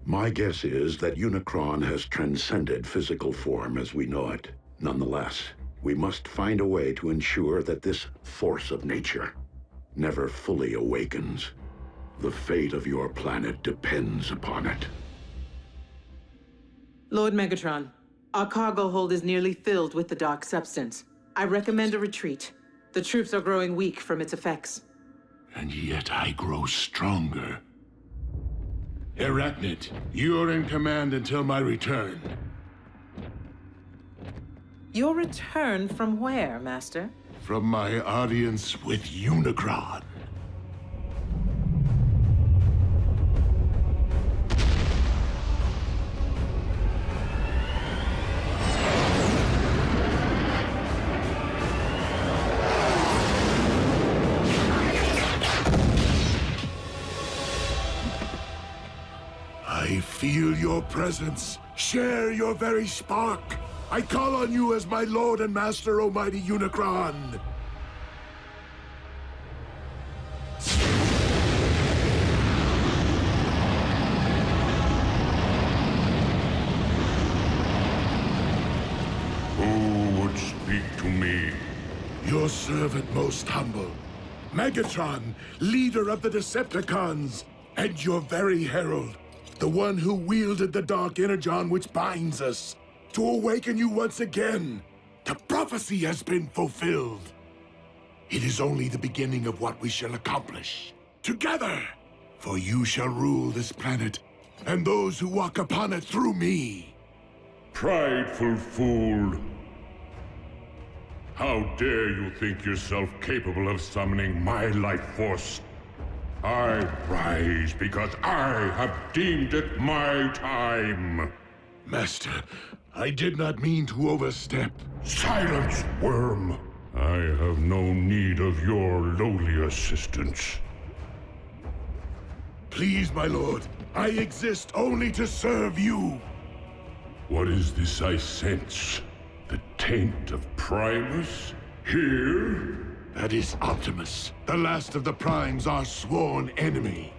My guess is that Unicron has transcended physical form as we know it. Nonetheless, we must find a way to ensure that this force of nature never fully awakens. The fate of your planet depends upon it. Lord Megatron, our cargo hold is nearly filled with the dark substance. I recommend a retreat. The troops are growing weak from its effects. And yet I grow stronger. Arachnid, you're in command until my return. Your return from where, Master? From my audience with Unicron. I feel your presence. Share your very spark. I call on you as my Lord and Master, Almighty Unicron. Who would speak to me? Your servant most humble. Megatron, leader of the Decepticons, and your very herald. The one who wielded the dark Energon which binds us. To awaken you once again. The prophecy has been fulfilled. It is only the beginning of what we shall accomplish. Together! For you shall rule this planet, and those who walk upon it through me. Prideful fool. How dare you think yourself capable of summoning my life force? I rise because I have deemed it my time. Master, I did not mean to overstep. Silence, worm! I have no need of your lowly assistance. Please, my lord, I exist only to serve you. What is this I sense? The taint of Primus? Here? That is Optimus, the last of the Primes, our sworn enemy.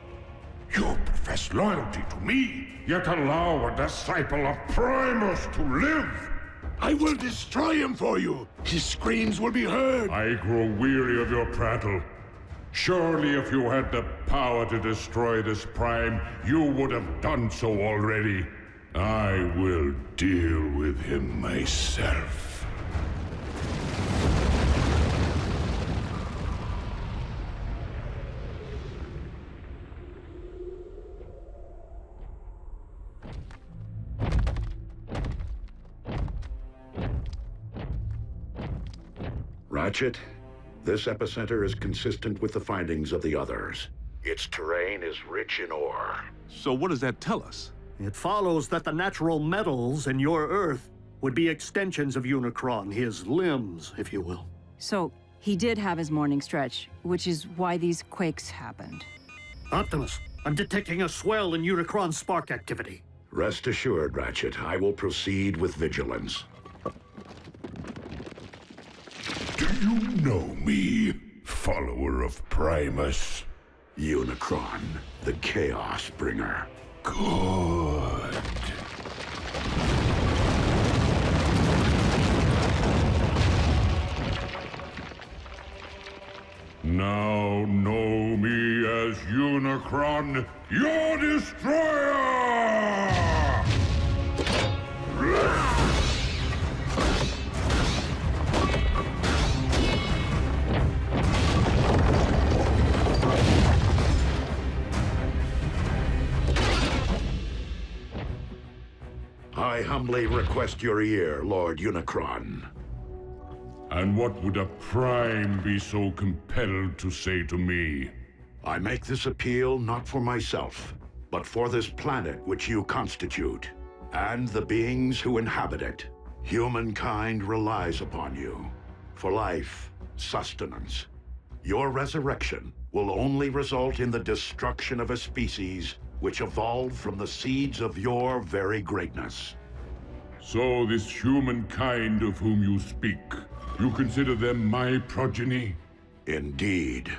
You profess loyalty to me, yet allow a disciple of Primus to live! I will destroy him for you! His screams will be heard! I grow weary of your prattle. Surely if you had the power to destroy this Prime, you would have done so already. I will deal with him myself. Ratchet, this epicenter is consistent with the findings of the others. Its terrain is rich in ore. So what does that tell us? It follows that the natural metals in your Earth would be extensions of Unicron, his limbs, if you will. So, he did have his morning stretch, which is why these quakes happened. Optimus, I'm detecting a swell in Unicron spark activity. Rest assured, Ratchet, I will proceed with vigilance. Do you know me, follower of Primus? Unicron, the Chaos Bringer. Good. Now know me as Unicron, your destroyer! I humbly request your ear, Lord Unicron. And what would a Prime be so compelled to say to me? I make this appeal not for myself, but for this planet which you constitute, and the beings who inhabit it. Humankind relies upon you for life, sustenance. Your resurrection will only result in the destruction of a species which evolved from the seeds of your very greatness. So this humankind of whom you speak, you consider them my progeny? Indeed.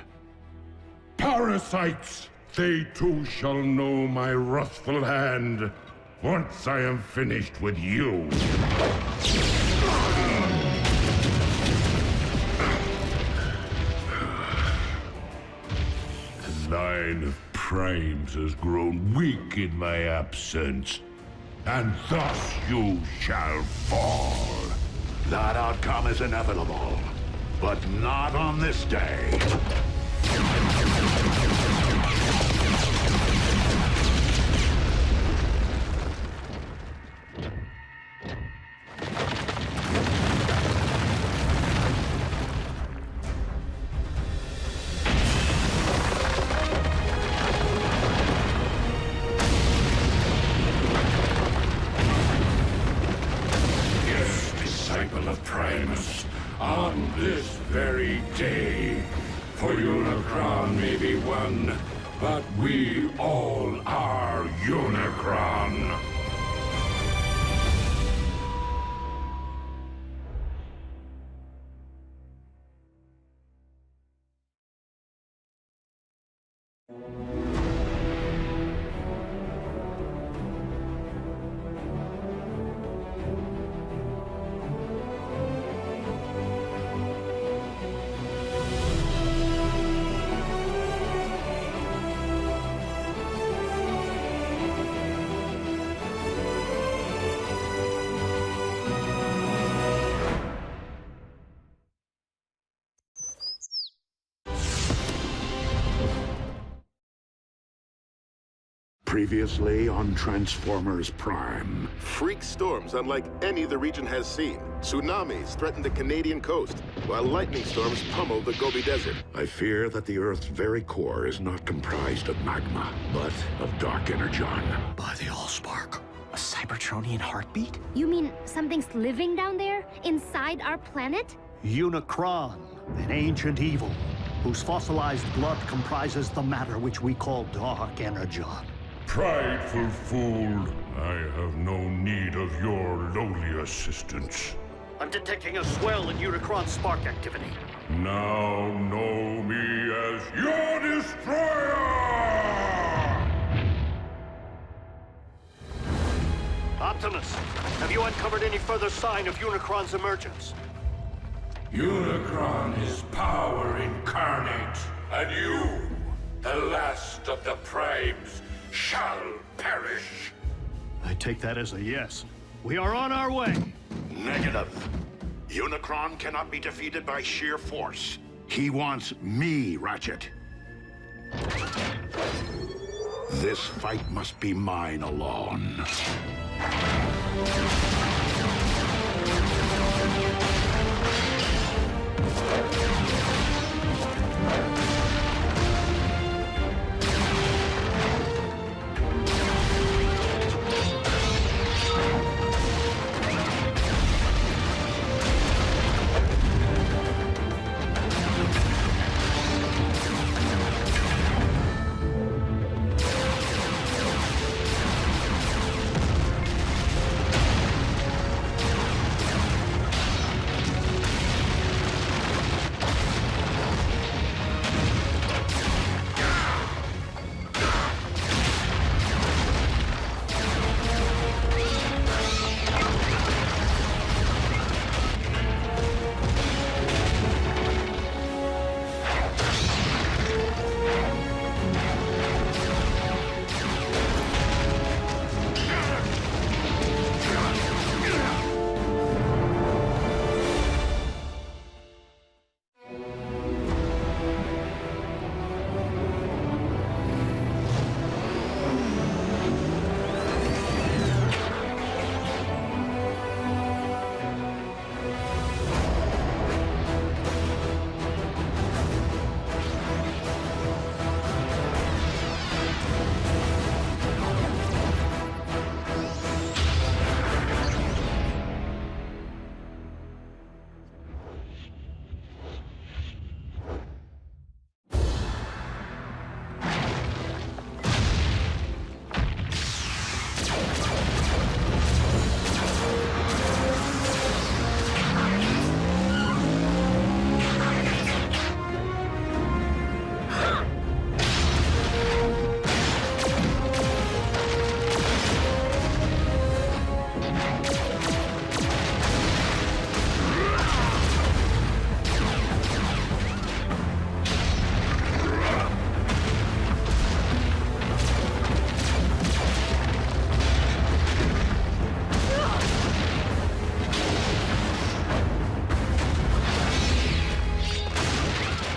Parasites! They too shall know my wrathful hand, once I am finished with you. The line of Primes has grown weak in my absence, and thus you shall fall. That outcome is inevitable, but not on this day. Energon, but we all are Unicron. Previously on Transformers Prime. Freak storms unlike any the region has seen. Tsunamis threaten the Canadian coast, while lightning storms pummel the Gobi Desert. I fear that the Earth's very core is not comprised of magma, but of dark energon. By the Allspark. A Cybertronian heartbeat? You mean something's living down there, inside our planet? Unicron, an ancient evil, whose fossilized blood comprises the matter which we call dark energon. Prideful fool, I have no need of your lowly assistance. I'm detecting a swell in Unicron spark activity. Now know me as your destroyer! Optimus, have you uncovered any further sign of Unicron's emergence? Unicron is power incarnate, and you, the last of the Primes, shall perish. I take that as a yes. We are on our way. Negative. Unicron cannot be defeated by sheer force. He wants me, Ratchet. This fight must be mine alone.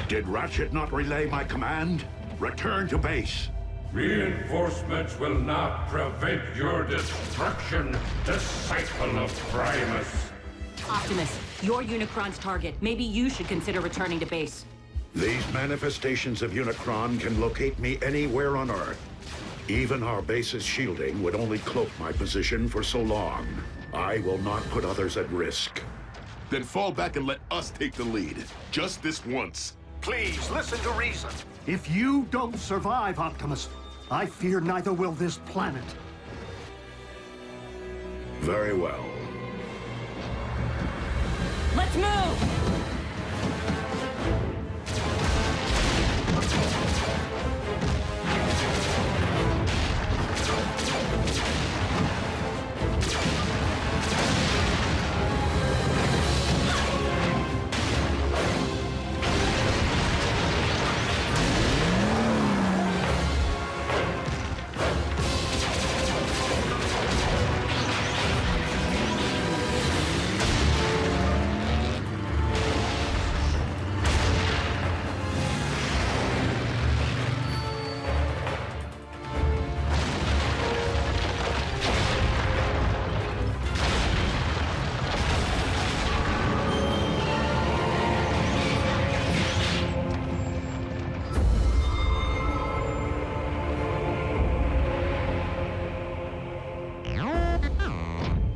Did Ratchet not relay my command? Return to base. Reinforcements will not prevent your destruction, disciple of Primus. Optimus, you're Unicron's target. Maybe you should consider returning to base. These manifestations of Unicron can locate me anywhere on Earth. Even our base's shielding would only cloak my position for so long. I will not put others at risk. Then fall back and let us take the lead. Just this once. Please, listen to reason. If you don't survive, Optimus, I fear neither will this planet. Very well. Let's move!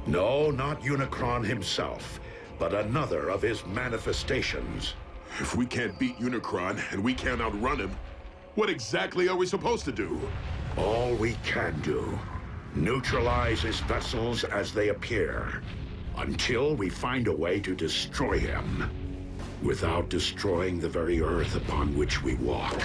No, not Unicron himself, but another of his manifestations. If we can't beat Unicron and we can't outrun him, what exactly are we supposed to do? All we can do. Neutralize his vessels as they appear, until we find a way to destroy him, without destroying the very Earth upon which we walk.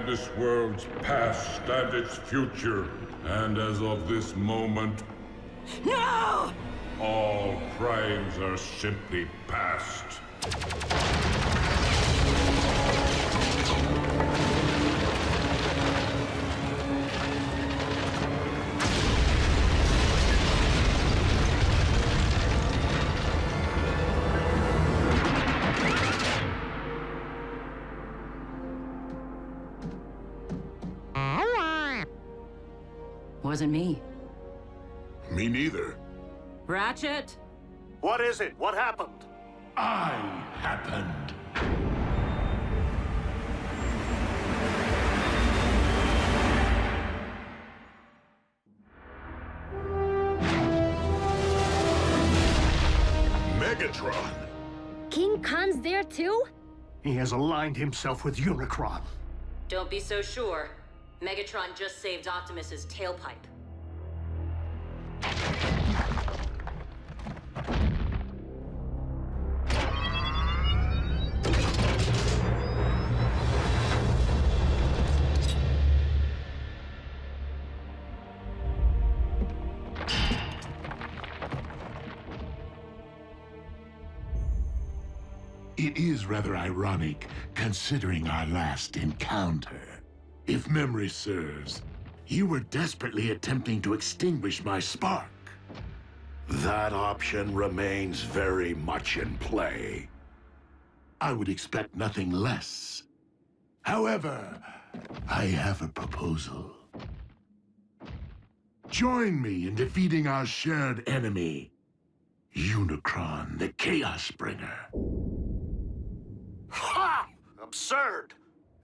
This world's past and its future, and as of this moment, No! all crimes are simply past. Wasn't me. Me neither. Ratchet? What is it? What happened? I happened. Megatron! King Khan's there too? He has aligned himself with Unicron. Don't be so sure. Megatron just saved Optimus's tailpipe. It is rather ironic, considering our last encounter. If memory serves, you were desperately attempting to extinguish my spark. That option remains very much in play. I would expect nothing less. However, I have a proposal. Join me in defeating our shared enemy, Unicron, the Chaos Bringer. Ha! Absurd!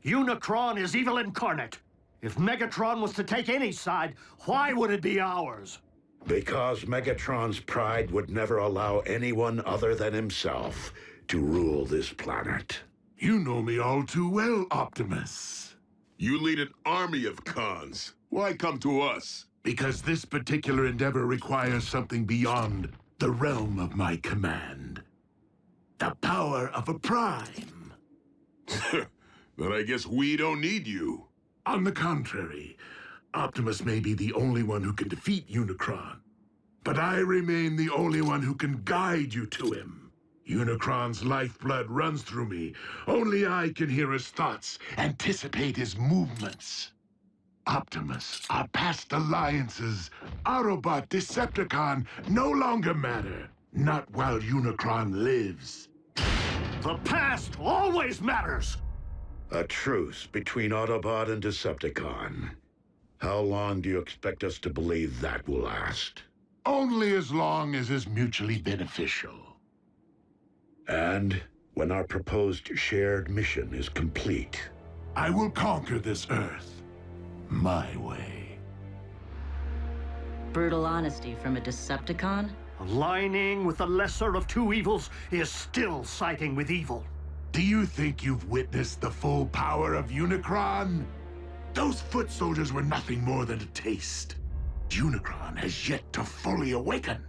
Unicron is evil incarnate. If Megatron was to take any side, why would it be ours? Because Megatron's pride would never allow anyone other than himself to rule this planet. You know me all too well, Optimus. You lead an army of cons. Why come to us? Because this particular endeavor requires something beyond the realm of my command. The power of a Prime. Then I guess we don't need you. On the contrary, Optimus may be the only one who can defeat Unicron. But I remain the only one who can guide you to him. Unicron's lifeblood runs through me. Only I can hear his thoughts, anticipate his movements. Optimus, our past alliances, Autobot, Decepticon, no longer matter. Not while Unicron lives. The past always matters! A truce between Autobot and Decepticon. How long do you expect us to believe that will last? Only as long as is mutually beneficial. And when our proposed shared mission is complete, I will conquer this Earth my way. Brutal honesty from a Decepticon? Aligning with the lesser of two evils is still siding with evil. Do you think you've witnessed the full power of Unicron? Those foot soldiers were nothing more than a taste. Unicron has yet to fully awaken.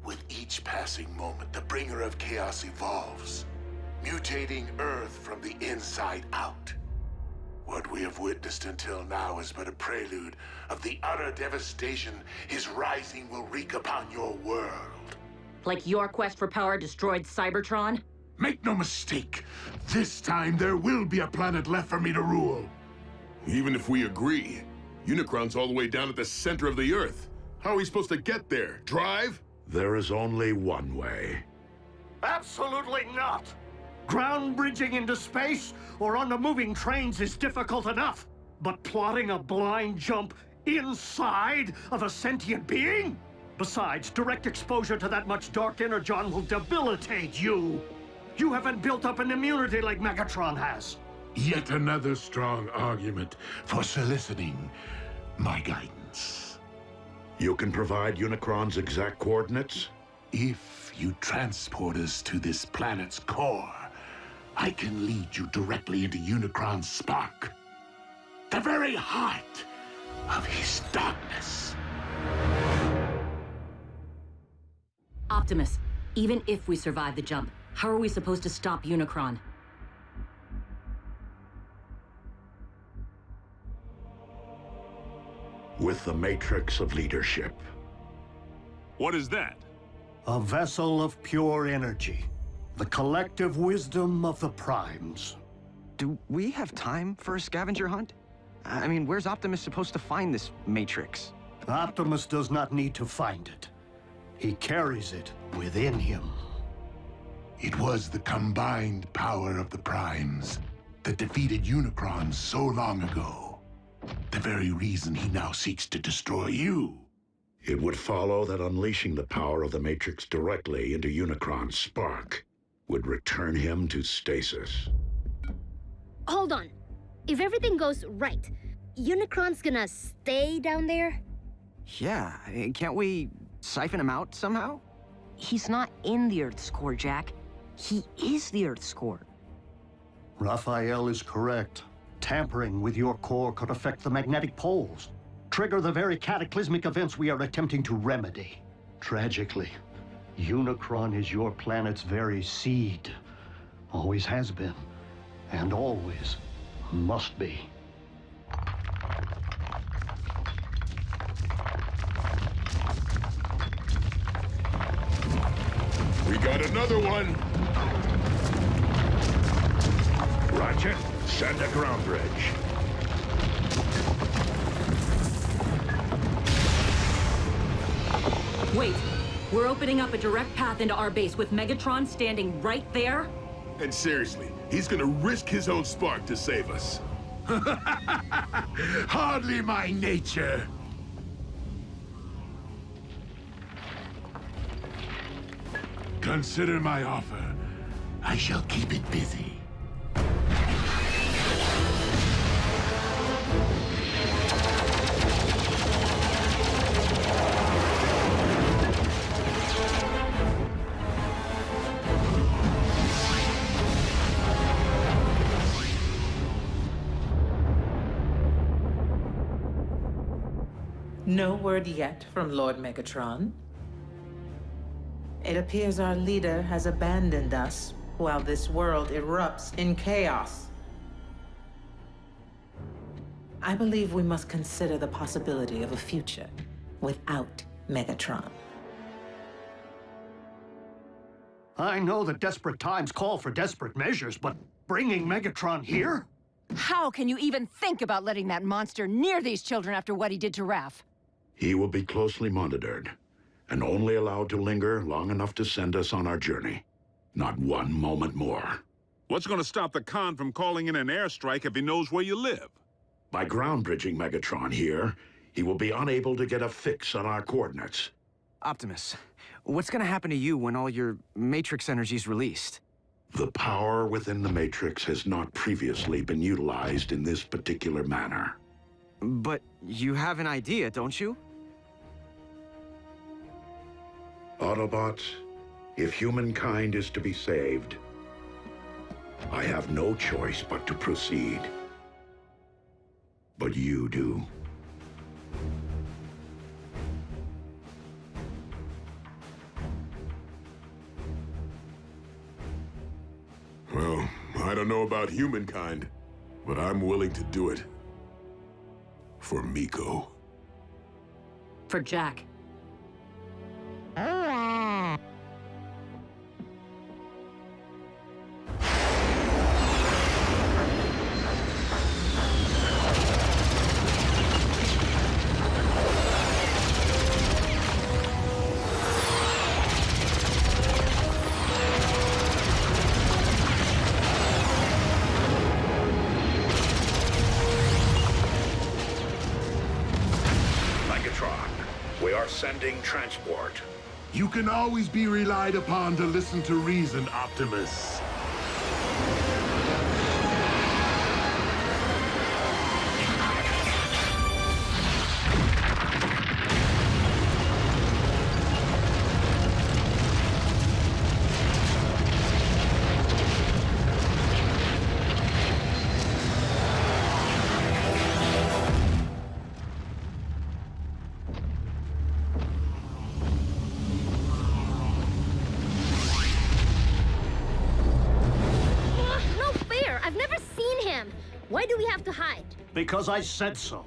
With each passing moment, the bringer of chaos evolves, mutating Earth from the inside out. What we have witnessed until now is but a prelude of the utter devastation his rising will wreak upon your world. Like your quest for power destroyed Cybertron? Make no mistake, this time there will be a planet left for me to rule. Even if we agree, Unicron's all the way down at the center of the Earth. How are we supposed to get there? Drive? there is only one way. Absolutely not! Ground bridging into space or on the moving trains is difficult enough. But plotting a blind jump inside of a sentient being? Besides, direct exposure to that much dark energon will debilitate you. You haven't built up an immunity like Megatron has. Yet another strong argument for soliciting my guidance. You can provide Unicron's exact coordinates? If you transport us to this planet's core, I can lead you directly into Unicron's spark. The very heart of his darkness. Optimus, even if we survive the jump, how are we supposed to stop Unicron? With the Matrix of Leadership. What is that? A vessel of pure energy. The collective wisdom of the Primes. Do we have time for a scavenger hunt? I mean, where's Optimus supposed to find this Matrix? Optimus does not need to find it. He carries it within him. It was the combined power of the Primes that defeated Unicron so long ago. The very reason he now seeks to destroy you. It would follow that unleashing the power of the Matrix directly into Unicron's spark would return him to stasis. Hold on. If everything goes right, Unicron's gonna stay down there? Yeah, can't we siphon him out somehow? He's not in the Earth's core, Jack. He is the Earth's core. Raphael is correct. Tampering with your core could affect the magnetic poles, trigger the very cataclysmic events we are attempting to remedy. Tragically, Unicron is your planet's very seed. Always has been, and always must be. We got another one! Roger. Send a ground bridge. Wait, we're opening up a direct path into our base with Megatron standing right there? And seriously, he's gonna risk his own spark to save us. Hardly my nature. Consider my offer. I shall keep it busy. No word yet from Lord Megatron. It appears our leader has abandoned us while this world erupts in chaos. I believe we must consider the possibility of a future without Megatron. I know that desperate times call for desperate measures, but bringing Megatron here? How can you even think about letting that monster near these children after what he did to Raph? He will be closely monitored, and only allowed to linger long enough to send us on our journey. Not one moment more. What's going to stop the Khan from calling in an airstrike if he knows where you live? By ground bridging Megatron here, he will be unable to get a fix on our coordinates. Optimus, what's gonna happen to you when all your Matrix energy's released? The power within the Matrix has not previously been utilized in this particular manner. But you have an idea, don't you? Autobots, if humankind is to be saved, I have no choice but to proceed. But you do. Well, I don't know about humankind, but I'm willing to do it. For Miko. For Jack. Sending transport. You can always be relied upon to listen to reason, Optimus. Why do we have to hide? Because I said so.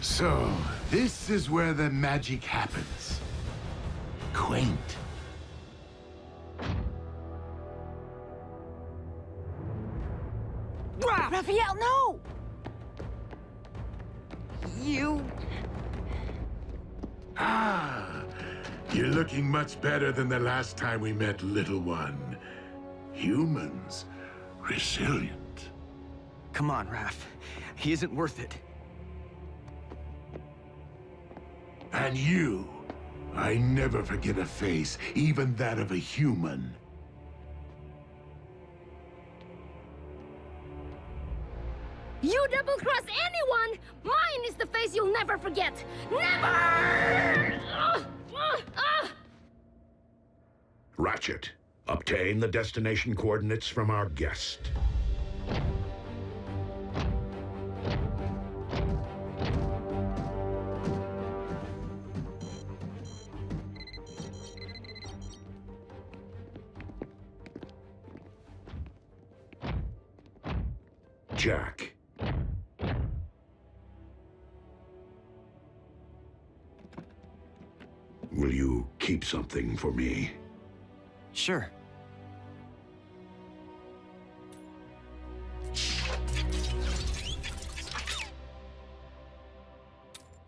So, this is where the magic happens. Quaint. Raphael, no! You... Ah, you're looking much better than the last time we met, little one. Humans, resilient. Come on, Raph. He isn't worth it. And you, I never forget a face, even that of a human. You double-cross anyone! Mine is the face you'll never forget! Never! Ratchet, obtain the destination coordinates from our guest. Jack. Will you keep something for me? Sure.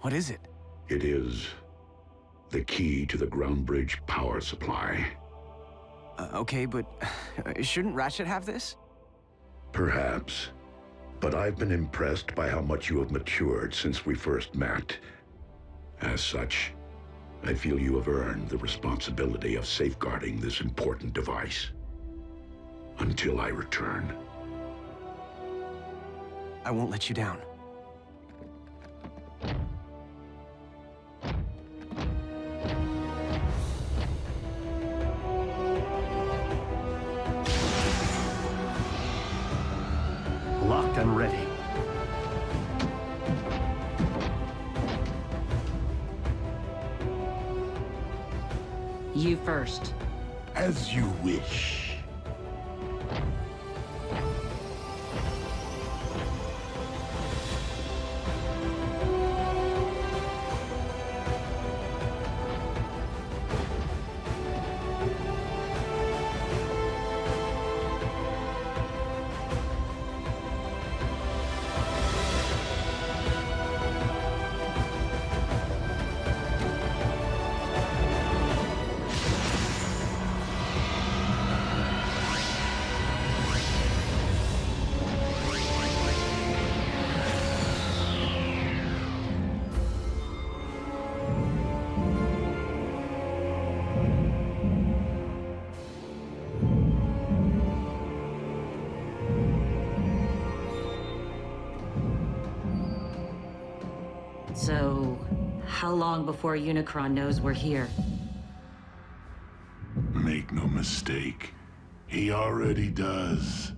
What is it? It is the key to the ground bridge power supply. Okay, but shouldn't Ratchet have this? Perhaps. but I've been impressed by how much you have matured since we first met. As such, I feel you have earned the responsibility of safeguarding this important device. Until I return. I won't let you down. Locked and ready. You first. As you wish. So, how long before Unicron knows we're here? Make no mistake, he already does.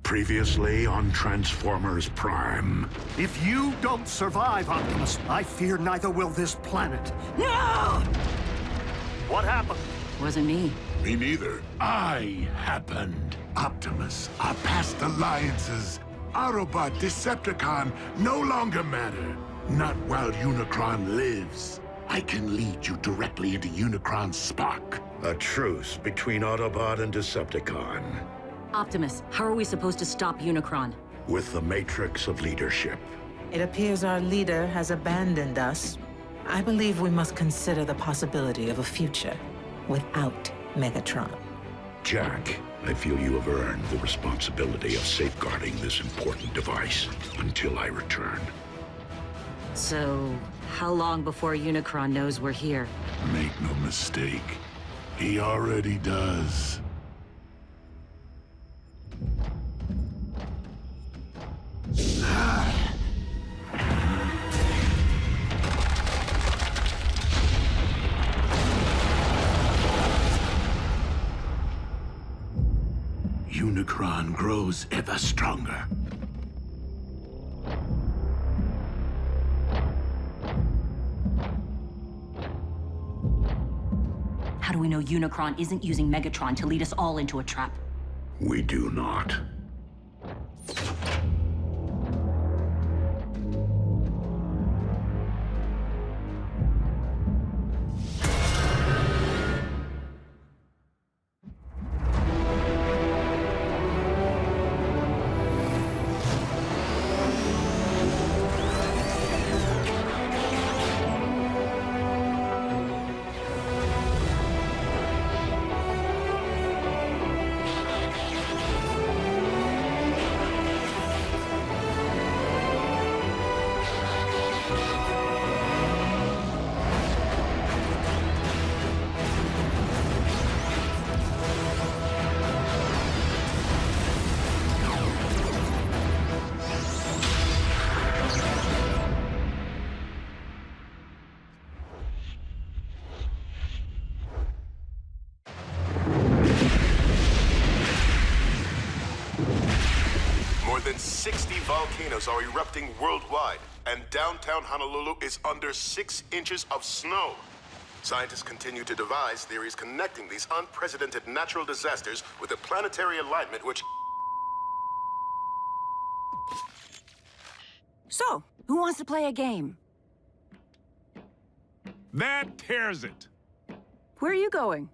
Previously on Transformers Prime. If you don't survive, Optimus, I fear neither will this planet. No! What happened? Wasn't me. Me neither. I happened. Optimus, our past alliances, Autobot, Decepticon, no longer matter. Not while Unicron lives. I can lead you directly into Unicron's spark. A truce between Autobot and Decepticon. Optimus, how are we supposed to stop Unicron? With the Matrix of Leadership. It appears our leader has abandoned us. I believe we must consider the possibility of a future without Megatron. Jack, I feel you have earned the responsibility of safeguarding this important device until I return. So, how long before Unicron knows we're here? Make no mistake, he already does. Unicron grows ever stronger. How do we know Unicron isn't using Megatron to lead us all into a trap? We do not. than 60 volcanoes are erupting worldwide, and downtown Honolulu is under 6 inches of snow. Scientists continue to devise theories connecting these unprecedented natural disasters with a planetary alignment which... So, who wants to play a game? That tears it. Where are you going?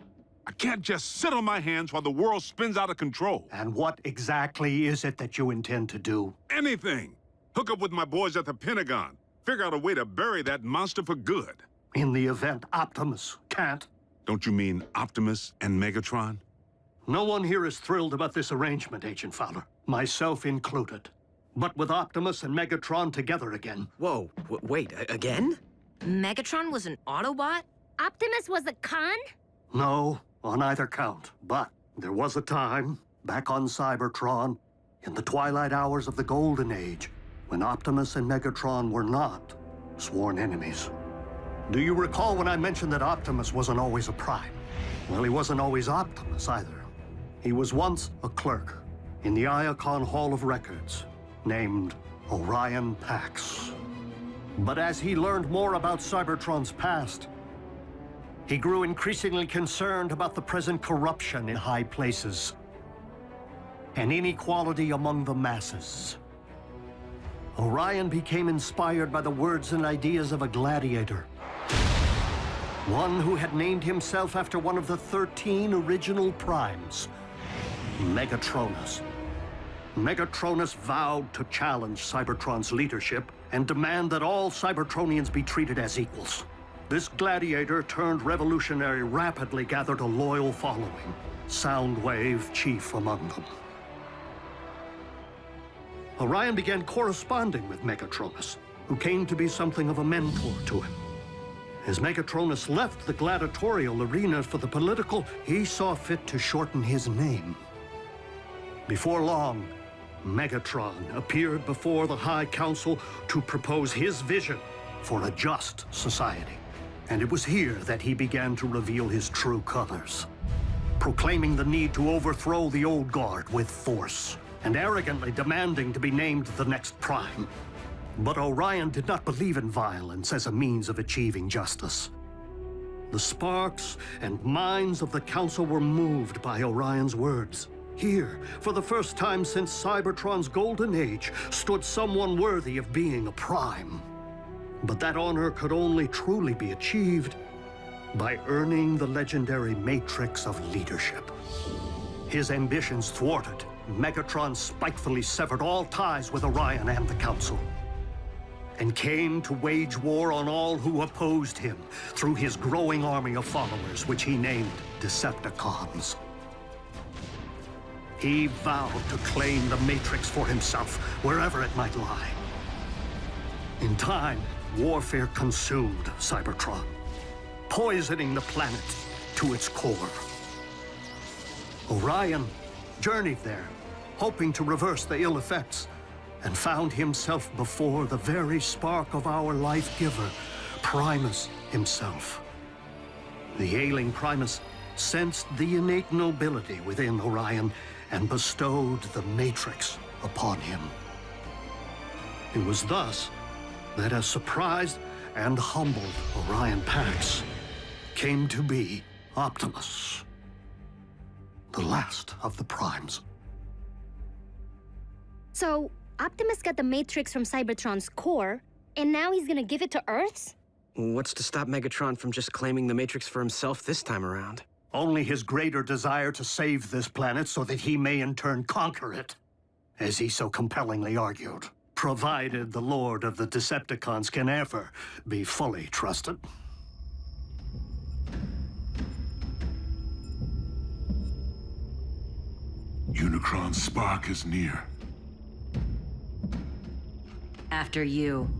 I can't just sit on my hands while the world spins out of control. And what exactly is it that you intend to do? Anything. Hook up with my boys at the Pentagon. Figure out a way to bury that monster for good. In the event Optimus can't? Don't you mean Optimus and Megatron? No one here is thrilled about this arrangement, Agent Fowler. Myself included. But with Optimus and Megatron together again... Whoa, wait, again? Megatron was an Autobot? Optimus was a con? No, on either count. But there was a time, back on Cybertron, in the twilight hours of the Golden Age, when Optimus and Megatron were not sworn enemies. Do you recall when I mentioned that Optimus wasn't always a Prime? Well, he wasn't always Optimus either. He was once a clerk in the Iacon Hall of Records, named Orion Pax. But as he learned more about Cybertron's past, he grew increasingly concerned about the present corruption in high places and inequality among the masses. Orion became inspired by the words and ideas of a gladiator, one who had named himself after one of the 13 original Primes, Megatronus. Megatronus vowed to challenge Cybertron's leadership and demand that all Cybertronians be treated as equals. This gladiator turned revolutionary rapidly gathered a loyal following, Soundwave chief among them. Orion began corresponding with Megatronus, who came to be something of a mentor to him. As Megatronus left the gladiatorial arena for the political, he saw fit to shorten his name. Before long, Megatron appeared before the High Council to propose his vision for a just society. And it was here that he began to reveal his true colors, proclaiming the need to overthrow the old guard with force, and arrogantly demanding to be named the next Prime. But Orion did not believe in violence as a means of achieving justice. The sparks and minds of the Council were moved by Orion's words. Here, for the first time since Cybertron's golden age, stood someone worthy of being a Prime. But that honor could only truly be achieved by earning the legendary Matrix of Leadership. His ambitions thwarted, Megatron spitefully severed all ties with Orion and the Council, and came to wage war on all who opposed him through his growing army of followers, which he named Decepticons. He vowed to claim the Matrix for himself, wherever it might lie. In time, warfare consumed Cybertron, poisoning the planet to its core. Orion journeyed there, hoping to reverse the ill effects, and found himself before the very spark of our life-giver, Primus himself. The ailing Primus sensed the innate nobility within Orion and bestowed the Matrix upon him. It was thus that a surprised and humbled Orion Pax came to be Optimus, the last of the Primes. So, Optimus got the Matrix from Cybertron's core, and now he's gonna give it to Earth's? What's to stop Megatron from just claiming the Matrix for himself this time around? Only his greater desire to save this planet so that he may in turn conquer it, as he so compellingly argued, provided the Lord of the Decepticons can ever be fully trusted. Unicron's spark is near. After you.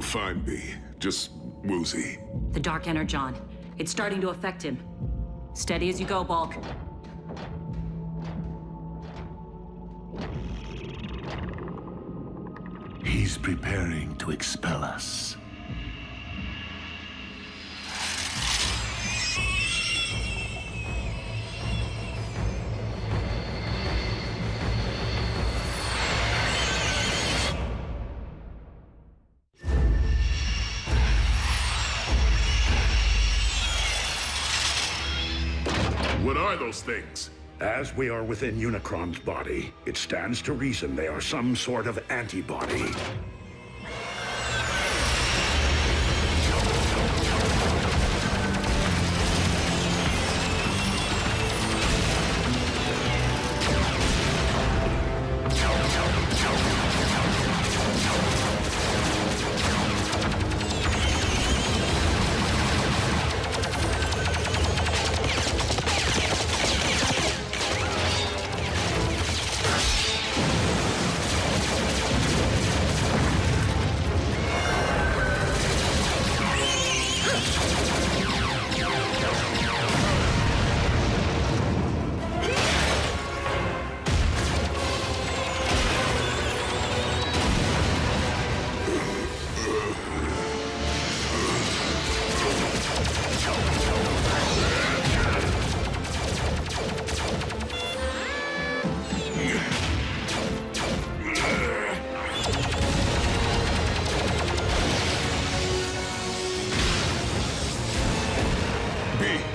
Fine, B. Just woozy. The Dark Energon. It's starting to affect him. Steady as you go, Bulk. He's preparing to expel us. are those things? As we are within Unicron's body, it stands to reason they are some sort of antibody.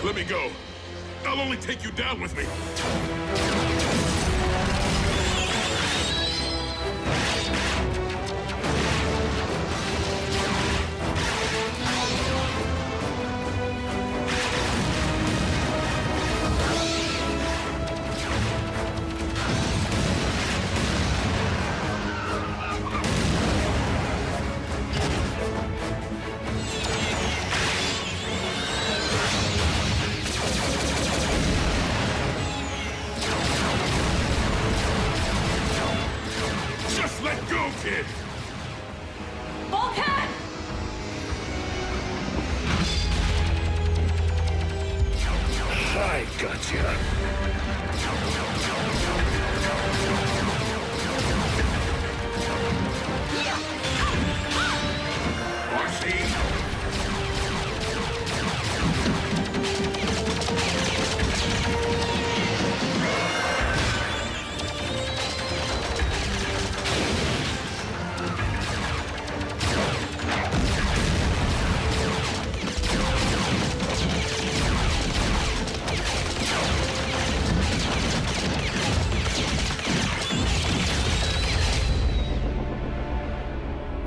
Let me go. I'll only take you down with me. Kid. Bulkhead! I gotcha.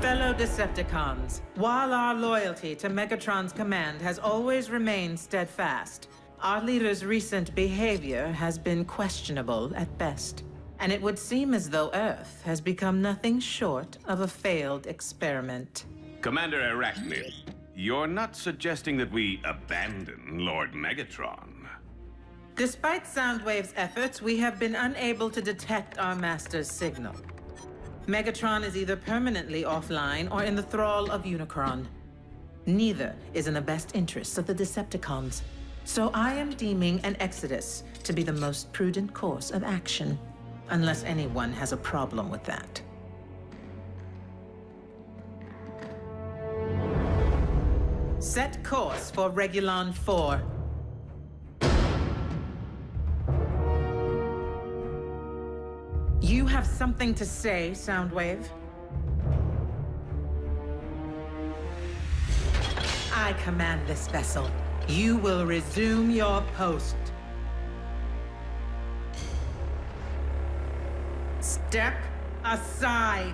Fellow Decepticons, while our loyalty to Megatron's command has always remained steadfast, our leader's recent behavior has been questionable at best. And it would seem as though Earth has become nothing short of a failed experiment. Commander Arachnid, you're not suggesting that we abandon Lord Megatron? Despite Soundwave's efforts, we have been unable to detect our master's signal. Megatron is either permanently offline or in the thrall of Unicron. Neither is in the best interests of the Decepticons. So I am deeming an exodus to be the most prudent course of action, unless anyone has a problem with that. Set course for Regulon 4. You have something to say, Soundwave? I command this vessel. You will resume your post. Step aside.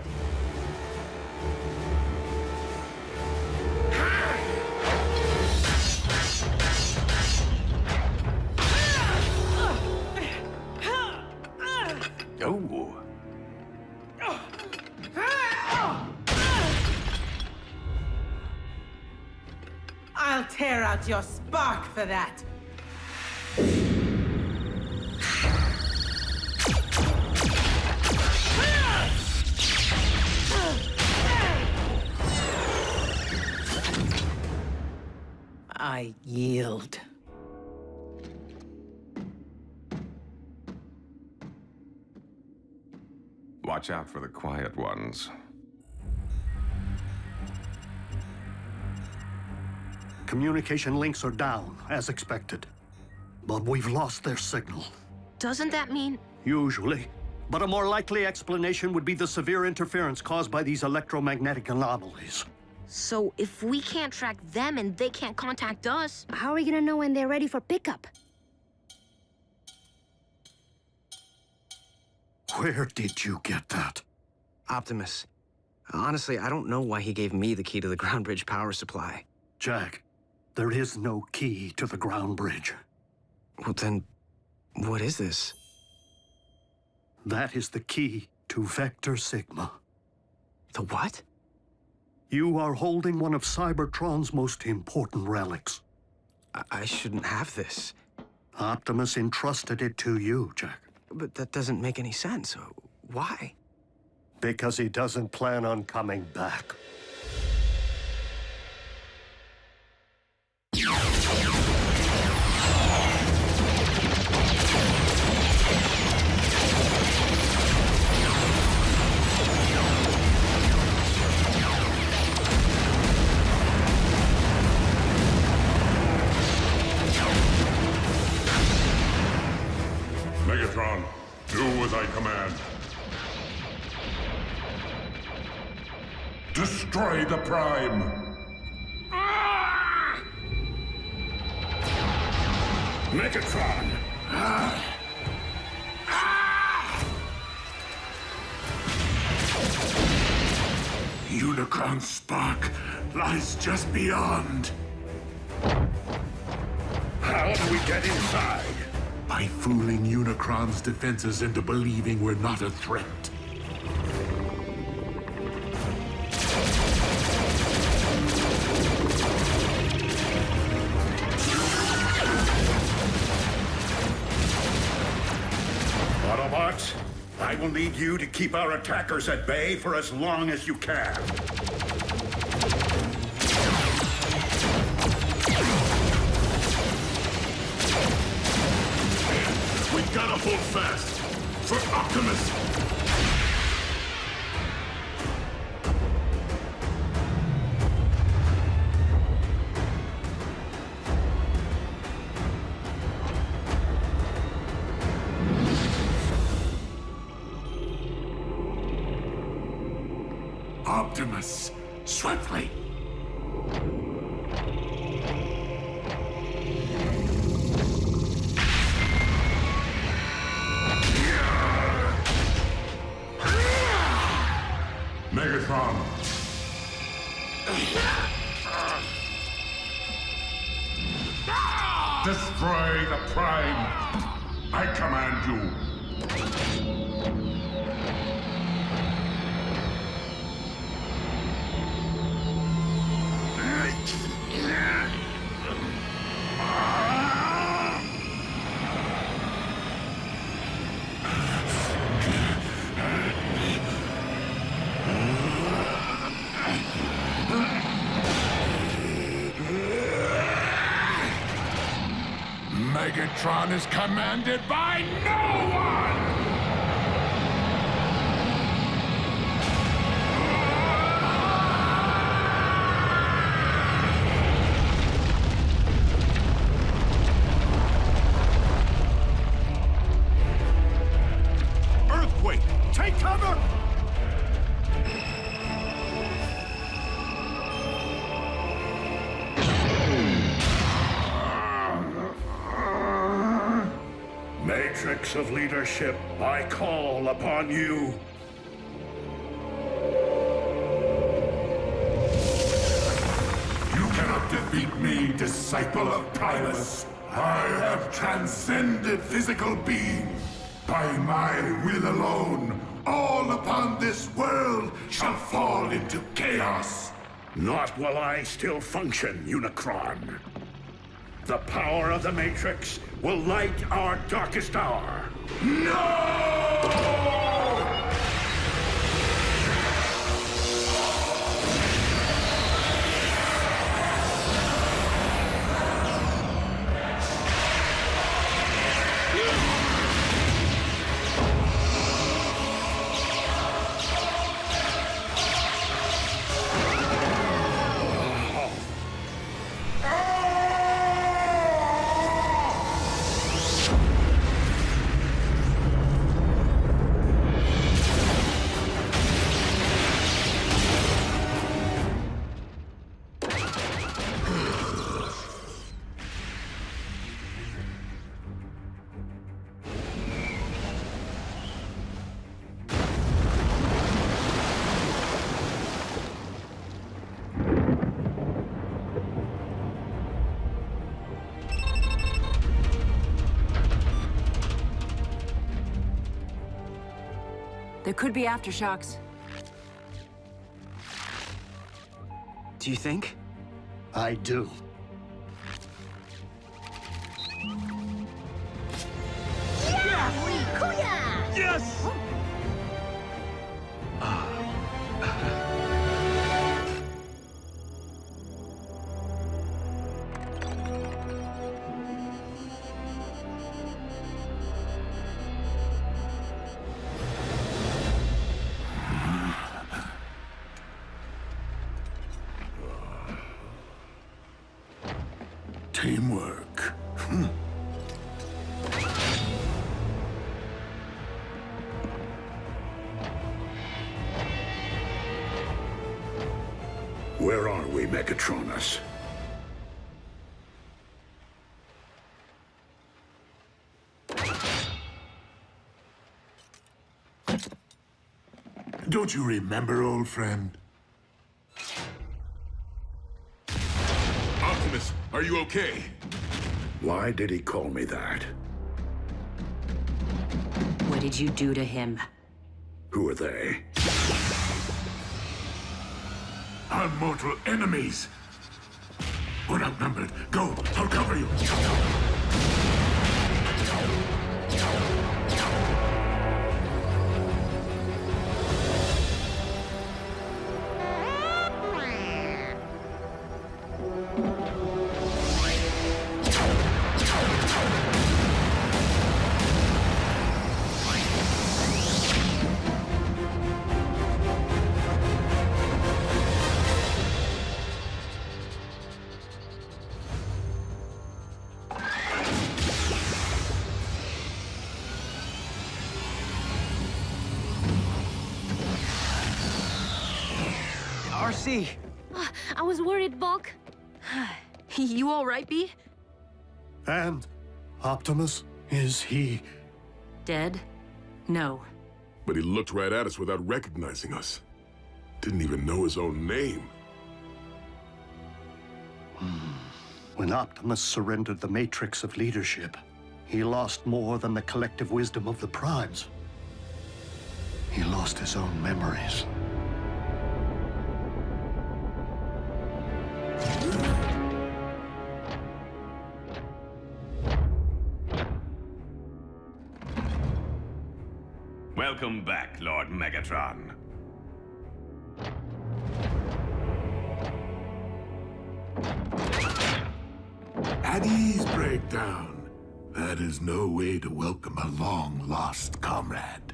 Oh. I'll tear out your spark for that. I yield. Watch out for the quiet ones. Communication links are down, as expected. But we've lost their signal. Doesn't that mean... Usually. But a more likely explanation would be the severe interference caused by these electromagnetic anomalies. So if we can't track them and they can't contact us... How are we gonna know when they're ready for pickup? Where did you get that? Optimus. Honestly, I don't know why he gave me the key to the ground bridge power supply. Jack, there is no key to the ground bridge. Well, then, what is this? That is the key to Vector Sigma. The what? You are holding one of Cybertron's most important relics. I shouldn't have this. Optimus entrusted it to you, Jack. But that doesn't make any sense. Why? Because he doesn't plan on coming back. Megatron, do as I command. Destroy the Prime! Megatron! Unicron's spark lies just beyond. How do we get inside? By fooling Unicron's defenses into believing we're not a threat. Autobots, I will need you to keep our attackers at bay for as long as you can. We gotta hold fast for Optimus. Optimus, swiftly. Megatron! Destroy the Prime! I command you! Megatron is commanded by no one! Earthquake! Take cover! Matrix of leadership, I call upon you. You cannot defeat me, disciple of Primus. I have transcended physical being. By my will alone, all upon this world shall fall into chaos. Not while I still function, Unicron. The power of the Matrix will light our darkest hour. No! could be aftershocks. Do you think? I do. Yes! Teamwork. Where are we, Megatronus? Don't you remember, old friend? Optimus, are you okay? Why did he call me that? What did you do to him? Who are they? Our mortal enemies. We're outnumbered. Go, I'll cover you. RC! I was worried, Bulk. You all right, B? And Optimus, is he... Dead? No. But he looked right at us without recognizing us. Didn't even know his own name. When Optimus surrendered the matrix of leadership, he lost more than the collective wisdom of the Primes. He lost his own memories. Welcome back, Lord Megatron. At ease, Breakdown. That is no way to welcome a long-lost comrade.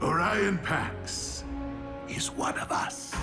Orion Pax is one of us.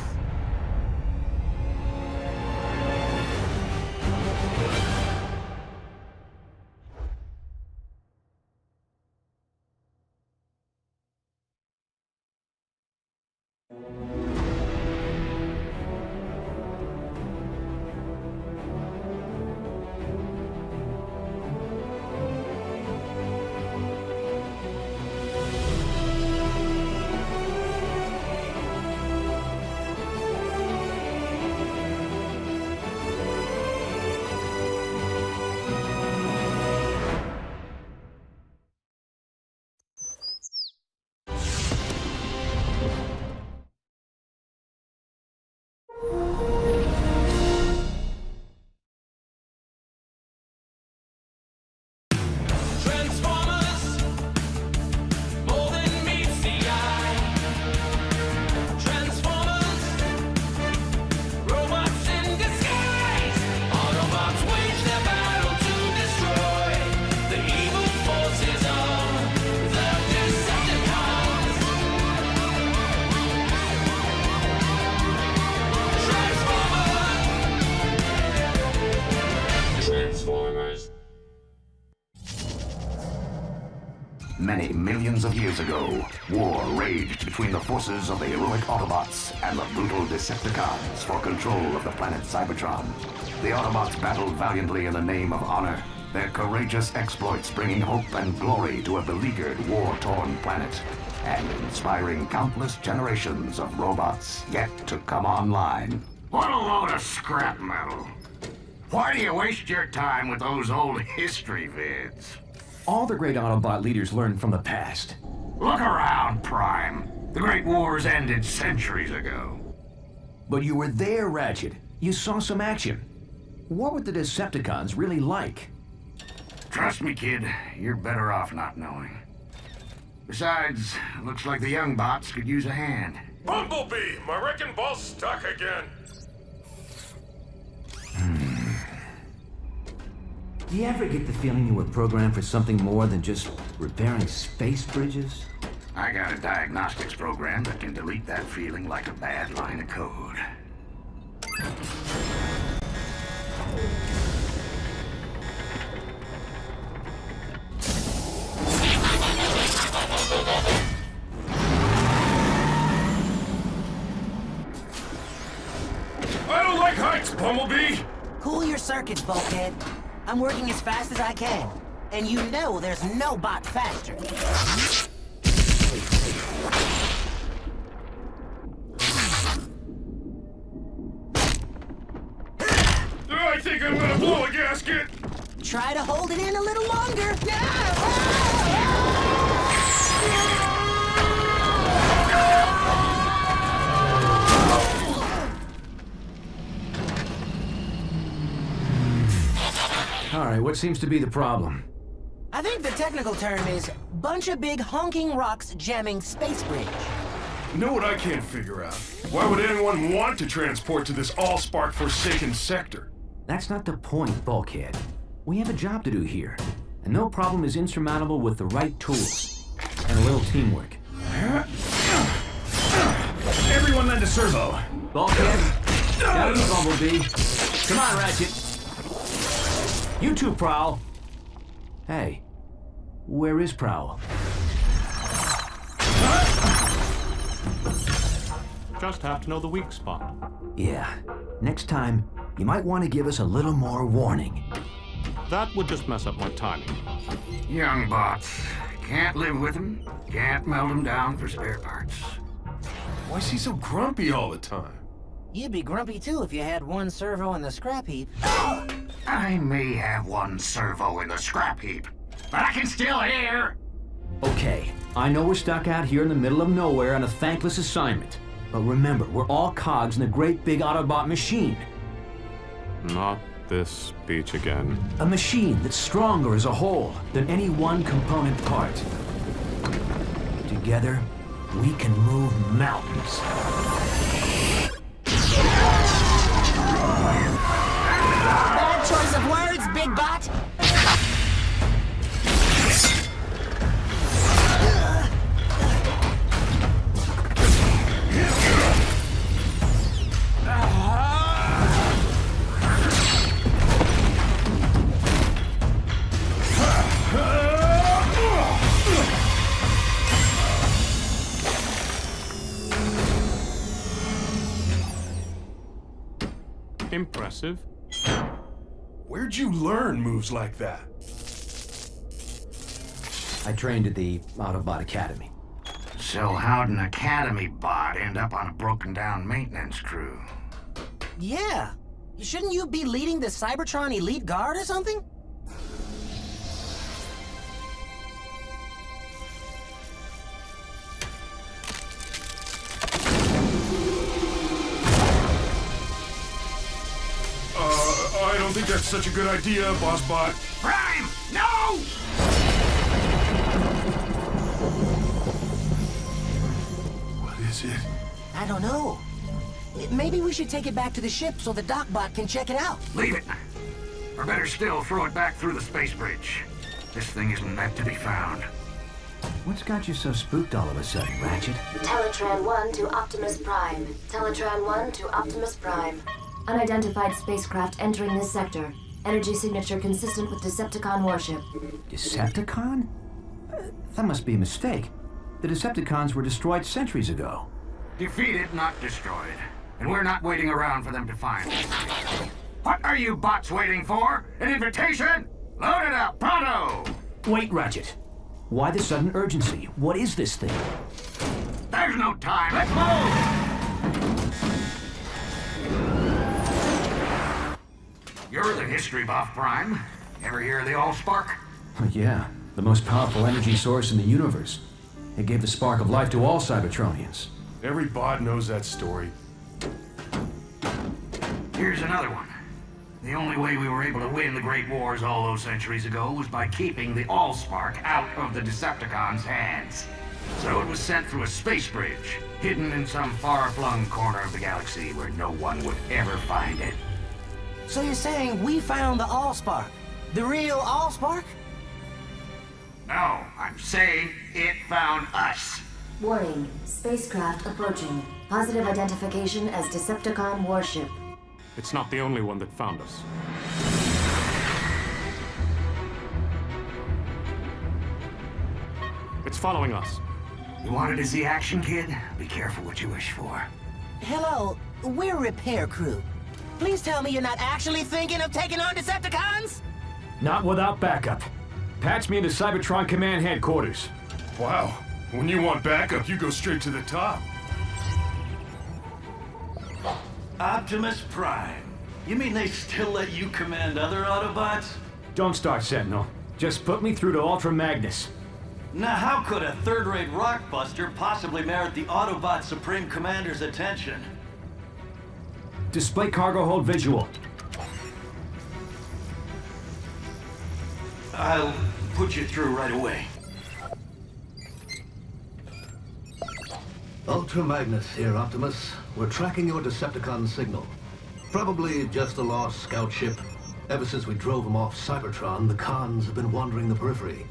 Many millions of years ago, war raged between the forces of the heroic Autobots and the brutal Decepticons for control of the planet Cybertron. The Autobots battled valiantly in the name of honor, their courageous exploits bringing hope and glory to a beleaguered, war-torn planet, and inspiring countless generations of robots yet to come online. What a load of scrap metal. Why do you waste your time with those old history vids? All the great Autobot leaders learned from the past. Look around, Prime. The Great Wars ended centuries ago. But you were there, Ratchet. You saw some action. What were the Decepticons really like? Trust me, kid. You're better off not knowing. Besides, looks like the young bots could use a hand. Bumblebee! My wrecking ball's stuck again. Do you ever get the feeling you were programmed for something more than just repairing space bridges? I got a diagnostics program that can delete that feeling like a bad line of code. I don't like heights, Bumblebee! Cool your circuits, bulkhead. I'm working as fast as I can. And you know there's no bot faster. I think I'm gonna blow a gasket! Try to hold it in a little longer. All right, what seems to be the problem? I think the technical term is bunch of big honking rocks jamming space bridge. You know what I can't figure out? Why would anyone want to transport to this all-spark forsaken sector? That's not the point, Bulkhead. We have a job to do here, and no problem is insurmountable with the right tools and a little teamwork. Everyone lend a servo. Bulkhead, down to Bumblebee. Come on, Ratchet. You two, Prowl. Hey, where is Prowl? Just have to know the weak spot. Yeah, next time, you might want to give us a little more warning. That would just mess up my timing. Young bots. Can't live with them. Can't melt them down for spare parts. Why is he so grumpy all the time? You'd be grumpy too if you had one servo in the scrap heap. I may have one servo in the scrap heap, but I can still hear. Okay, I know we're stuck out here in the middle of nowhere on a thankless assignment. But remember, we're all cogs in a great big Autobot machine. Not this speech again. A machine that's stronger as a whole than any one component part. Together, we can move mountains. Bad choice of words, big bot. Impressive. Where'd you learn moves like that? I trained at the Autobot Academy. So how'd an Academy bot end up on a broken-down maintenance crew? Yeah. Shouldn't you be leading the Cybertron Elite Guard or something? I don't think that's such a good idea, Boss Bot. Prime! No! What is it? I don't know. Maybe we should take it back to the ship so the Docbot can check it out. Leave it. Or better still, throw it back through the space bridge. This thing isn't meant to be found. What's got you so spooked all of a sudden, Ratchet? Teletran 1 to Optimus Prime. Teletran 1 to Optimus Prime. Unidentified spacecraft entering this sector. Energy signature consistent with Decepticon warship. Decepticon? That must be a mistake. The Decepticons were destroyed centuries ago. Defeated, not destroyed. And we're not waiting around for them to find us. What are you bots waiting for? An invitation? Load it up, pronto! Wait, Ratchet. Why the sudden urgency? What is this thing? There's no time. Let's move! You're the history buff, Prime. Ever hear of the Allspark? Yeah, The most powerful energy source in the universe. It gave the spark of life to all Cybertronians. Every bot knows that story. Here's another one. The only way we were able to win the Great Wars all those centuries ago was by keeping the Allspark out of the Decepticons' hands. So it was sent through a space bridge, hidden in some far-flung corner of the galaxy where no one would ever find it. So you're saying we found the Allspark? The real Allspark? No, I'm saying it found us. Warning, spacecraft approaching. Positive identification as Decepticon warship. It's not the only one that found us. It's following us. You wanted to see action, kid? Be careful what you wish for. Hello, we're repair crew. Please tell me you're not actually thinking of taking on Decepticons? Not without backup. Patch me into Cybertron Command Headquarters. Wow. When you want backup, you go straight to the top. Optimus Prime. You mean they still let you command other Autobots? Don't start, Sentinel. Just put me through to Ultra Magnus. Now how could a third-rate rockbuster possibly merit the Autobot Supreme Commander's attention? Display cargo hold visual. I'll put you through right away. Ultra Magnus here, Optimus. We're tracking your Decepticon signal. Probably just a lost scout ship. Ever since we drove them off Cybertron, the cons have been wandering the periphery.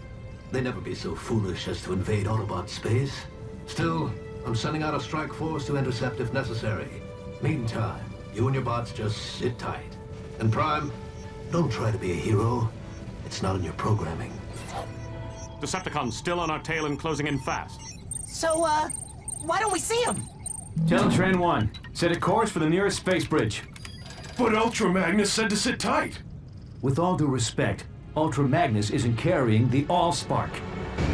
They'd never be so foolish as to invade Autobot space. Still, I'm sending out a strike force to intercept if necessary. Meantime, you and your bots just sit tight. And Prime, don't try to be a hero. It's not in your programming. Decepticons still on our tail and closing in fast. So, why don't we see him? Teletran 1, set a course for the nearest space bridge. But Ultra Magnus said to sit tight. With all due respect, Ultra Magnus isn't carrying the Allspark.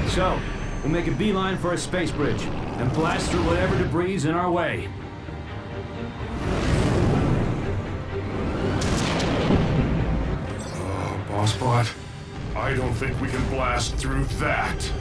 So, we'll make a beeline for a space bridge and blast through whatever debris is in our way. Bossbot, I don't think we can blast through that.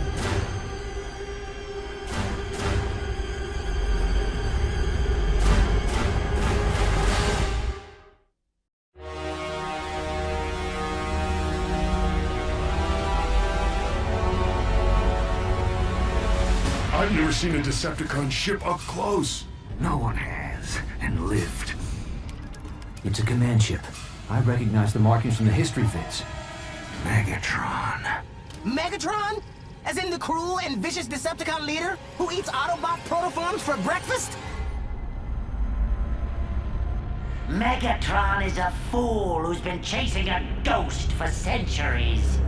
I've never seen a Decepticon ship up close. No one has, and lived. It's a command ship. I recognize the markings from the history vids. Megatron. Megatron? As in the cruel and vicious Decepticon leader who eats Autobot protoforms for breakfast? Megatron is a fool who's been chasing a ghost for centuries.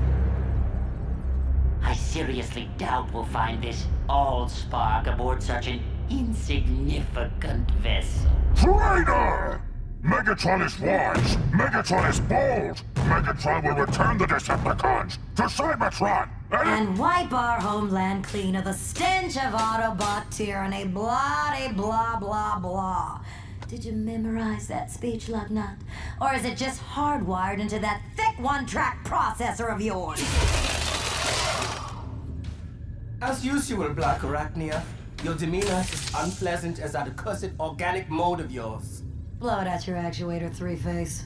I seriously doubt we'll find this Allspark aboard such an insignificant vessel. Traitor! Megatron is wise. Megatron is bold. Megatron will return the Decepticons to Cybertron. And wipe our homeland clean of the stench of Autobot tyranny. Blah, blah, blah, blah. Did you memorize that speech, Lugnut? Or is it just hardwired into that thick one-track processor of yours? As usual, Black Arachnia, your demeanor is as unpleasant as that accursed organic mode of yours. Blow it at your actuator, Three-Face.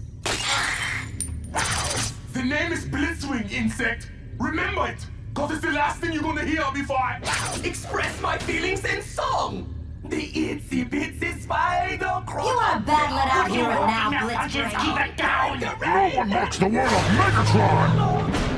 The name is Blitzwing, insect. Remember it, cause it's the last thing you're gonna hear before I express my feelings in song. The itsy bitsy spider crawl. You wanna battle it out here and now, Blitzwing? Keep it down. No one mocks the word of Megatron!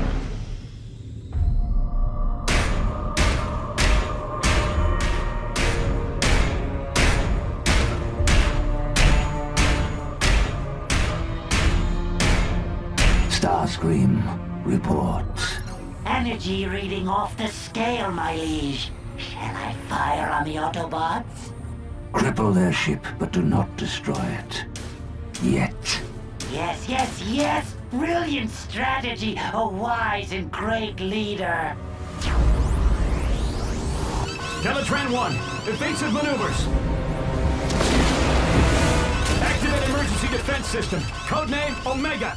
Starscream reports. Energy reading off the scale, my liege. Shall I fire on the Autobots? Cripple their ship, but do not destroy it. Yet. Yes, yes, yes! Brilliant strategy! A wise and great leader! Teletran 1, evasive maneuvers. Activate emergency defense system. Codename Omega.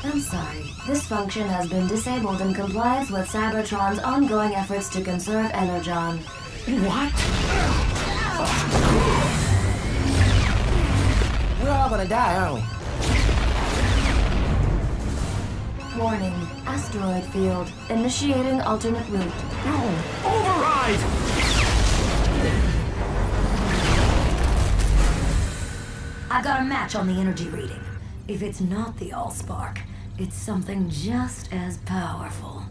I'm sorry. This function has been disabled in compliance with Cybertron's ongoing efforts to conserve Energon. What? We're all gonna die, aren't we? Warning. Asteroid field. Initiating alternate route. Override! I've got a match on the energy reading. If it's not the Allspark, it's something just as powerful.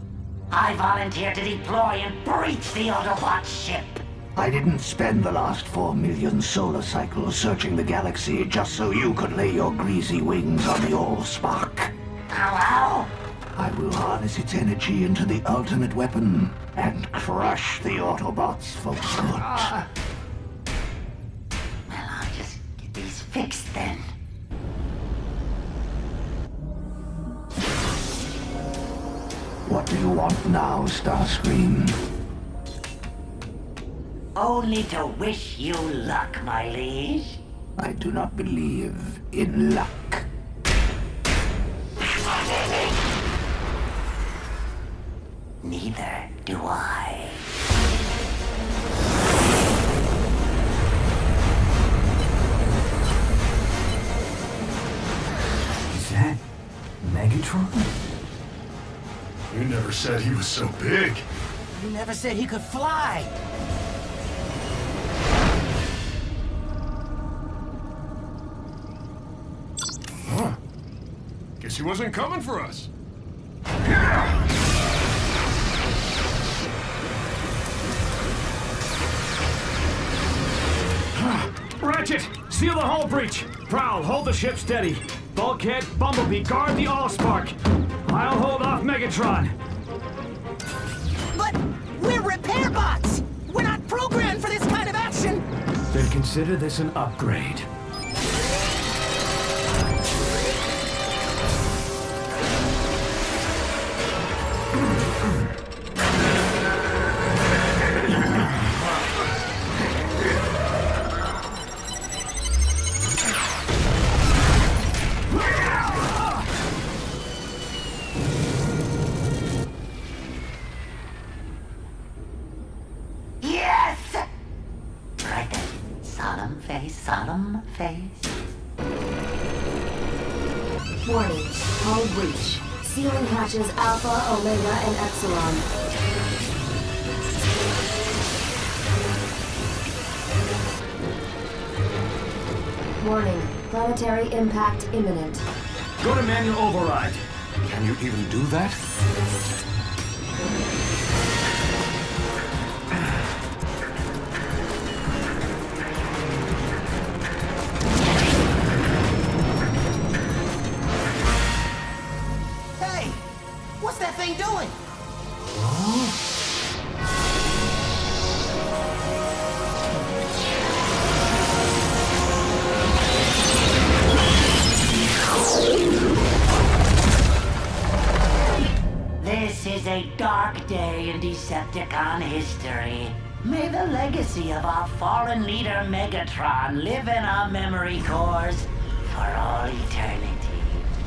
I volunteer to deploy and breach the Autobot ship. I didn't spend the last 4 million solar cycles searching the galaxy just so you could lay your greasy wings on the Allspark. Hello? I will harness its energy into the ultimate weapon and crush the Autobots for good. Well, I'll just get these fixed then. What do you want now, Starscream? Only to wish you luck, my liege. I do not believe in luck. Neither do I. Is that Megatron? You never said he was so big. You never said he could fly. Huh. Guess he wasn't coming for us. Ratchet, seal the hull breach. Prowl, hold the ship steady. Bulkhead, Bumblebee, guard the Allspark. I'll hold off Megatron. But we're repair bots! We're not programmed for this kind of action! Then consider this an upgrade. Solemn face. Warning. Hull breach. Sealing hatches Alpha, Omega, and Epsilon. Warning. Planetary impact imminent. Go to manual override. Can you even do that? What's that thing doing? This is a dark day in Decepticon history. May the legacy of our fallen leader Megatron live in our memory cores for all eternity.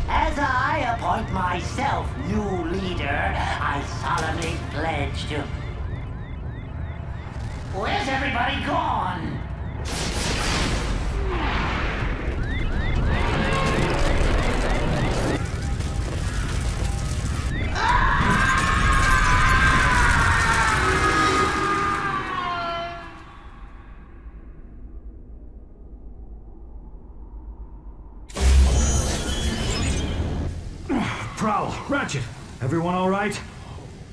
As I appoint myself new leader, I solemnly pledge to... Where's everybody gone? Prowl, Ratchet, everyone all right?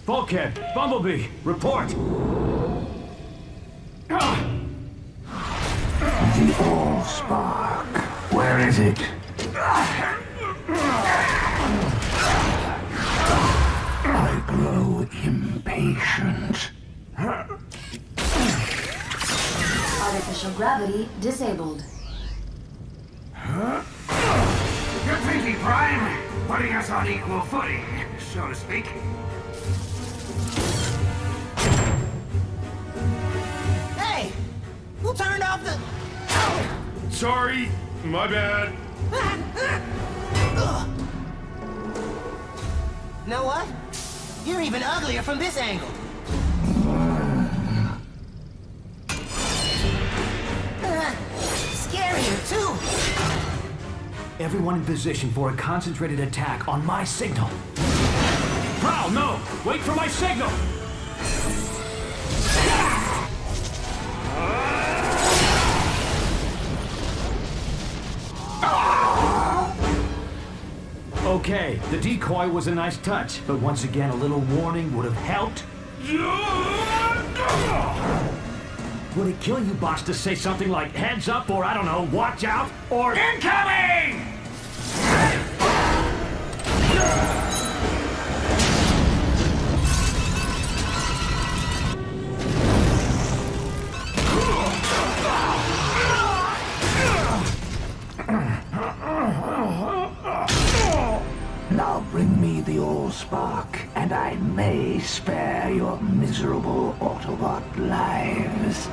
Bulkhead, Bumblebee, report. The Allspark. Where is it? I grow impatient. Artificial gravity disabled. Good thinking, Prime. Putting us on equal footing, so to speak. Hey! Who turned off the... Sorry, my bad. Know what? You're even uglier from this angle. Scarier, too. Everyone in position for a concentrated attack on my signal. Prowl, no! Wait for my signal! Okay, the decoy was a nice touch, but once again, a little warning would have helped. Would it kill you, boss, to say something like heads up, or I don't know, watch out, or incoming? Now bring me the Allspark, and I may spare your miserable Autobot lives.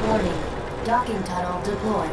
Warning. Docking tunnel deployed.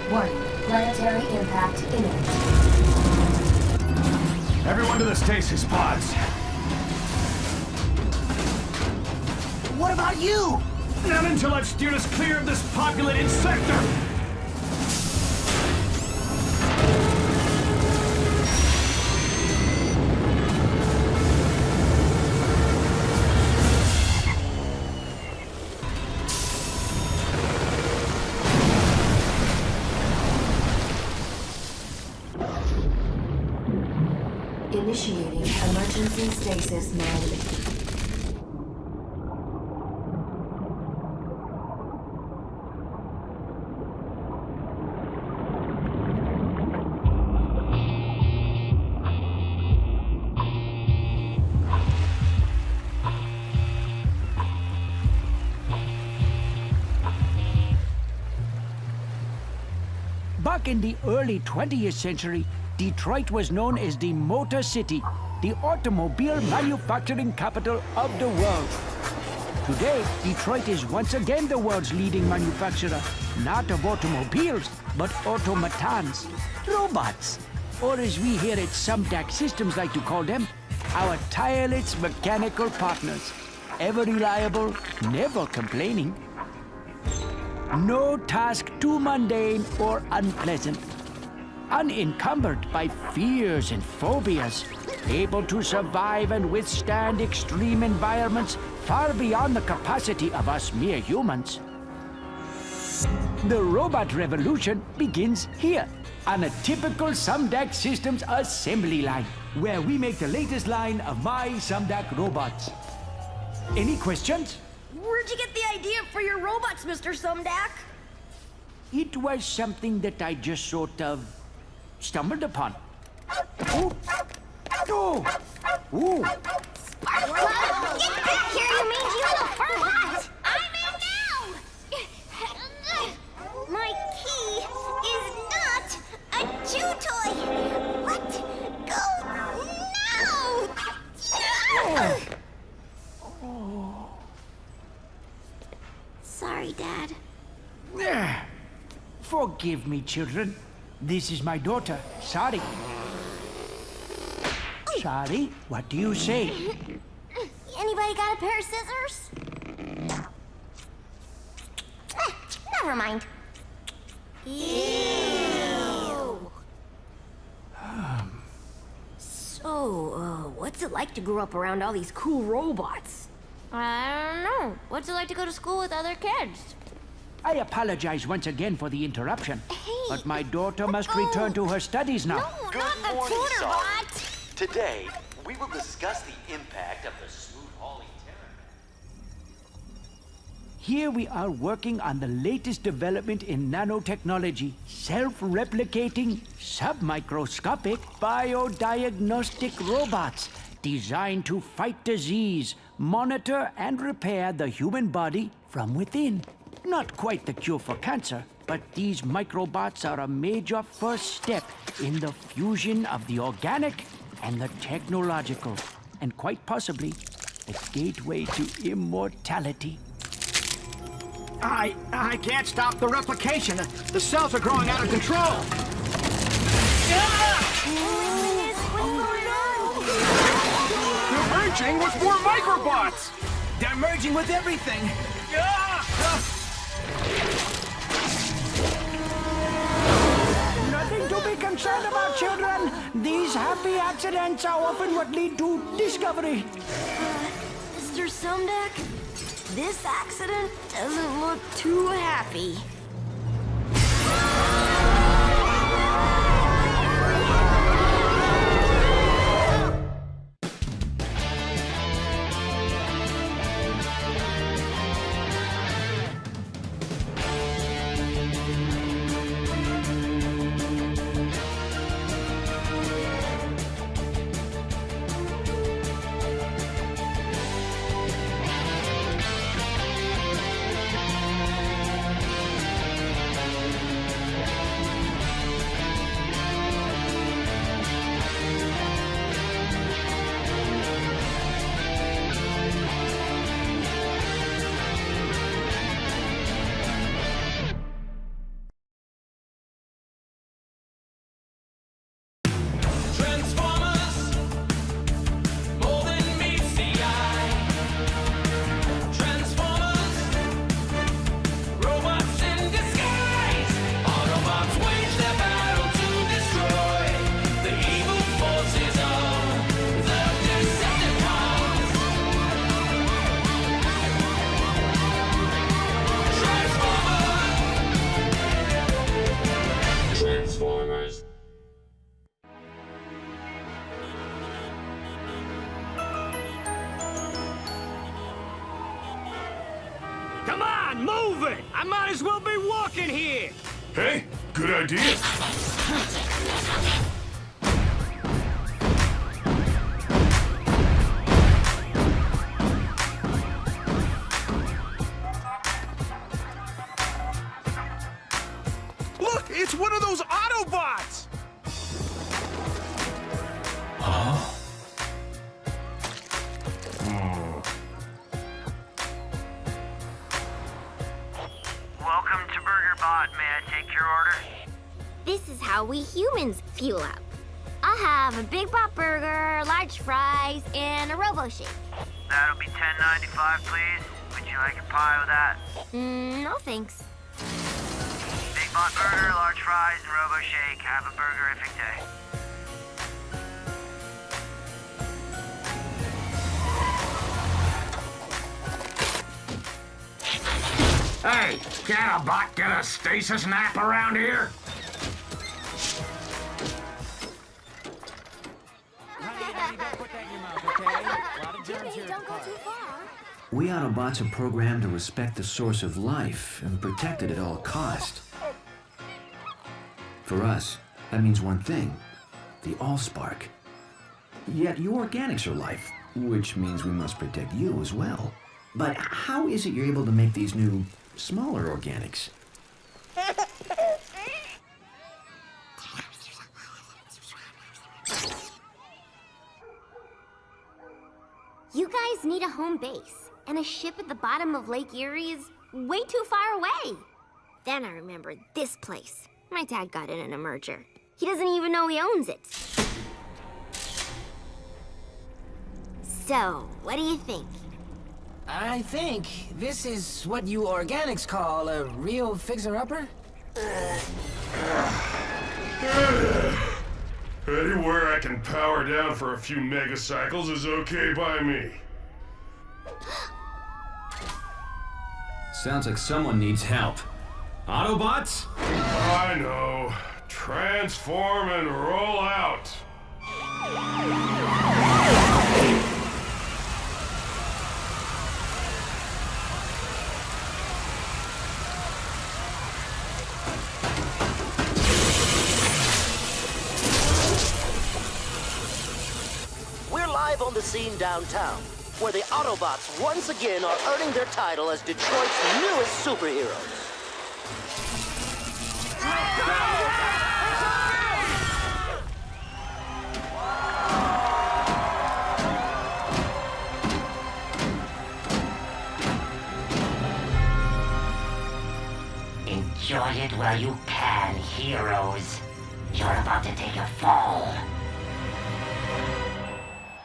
Warning. Planetary impact imminent. Everyone to the stasis pods. What about you? Not until I've steered us clear of this populated sector! Initiating emergency stasis mode. Back in the early 20th century, Detroit was known as the Motor City, the automobile manufacturing capital of the world. Today, Detroit is once again the world's leading manufacturer, not of automobiles, but automatons, robots, or as we here at Sumdac Systems like to call them, our tireless mechanical partners, ever reliable, never complaining. No task too mundane or unpleasant. Unencumbered by fears and phobias, able to survive and withstand extreme environments far beyond the capacity of us mere humans. The robot revolution begins here, on a typical Sumdac Systems assembly line, where we make the latest line of my Sumdac robots. Any questions? Where'd you get the idea for your robots, Mr. Sumdac? It was something that I just sort of stumbled upon. Oh! Oh! Ooh! Sparkle! Get back here, you mangy little furbot! I'm in now! My key is not a chew toy! Let go now! Sorry, Dad. Forgive me, children. This is my daughter, Sari. Sari, what do you say? Anybody got a pair of scissors? Never mind. Ew. So, what's it like to grow up around all these cool robots? I don't know. What's it like to go to school with other kids? I apologize once again for the interruption. Hey, but my daughter must return to her studies now. No, Good not the morning, tutor son. bot. Today, we will discuss the impact of the smooth hauling terror. Here we are working on the latest development in nanotechnology, self-replicating, submicroscopic, biodiagnostic robots designed to fight disease, monitor and repair the human body from within. Not quite the cure for cancer, but these microbots are a major first step in the fusion of the organic and the technological, and quite possibly a gateway to immortality. I can't stop the replication. The cells are growing out of control. They're merging with more microbots! They're merging with everything. Nothing to be concerned about, children. These happy accidents are often what lead to discovery. Mr. Sumdac, this accident doesn't look too happy. Come on, move it! I might as well be walking here! Hey, good idea. Look, it's one of those Autobots! Huh? Welcome to BurgerBot. May I take your order? This is how we humans fuel up. I'll have a Big Bot Burger, large fries, and a Robo Shake. That'll be $10.95, please. Would you like a pie with that? No thanks. Big Bot Burger, large fries, and Robo Shake. Have a burgerific day. Hey, can a bot get a stasis nap around here? We Autobots are programmed to respect the source of life and protect it at all cost. For us, that means one thing, the Allspark. Yet you organics are life, which means we must protect you as well. But how is it you're able to make these new, smaller organics? You guys need a home base, and a ship at the bottom of Lake Erie is way too far away. Then I remembered this place. My dad got it in a merger. He doesn't even know he owns it. So, what do you think? I think this is what you organics call a real fixer-upper? Anywhere I can power down for a few megacycles is okay by me. Sounds like someone needs help. Autobots? I know. Transform and roll out. We're live on the scene downtown, where the Autobots once again are earning their title as Detroit's newest superheroes. Enjoy it while you can, heroes. You're about to take a fall.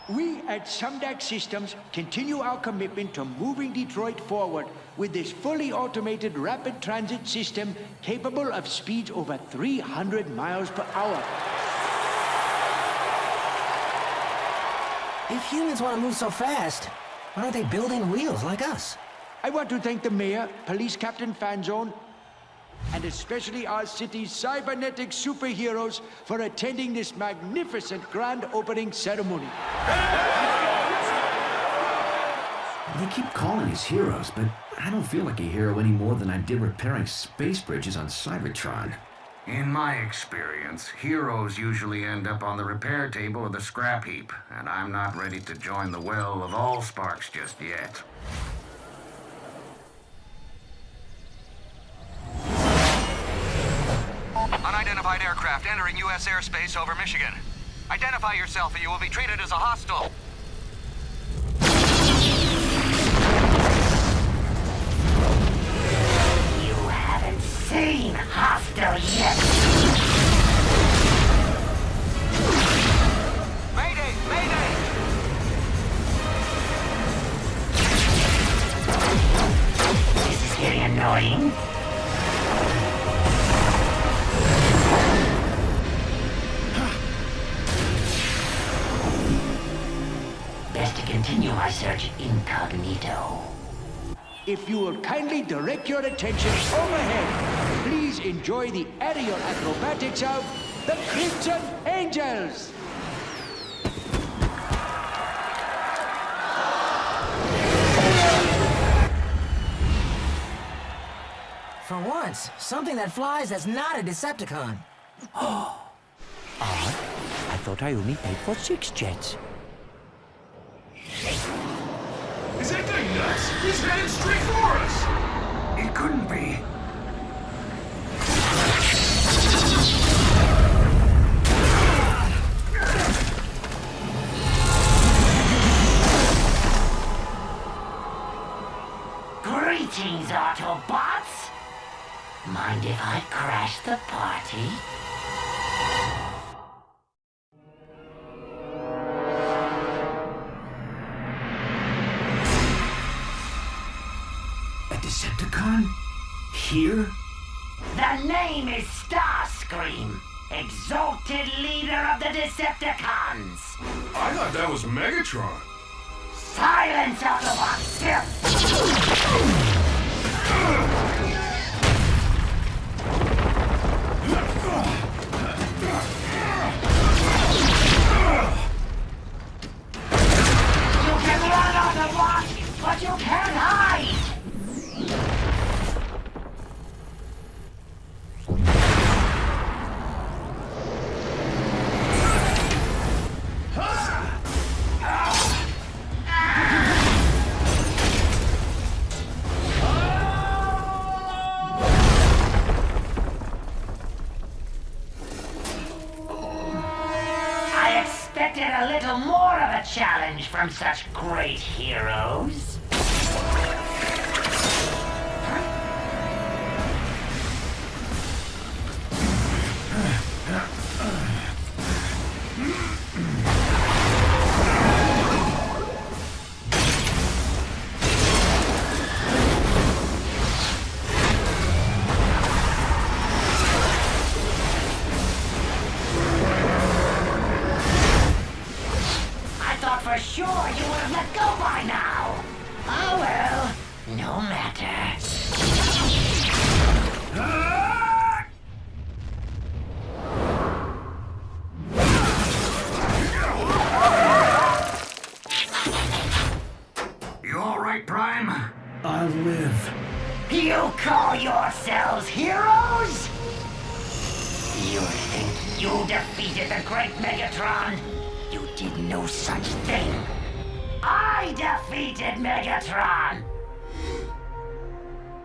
We at Sumdac Systems continue our commitment to moving Detroit forward with this fully automated rapid transit system capable of speeds over 300 miles per hour. If humans want to move so fast, why aren't they building wheels like us? I want to thank the mayor, Police Captain Fanzone, and especially our city's cybernetic superheroes for attending this magnificent grand opening ceremony. They keep calling us heroes, but I don't feel like a hero any more than I did repairing space bridges on Cybertron. In my experience, heroes usually end up on the repair table or the scrap heap, and I'm not ready to join the well of Allsparks just yet. Unidentified aircraft entering U.S. airspace over Michigan. Identify yourself or you will be treated as a hostile. You haven't seen hostile yet. Mayday! Mayday! This is getting annoying. Best to continue my search incognito. If you will kindly direct your attention overhead, please enjoy the aerial acrobatics of the Crimson Angels. For once, something that flies that's not a Decepticon. Odd. I thought I only paid for 6 jets. Is that thing nuts? He's headed straight for us! It couldn't be. Greetings, Autobots! Mind if I crash the party? Decepticon? Here? The name is Starscream, exalted leader of the Decepticons. I thought that was Megatron. Silence, Autobots! You can run, Autobots, but you can't hide! A little more of a challenge from such great heroes. for sure you would have let go by now. Oh well, no matter. You alright, Prime? I'll live. You call yourselves heroes? You think you defeated the great Megatron? You did no such thing. I defeated Megatron!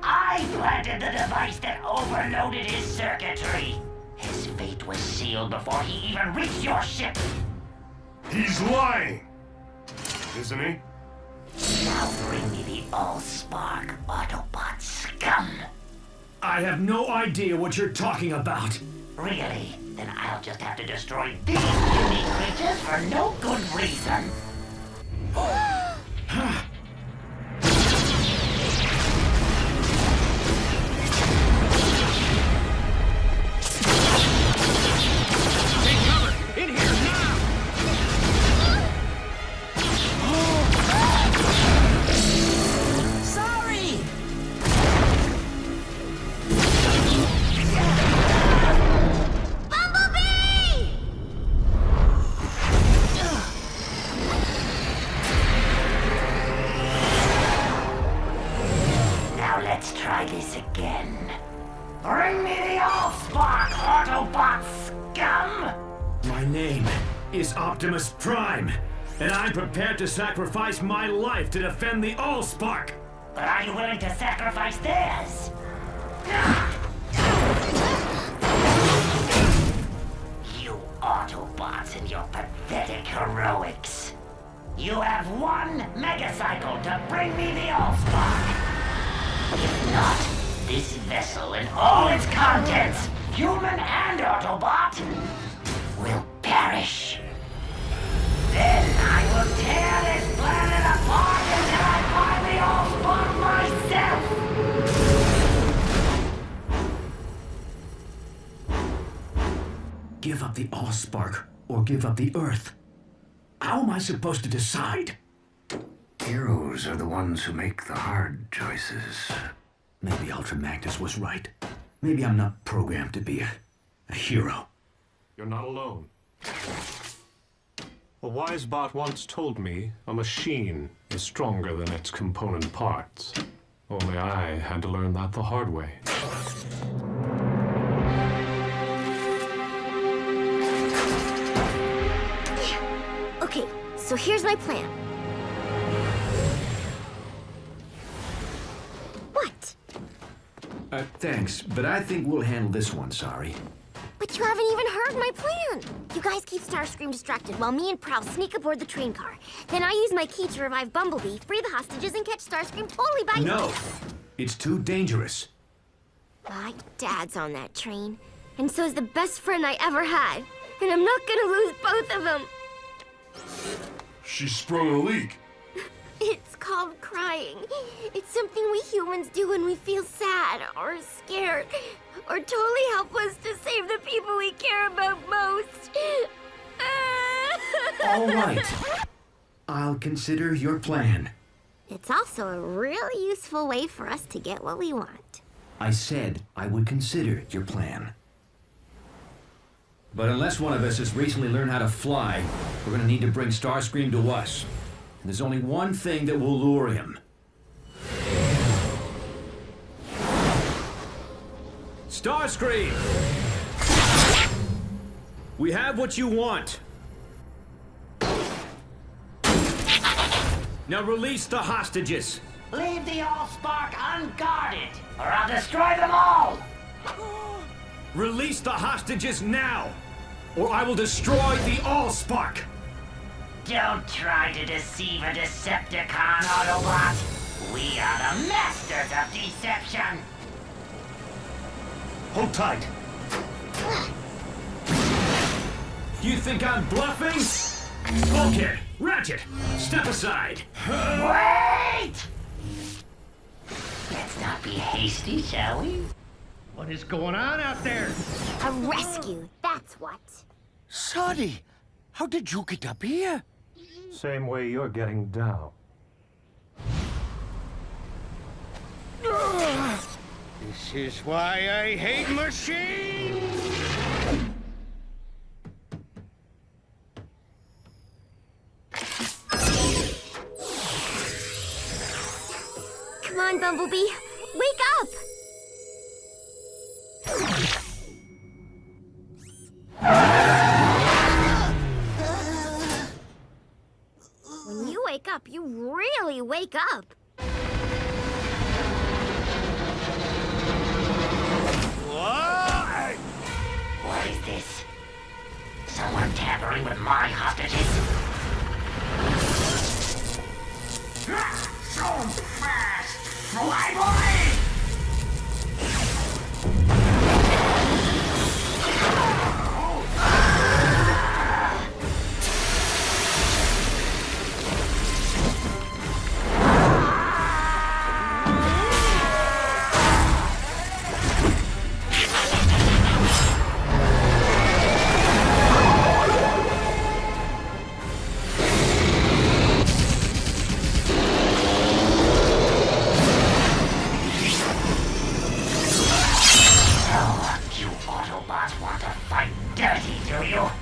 I planted the device that overloaded his circuitry. His fate was sealed before he even reached your ship. He's lying! Isn't he? Now bring me the Allspark, Autobot scum. I have no idea what you're talking about. Really? Then I'll just have to destroy these unique creatures for no good reason. Take cover! In here now! Sorry! Bumblebee! Now let's try this again. Bring me the Allspark, Autobot scum! My name is Optimus Prime, and I'm prepared to sacrifice my life to defend the Allspark. But are you willing to sacrifice theirs? You Autobots and your pathetic heroics. You have one megacycle to bring me the Allspark. If not, this vessel and all its contents, human and Autobot, will perish. Then I will tear this planet apart until I find the Allspark myself. Give up the Allspark or give up the Earth. How am I supposed to decide? Heroes are the ones who make the hard choices. Maybe Ultra Magnus was right. Maybe I'm not programmed to be a hero. You're not alone. A wise bot once told me a machine is stronger than its component parts. Only I had to learn that the hard way. Okay, so here's my plan. What? Thanks, but I think we'll handle this one, sorry. But you haven't even heard my plan. You guys keep Starscream distracted while me and Prowl sneak aboard the train car. Then I use my key to revive Bumblebee, free the hostages, and catch Starscream totally by... No! It's too dangerous. My dad's on that train, and so's the best friend I ever had. And I'm not gonna lose both of them. She sprung a leak. It's called crying. It's something we humans do when we feel sad or scared or totally helpless to save the people we care about most. All right. I'll consider your plan. It's also a really useful way for us to get what we want. I said I would consider your plan. But unless one of us has recently learned how to fly, we're gonna need to bring Starscream to us. And there's only one thing that will lure him. Starscream! We have what you want. Now release the hostages. Leave the Allspark unguarded, or I'll destroy them all! Release the hostages now, or I will destroy the Allspark! Don't try to deceive a Decepticon, Autobot! We are the masters of deception! Hold tight. You think I'm bluffing? Bulkhead, Ratchet, step aside. Wait! Let's not be hasty, shall we? What is going on out there? A rescue, that's what. Sonny, how did you get up here? Same way you're getting down. This is why I hate machines! Come on, Bumblebee. Wake up! When you wake up, you really wake up. What is this? Someone tampering with my hostages? So fast! Fly, boy!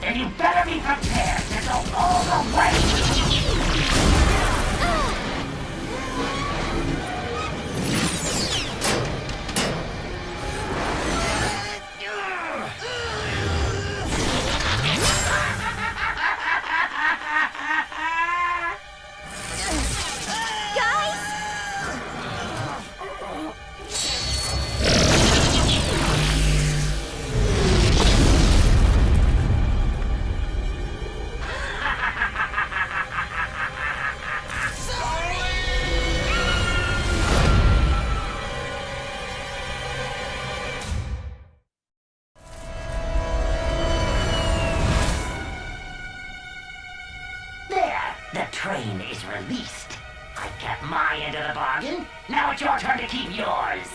Then you better be prepared to go all the way! The train is released. I kept my end of the bargain. Now it's your turn to keep yours.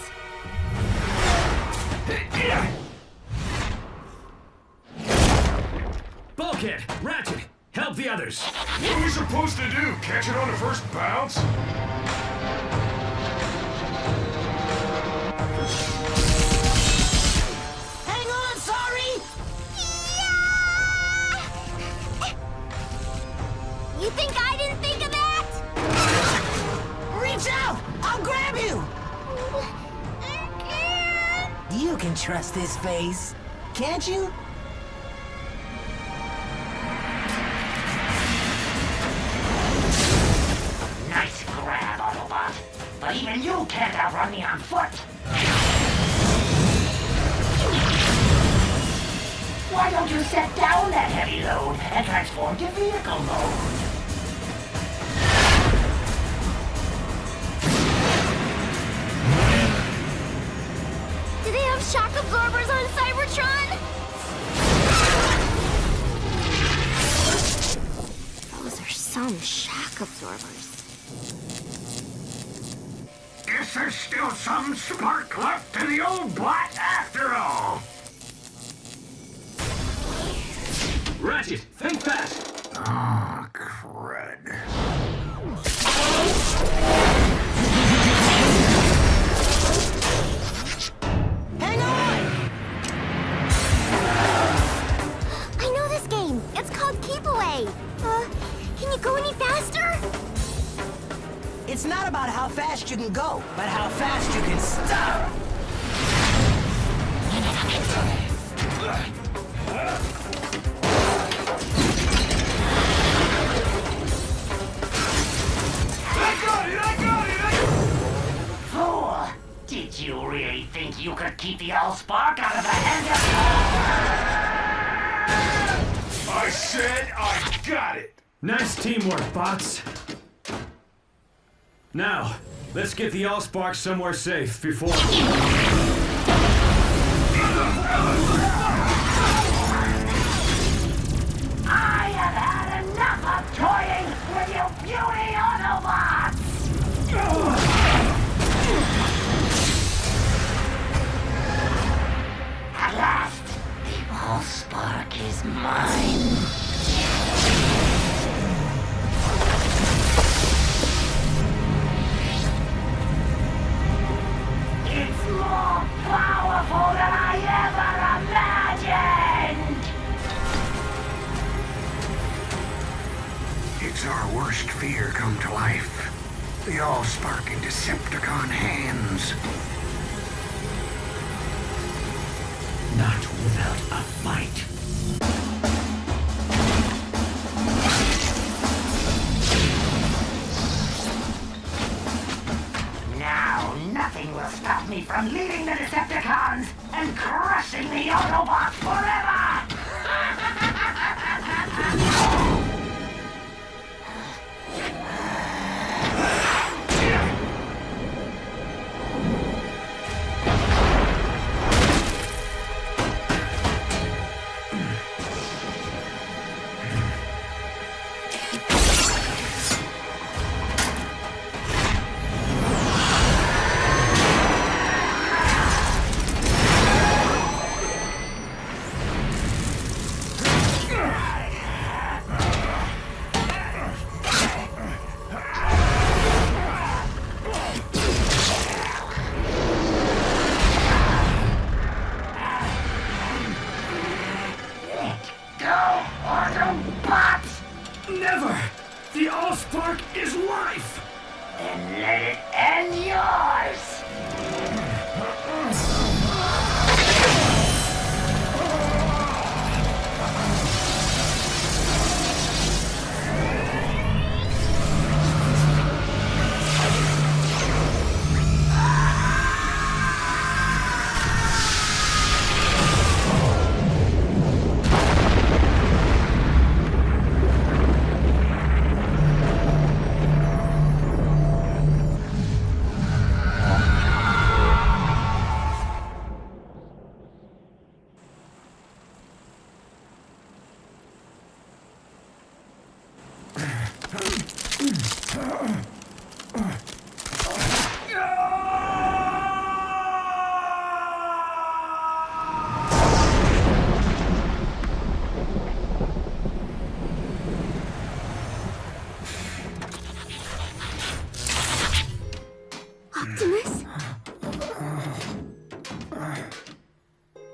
Bulkhead! Ratchet! Help the others! What are we supposed to do? Catch it on the first bounce? Hang on, sorry! You think I didn't think of that? Reach out! I'll grab you! You can trust this face, can't you? Nice grab, Autobot. But even you can't outrun me on foot. Why don't you set down that heavy load and transform to vehicle mode? Do they have shock absorbers on Cybertron? Those are some shock absorbers. Guess there's still some spark left in the old bot after all. Ratchet, think fast! Oh, crud. Hang on! I know this game. It's called Keep Away. Can you go any faster? It's not about how fast you can go, but how fast you can stop! Fool! Did you really think you could keep the Allspark out of the hand of... I said I got it! Nice teamwork, bots. Now, let's get the Allspark somewhere safe before... I have had enough of toying with you beauty Autobots! At last, the Allspark is mine. It's our worst fear come to life. The Allspark in Decepticon hands. Not without a fight. Now, nothing will stop me from leading the Decepticons and crushing the Autobots forever! Never! The Allspark is life! Then let it end yours! Optimus?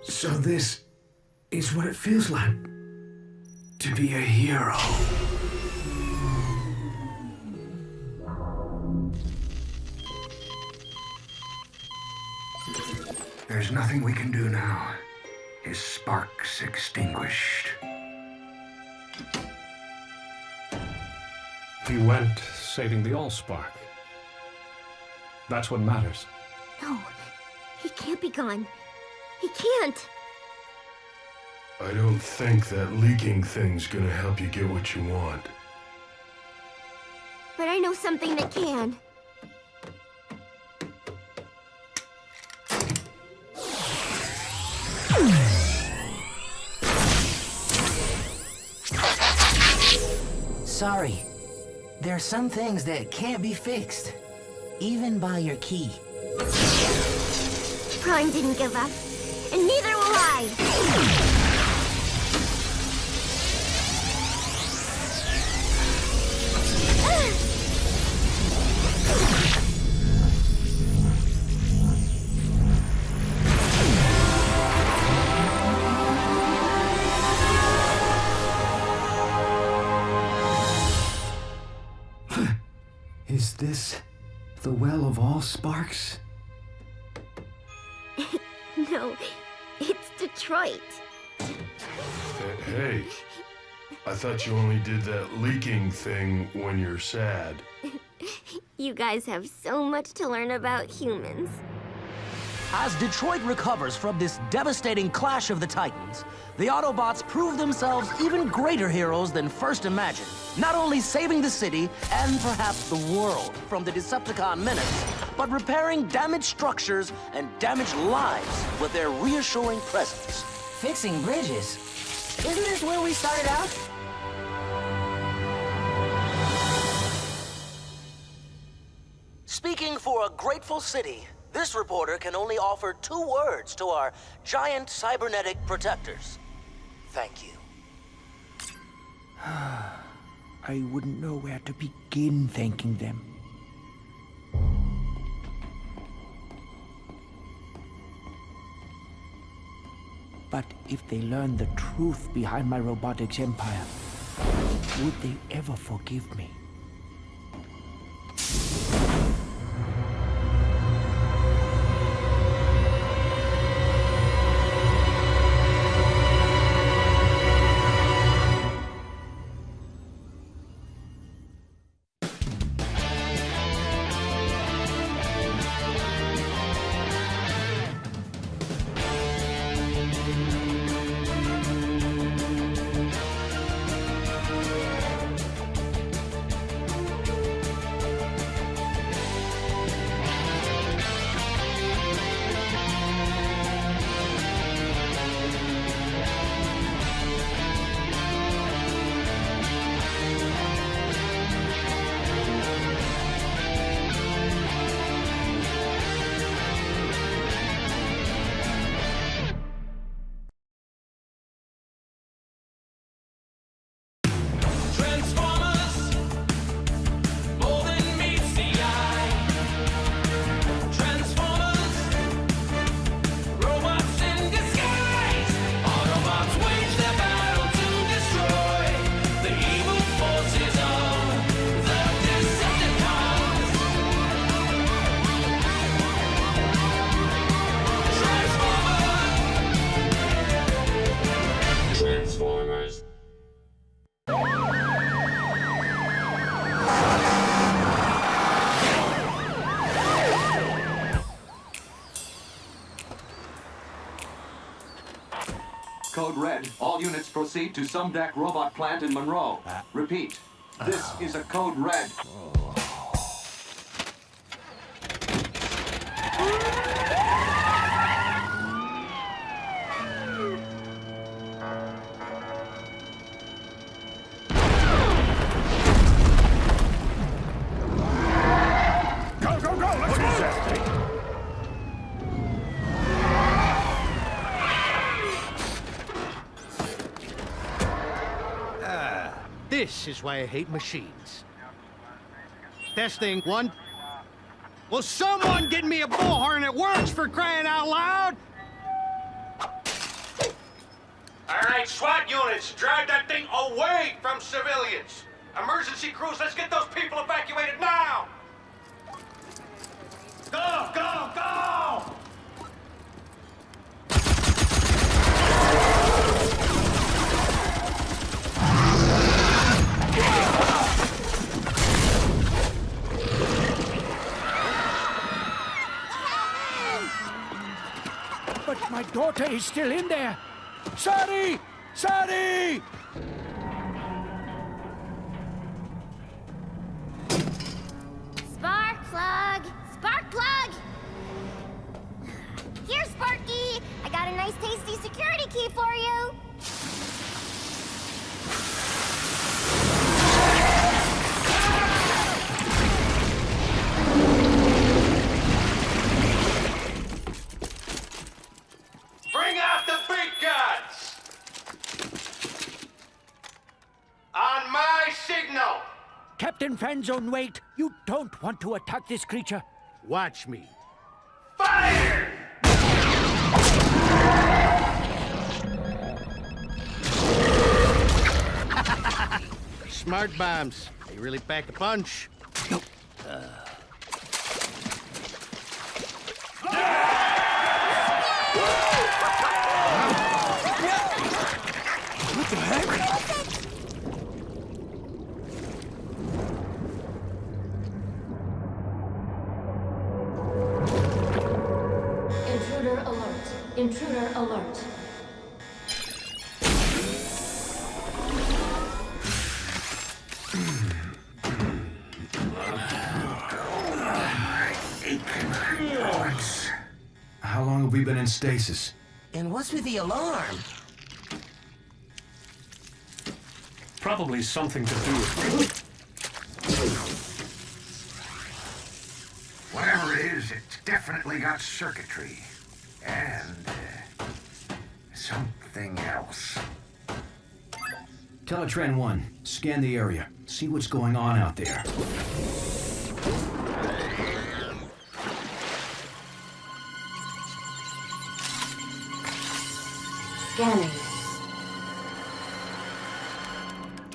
So this is what it feels like to be a hero. There's nothing we can do now. His spark's extinguished. He went saving the Allspark. That's what matters. No, he can't be gone. He can't. I don't think that leaking thing's gonna help you get what you want. But I know something that can. Sorry. There are some things that can't be fixed, even by your key. Prime didn't give up, and neither will I. Is this the Well of All Sparks? No, it's Detroit. Hey, I thought you only did that leaking thing when you're sad. You guys have so much to learn about humans. As Detroit recovers from this devastating clash of the Titans, the Autobots prove themselves even greater heroes than first imagined. Not only saving the city, and perhaps the world, from the Decepticon menace, but repairing damaged structures and damaged lives with their reassuring presence. Fixing bridges? Isn't this where we started out? Speaking for a grateful city, this reporter can only offer 2 words to our giant cybernetic protectors. Thank you. I wouldn't know where to begin thanking them. But if they learn the truth behind my robotics empire, Would they ever forgive me? Code Red. All units proceed to Sumdac Robot Plant in Monroe. Repeat. This is a Code Red. Go, go, go! Let's move! This is why I hate machines. Testing, 1. Will someone get me a bullhorn that works, for crying out loud? All right, SWAT units, drive that thing away from civilians. Emergency crews, let's get those people evacuated now! Go, go, go! But my daughter is still in there. Sorry! Sorry! Spark plug! Spark plug! Here, Sparky! I got a nice tasty security key for you! Bring out the big guns! On my signal! Captain Fanzone, wait. You don't want to attack this creature. Watch me. Fire! Smart bombs. They really pack a punch. What the heck? Intruder alert. Intruder alert. How long have we been in stasis? And what's with the alarm? Probably something to do with... Whatever it is, it's definitely got circuitry. And, something else. Teletran 1, scan the area. See what's going on out there. Scanning.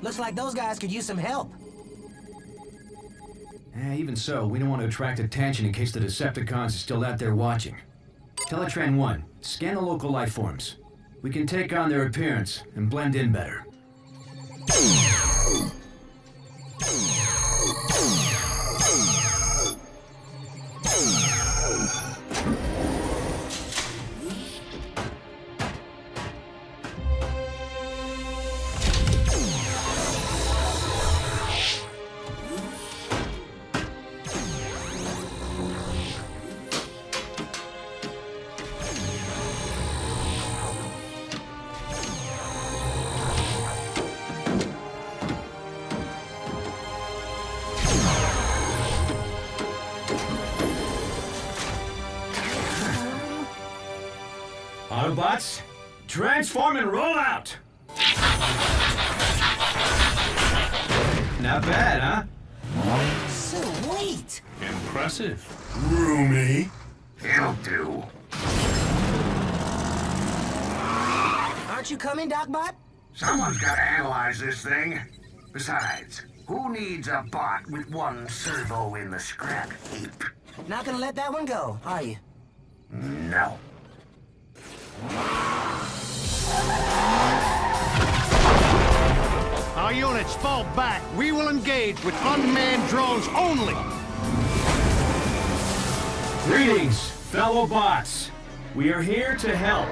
Looks like those guys could use some help. Even so, we don't want to attract attention in case the Decepticons are still out there watching. Teletran 1, scan the local life forms. We can take on their appearance and blend in better. Autobots, transform and roll out! Not bad, huh? Sweet! Impressive. Roomy. It'll do. Aren't you coming, Docbot? Someone's got to analyze this thing. Besides, who needs a bot with one servo in the scrap heap? Not gonna let that one go, are you? No. Our units fall back. We will engage with unmanned drones only. Greetings, fellow bots. We are here to help.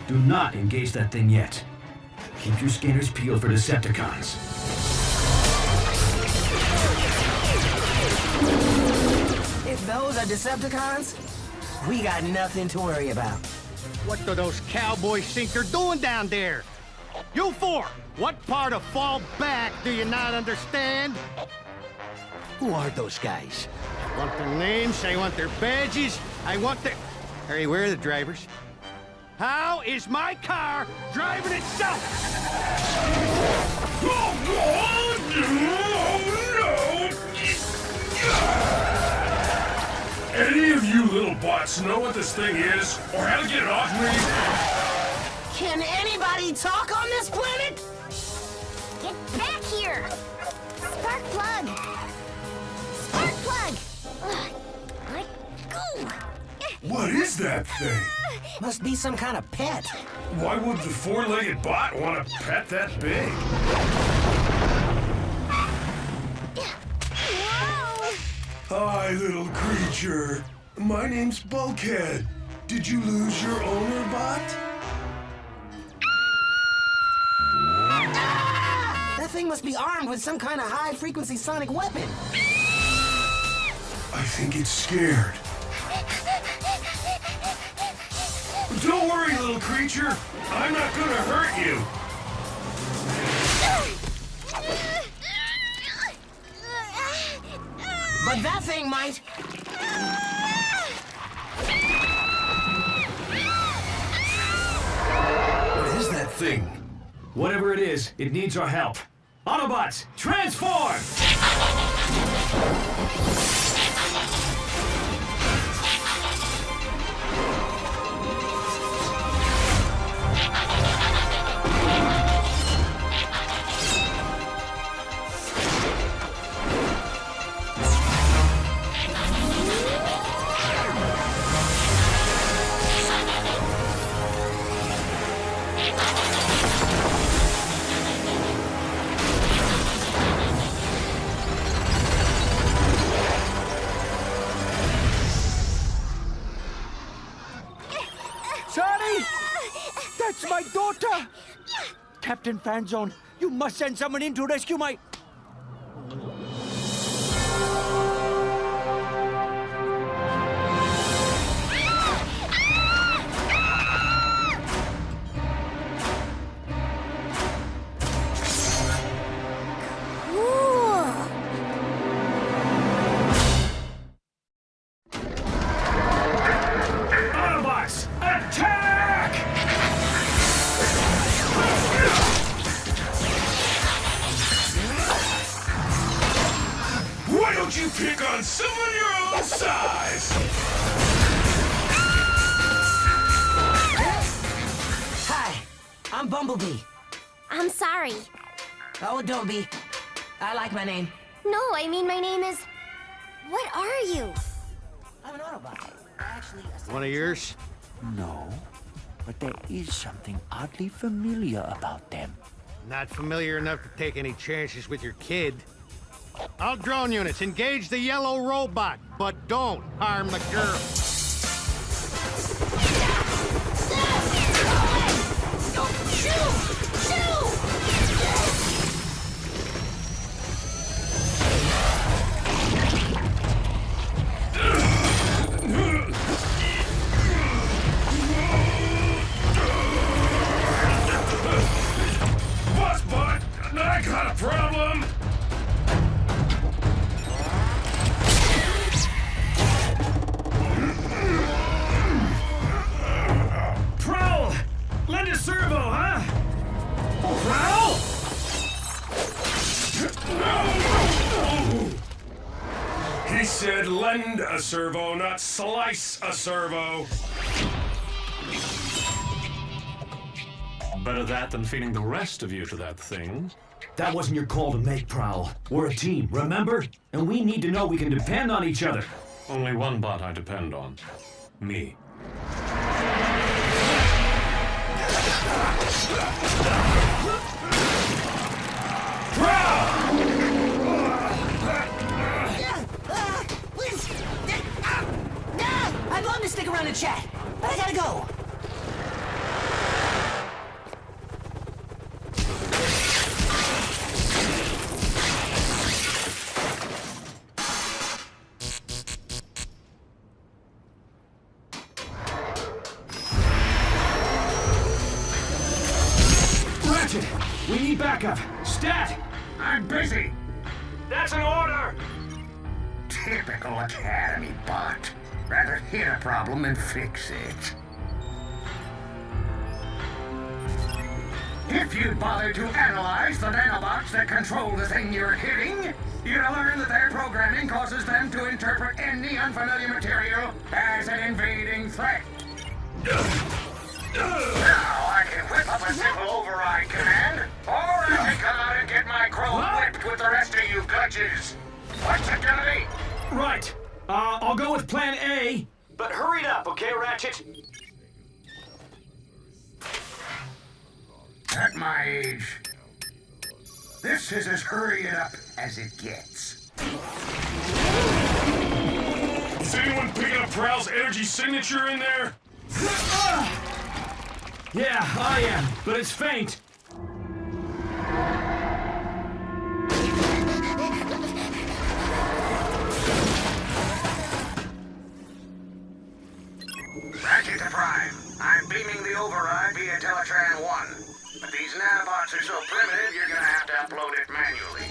Do not engage that thing yet. Keep your scanners peeled for Decepticons. If those are Decepticons, we got nothing to worry about. What do those cowboys think they're doing down there? You four, what part of fall back do you not understand? Who are those guys? I want their names, I want their badges, I want their... Hey, where are the drivers? How is my car driving itself? Any of you little bots know what this thing is, or how to get it off me? Can anybody talk on this planet? Get back here! Spark plug! Spark plug! Let go! What is that thing? Must be some kind of pet. Why would the four-legged bot want a pet that big? Hi, little creature. My name's Bulkhead. Did you lose your owner, bot? That thing must be armed with some kind of high-frequency sonic weapon. I think it's scared. Don't worry, little creature. I'm not gonna hurt you. But that thing might. What is that thing? Whatever it is, it needs our help. Autobots, transform! That's my daughter! Captain Fanzone, you must send someone in to rescue my... Autobots, attack! Why don't you pick on someone your own size? I'm Bumblebee. I'm sorry. Oh, don't be. I like my name. No, I mean my name is... What are you? I'm an Autobot. Actually, One of yours? No, but there is something oddly familiar about them. Not familiar enough to take any chances with your kid. All drone units, engage the yellow robot, but don't harm the girl. I got a problem! Prowl! Lend a servo, huh? Prowl! He said lend a servo, not slice a servo. Better that than feeding the rest of you to that thing. That wasn't your call to make, Prowl. We're a team, remember? And we need to know we can depend on each other. Only one bot I depend on. Me. I'd love to stick around and chat, but I gotta go. We need backup. Stat! I'm busy. That's an order! Typical Academy bot. Rather hit a problem than fix it. If you'd bother to analyze the nanobots that control the thing you're hitting, you'd learn that their programming causes them to interpret any unfamiliar material as an invading threat. Now I can whip up a simple override command, or I can come out and get my crow whipped with the rest of you glitches. What's it gonna be? Right. I'll go with plan A. But hurry it up, okay, Ratchet? At my age, this is as hurry it up as it gets. Is anyone picking up Prowl's energy signature in there? Yeah, I am, but it's faint. Ratchet to Prime. I'm beaming the override via Teletran 1. But these nanobots are so primitive, you're gonna have to upload it manually.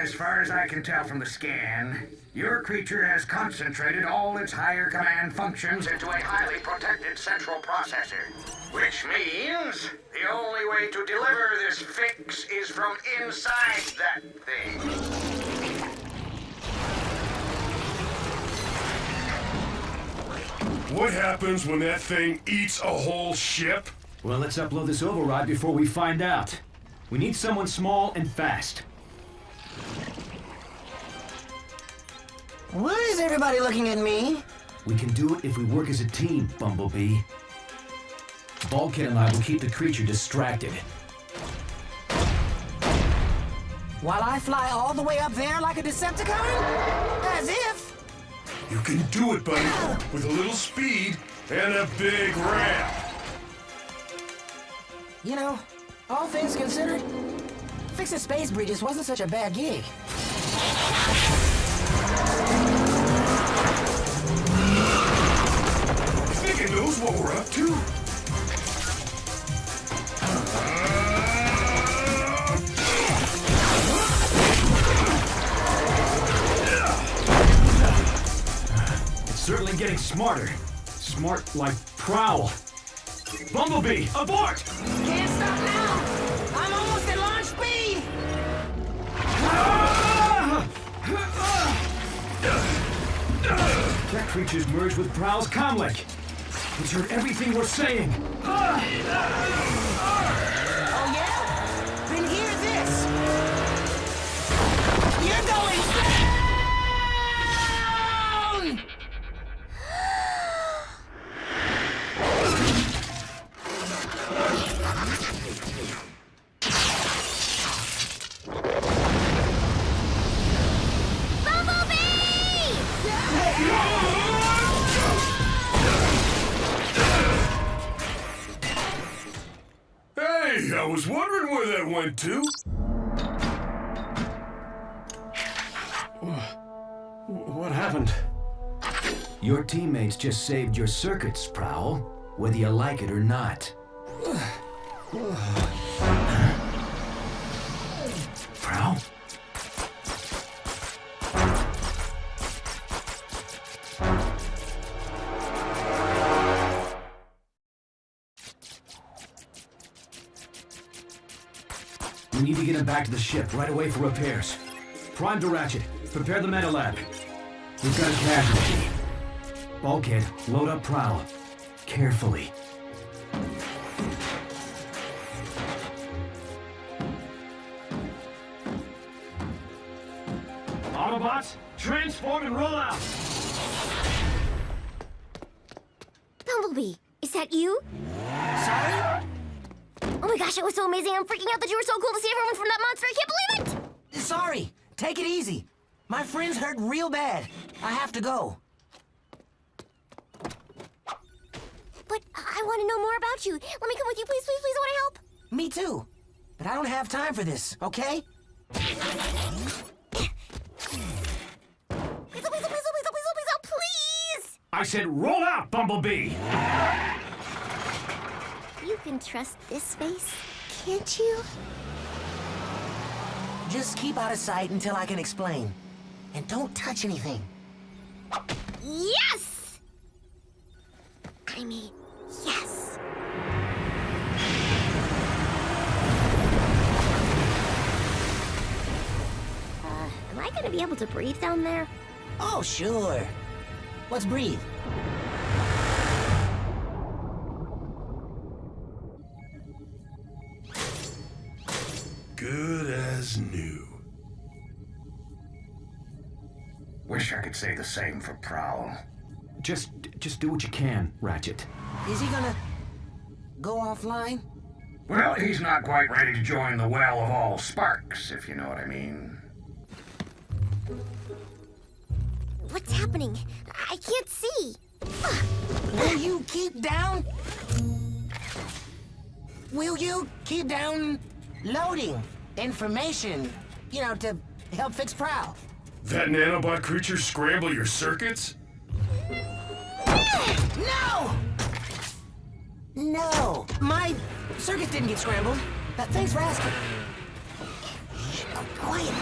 As far as I can tell from the scan, your creature has concentrated all its higher command functions into a highly protected central processor. Which means the only way to deliver this fix is from inside that thing. What happens when that thing eats a whole ship? Well, let's upload this override before we find out. We need someone small and fast. Why is everybody looking at me? We can do it if we work as a team, Bumblebee. Bulkhead and I will keep the creature distracted. While I fly all the way up there like a Decepticon? As if! You can do it, buddy, with a little speed and a big ramp. You know, all things considered, fixing space bridges wasn't such a bad gig. Think it knows what we're up to? Certainly getting smarter. Smart like Prowl. Bumblebee, abort! Can't stop now! I'm almost at launch speed! That creature's merged with Prowl's comlink. He's heard everything we're saying. Oh, yeah? Then hear this! You're going down! Hey, I was wondering where that went to. What happened? Your teammates just saved your circuits, Prowl, whether you like it or not. Prowl? We need to get him back to the ship right away for repairs. Prime to Ratchet. Prepare the meta lab. We've got a casualty. Bulkhead, load up Prowl. Carefully. Autobots, transform and roll out! Bumblebee, is that you? Sorry? Oh my gosh, it was so amazing. I'm freaking out that you were so cool to see everyone from that monster. I can't believe it! Sorry. Take it easy. My friend's hurt real bad. I have to go. But I want to know more about you. Let me come with you, please, please, please. I want to help. Me too. But I don't have time for this, okay? Please! I said roll out, Bumblebee! You can trust this face, can't you? Just keep out of sight until I can explain. And don't touch anything. Yes! I mean, yes. Am I gonna be able to breathe down there? Oh, sure. Let's breathe. Good as new. Wish I could say the same for Prowl. Just do what you can, Ratchet. Is he gonna go offline? Well, he's not quite ready to join the well of all sparks, if you know what I mean. What's happening? I can't see. Will you keep down? Will you keep down loading information, you know, to help fix Prowl? That nanobot creature scramble your circuits? No! No! My circuits didn't get scrambled. Thanks for asking. Shh, quiet.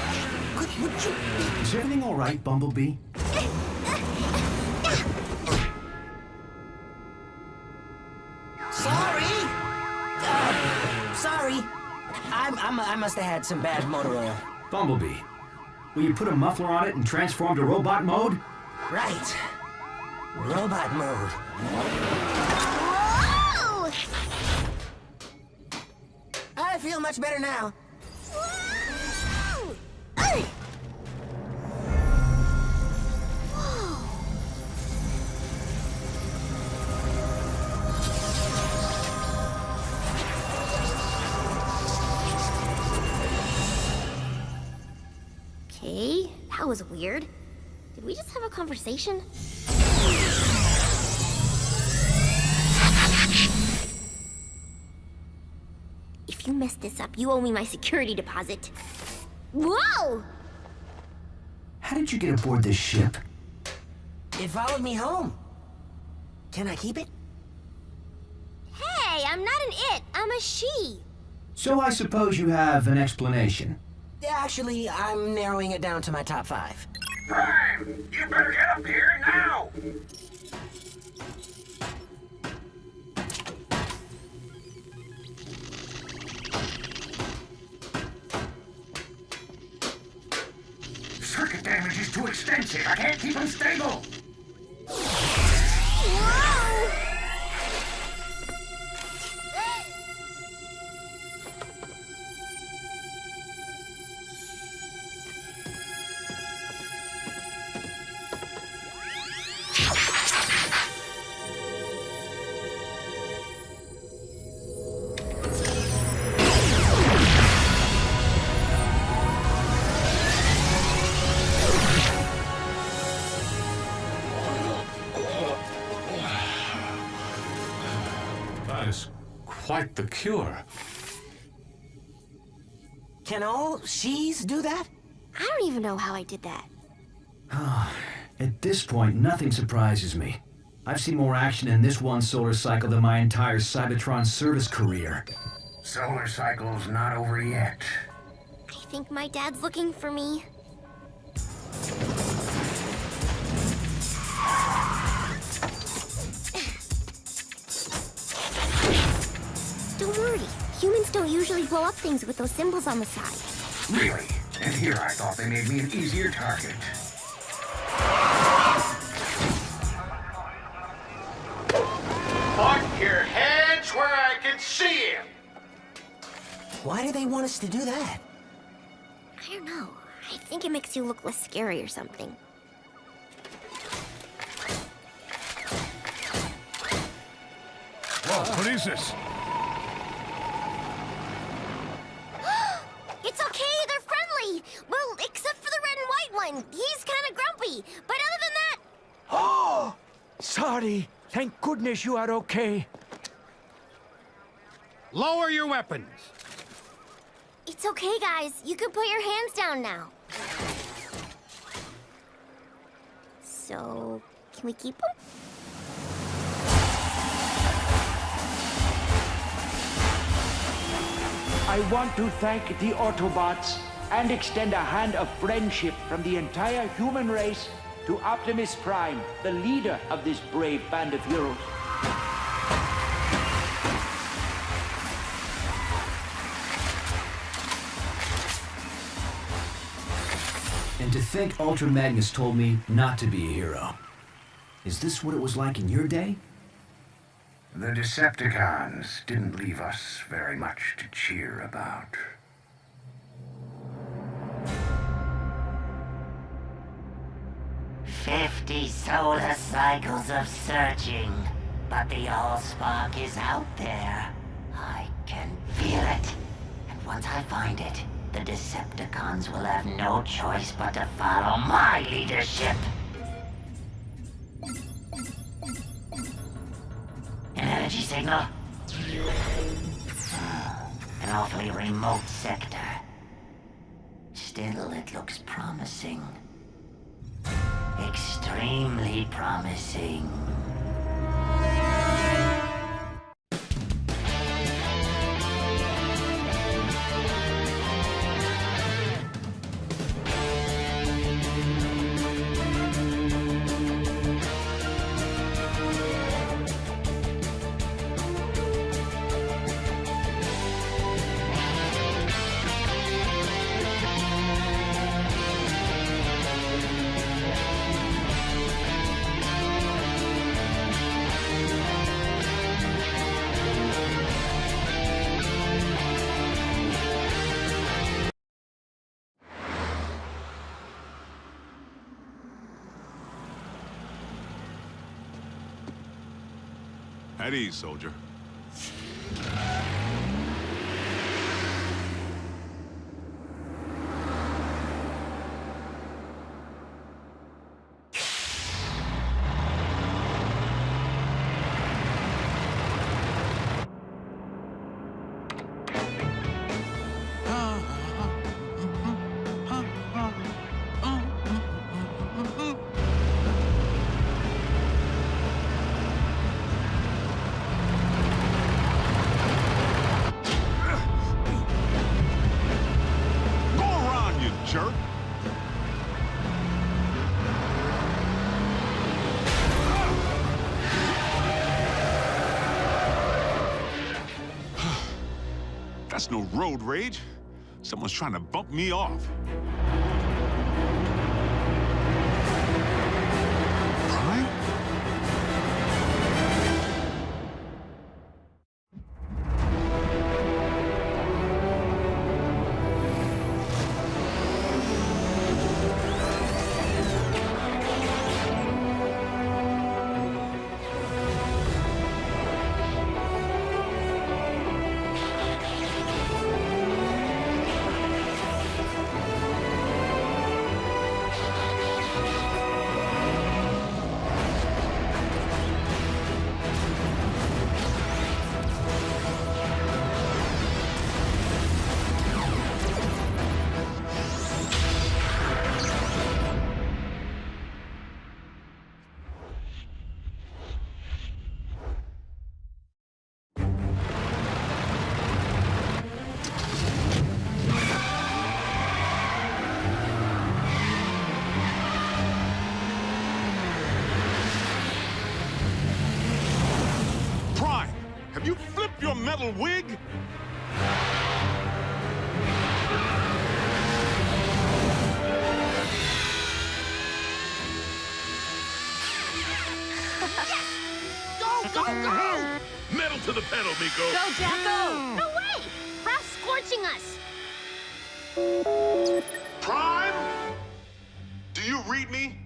Would you... Is everything all right, Bumblebee? Sorry! Sorry. I must have had some bad motor oil. Bumblebee, will you put a muffler on it and transform to robot mode? Right. Robot mode. Whoa! I feel much better now. Whoa! Okay, that was weird. Did we just have a conversation? If you mess this up, you owe me my security deposit. Whoa! How did you get aboard this ship? It followed me home. Can I keep it? Hey, I'm not an it, I'm a she. So I suppose you have an explanation. Actually, I'm narrowing it down to my top 5. Prime! You better get up here now! Circuit damage is too extensive. I can't keep them stable. Whoa! That is quite the cure. Can all she's do that? I don't even know how I did that. At this point, nothing surprises me. I've seen more action in this one solar cycle than my entire Cybertron service career. Solar cycle's not over yet. I think my dad's looking for me. Don't worry. Humans don't usually blow up things with those symbols on the side. Really? And here I thought they made me an easier target. Put your hands where I can see him. Why do they want us to do that? I don't know. I think it makes you look less scary or something. Whoa, what is this? It's okay, they're friendly! Well, except for the red and white one. He's kind of grumpy. But other than that... Oh! Sorry. Thank goodness you are okay. Lower your weapons. It's okay, guys. You can put your hands down now. So, can we keep them? I want to thank the Autobots and extend a hand of friendship from the entire human race to Optimus Prime, the leader of this brave band of heroes. And to think Ultra Magnus told me not to be a hero. Is this what it was like in your day? The Decepticons didn't leave us very much to cheer about. "50 solar cycles of searching, but the Allspark is out there. I can feel it. And once I find it, the Decepticons will have no choice but to follow my leadership." An energy signal? An awfully remote sector. Still, it looks promising. Extremely promising. At ease, soldier. That's no road rage. Someone's trying to bump me off. Prime? Have you flipped your metal wig? Go! Metal to the pedal, Miko! Go, Jacko! No way! Ralph's scorching us! Prime? Do you read me?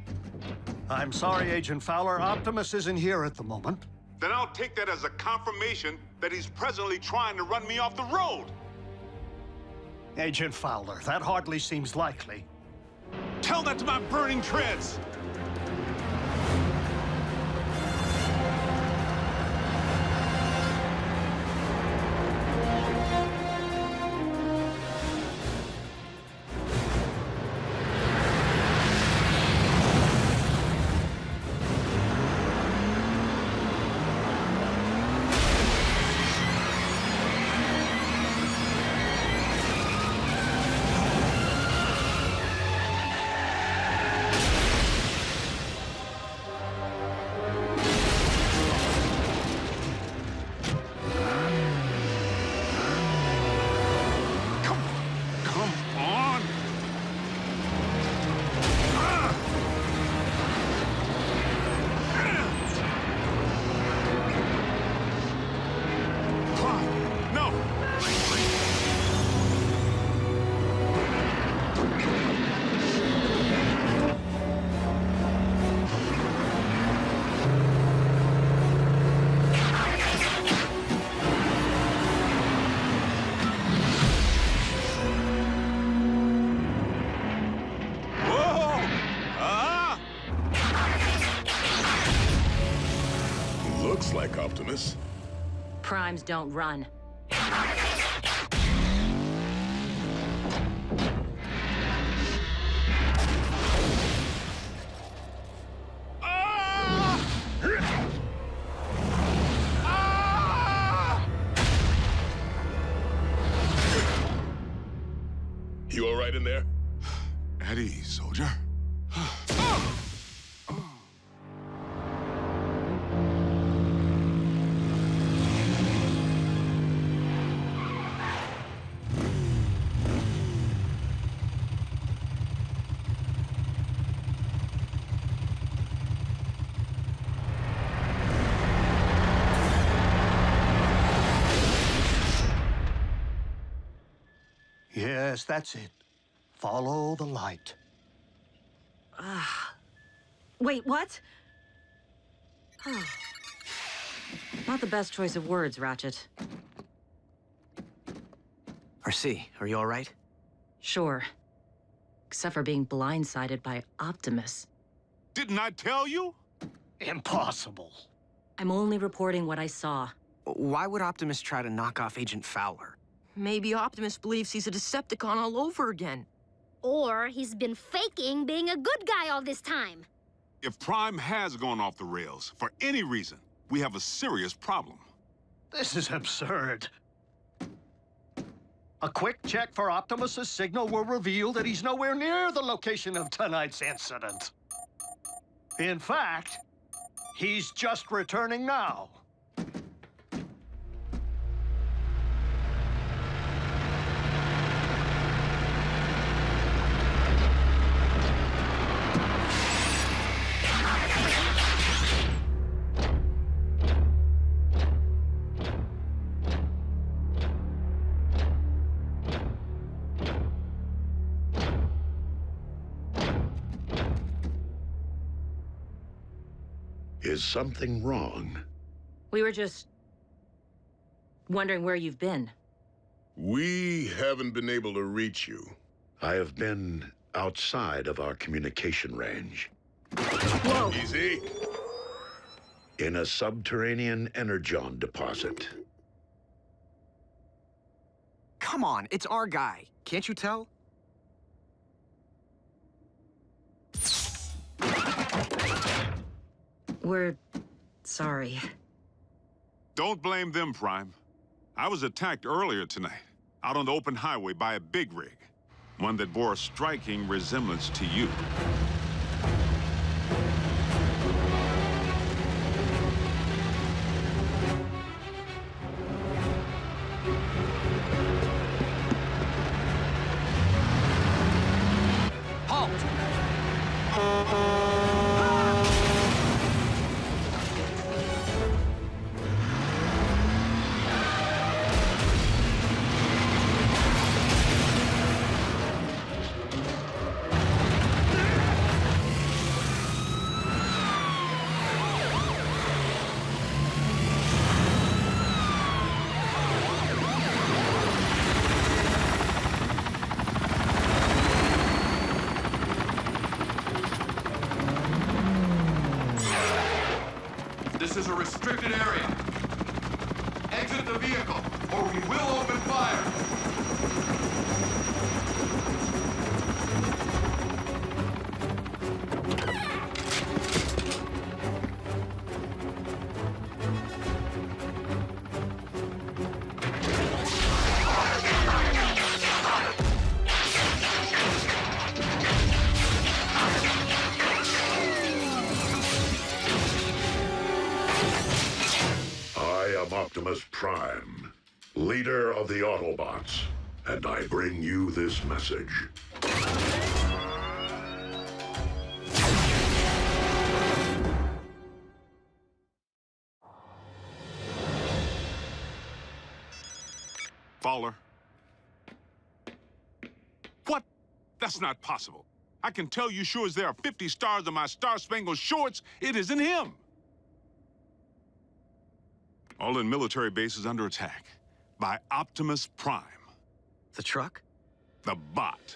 I'm sorry, Agent Fowler. Optimus isn't here at the moment. Then I'll take that as a confirmation that he's presently trying to run me off the road. Agent Fowler, that hardly seems likely. Tell that to my burning treads! Looks like Optimus. Primes don't run. You all right in there? At ease, soldier. Yes, that's it. Follow the light. Wait, what? Not the best choice of words, Ratchet. RC, are you all right? Sure. Except for being blindsided by Optimus. Didn't I tell you? Impossible. I'm only reporting what I saw. Why would Optimus try to knock off Agent Fowler? Maybe Optimus believes he's a Decepticon all over again. Or he's been faking being a good guy all this time. If Prime has gone off the rails, for any reason, we have a serious problem. This is absurd. A quick check for Optimus's signal will reveal that he's nowhere near the location of tonight's incident. In fact, he's just returning now. Is something wrong? We were just wondering where you've been. We haven't been able to reach you. I have been outside of our communication range. Whoa! Easy. In a subterranean Energon deposit. Come on, it's our guy. Can't you tell? We're sorry. Don't blame them, Prime. I was attacked earlier tonight, out on the open highway by a big rig. One that bore a striking resemblance to you. is a restricted area. Exit the vehicle, or we will open fire. I am Optimus Prime, leader of the Autobots, and I bring you this message. Fowler. What? That's not possible. I can tell you sure as there are 50 stars on my Star-Spangled Shorts, it isn't him. All in military bases under attack by Optimus Prime. The truck? The bot.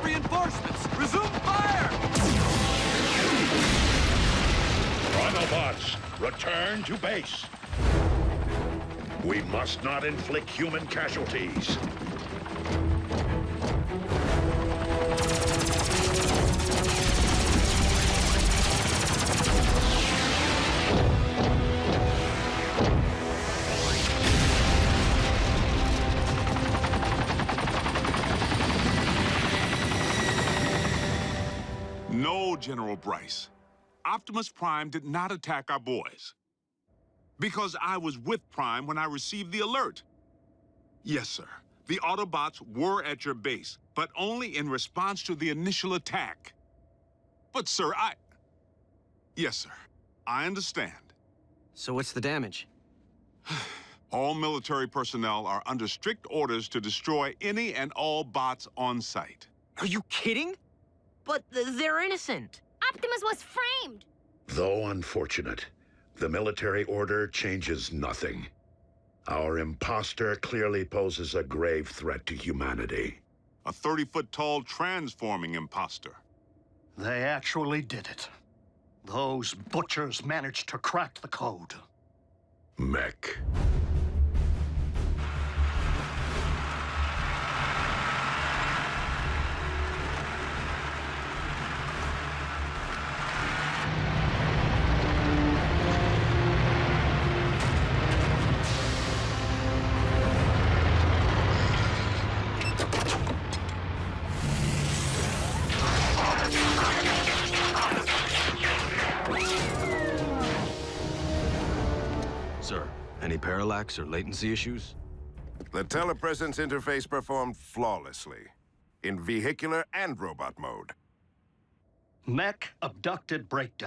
Reinforcements! Resume fire! Autobots, return to base. We must not inflict human casualties. No, General Bryce. Optimus Prime did not attack our boys. Because I was with Prime when I received the alert. Yes, sir. The Autobots were at your base, but only in response to the initial attack. But, sir, Yes, sir. I understand. So what's the damage? All military personnel are under strict orders to destroy any and all bots on site. Are you kidding? But they're innocent. Optimus was framed. Though unfortunate, the military order changes nothing. Our imposter clearly poses a grave threat to humanity. A 30-foot-tall transforming imposter. They actually did it. Those butchers managed to crack the code. Mech. Sir, any parallax or latency latency issues? The telepresence interface performed flawlessly, in vehicular and robot mode. Mech abducted breakdown.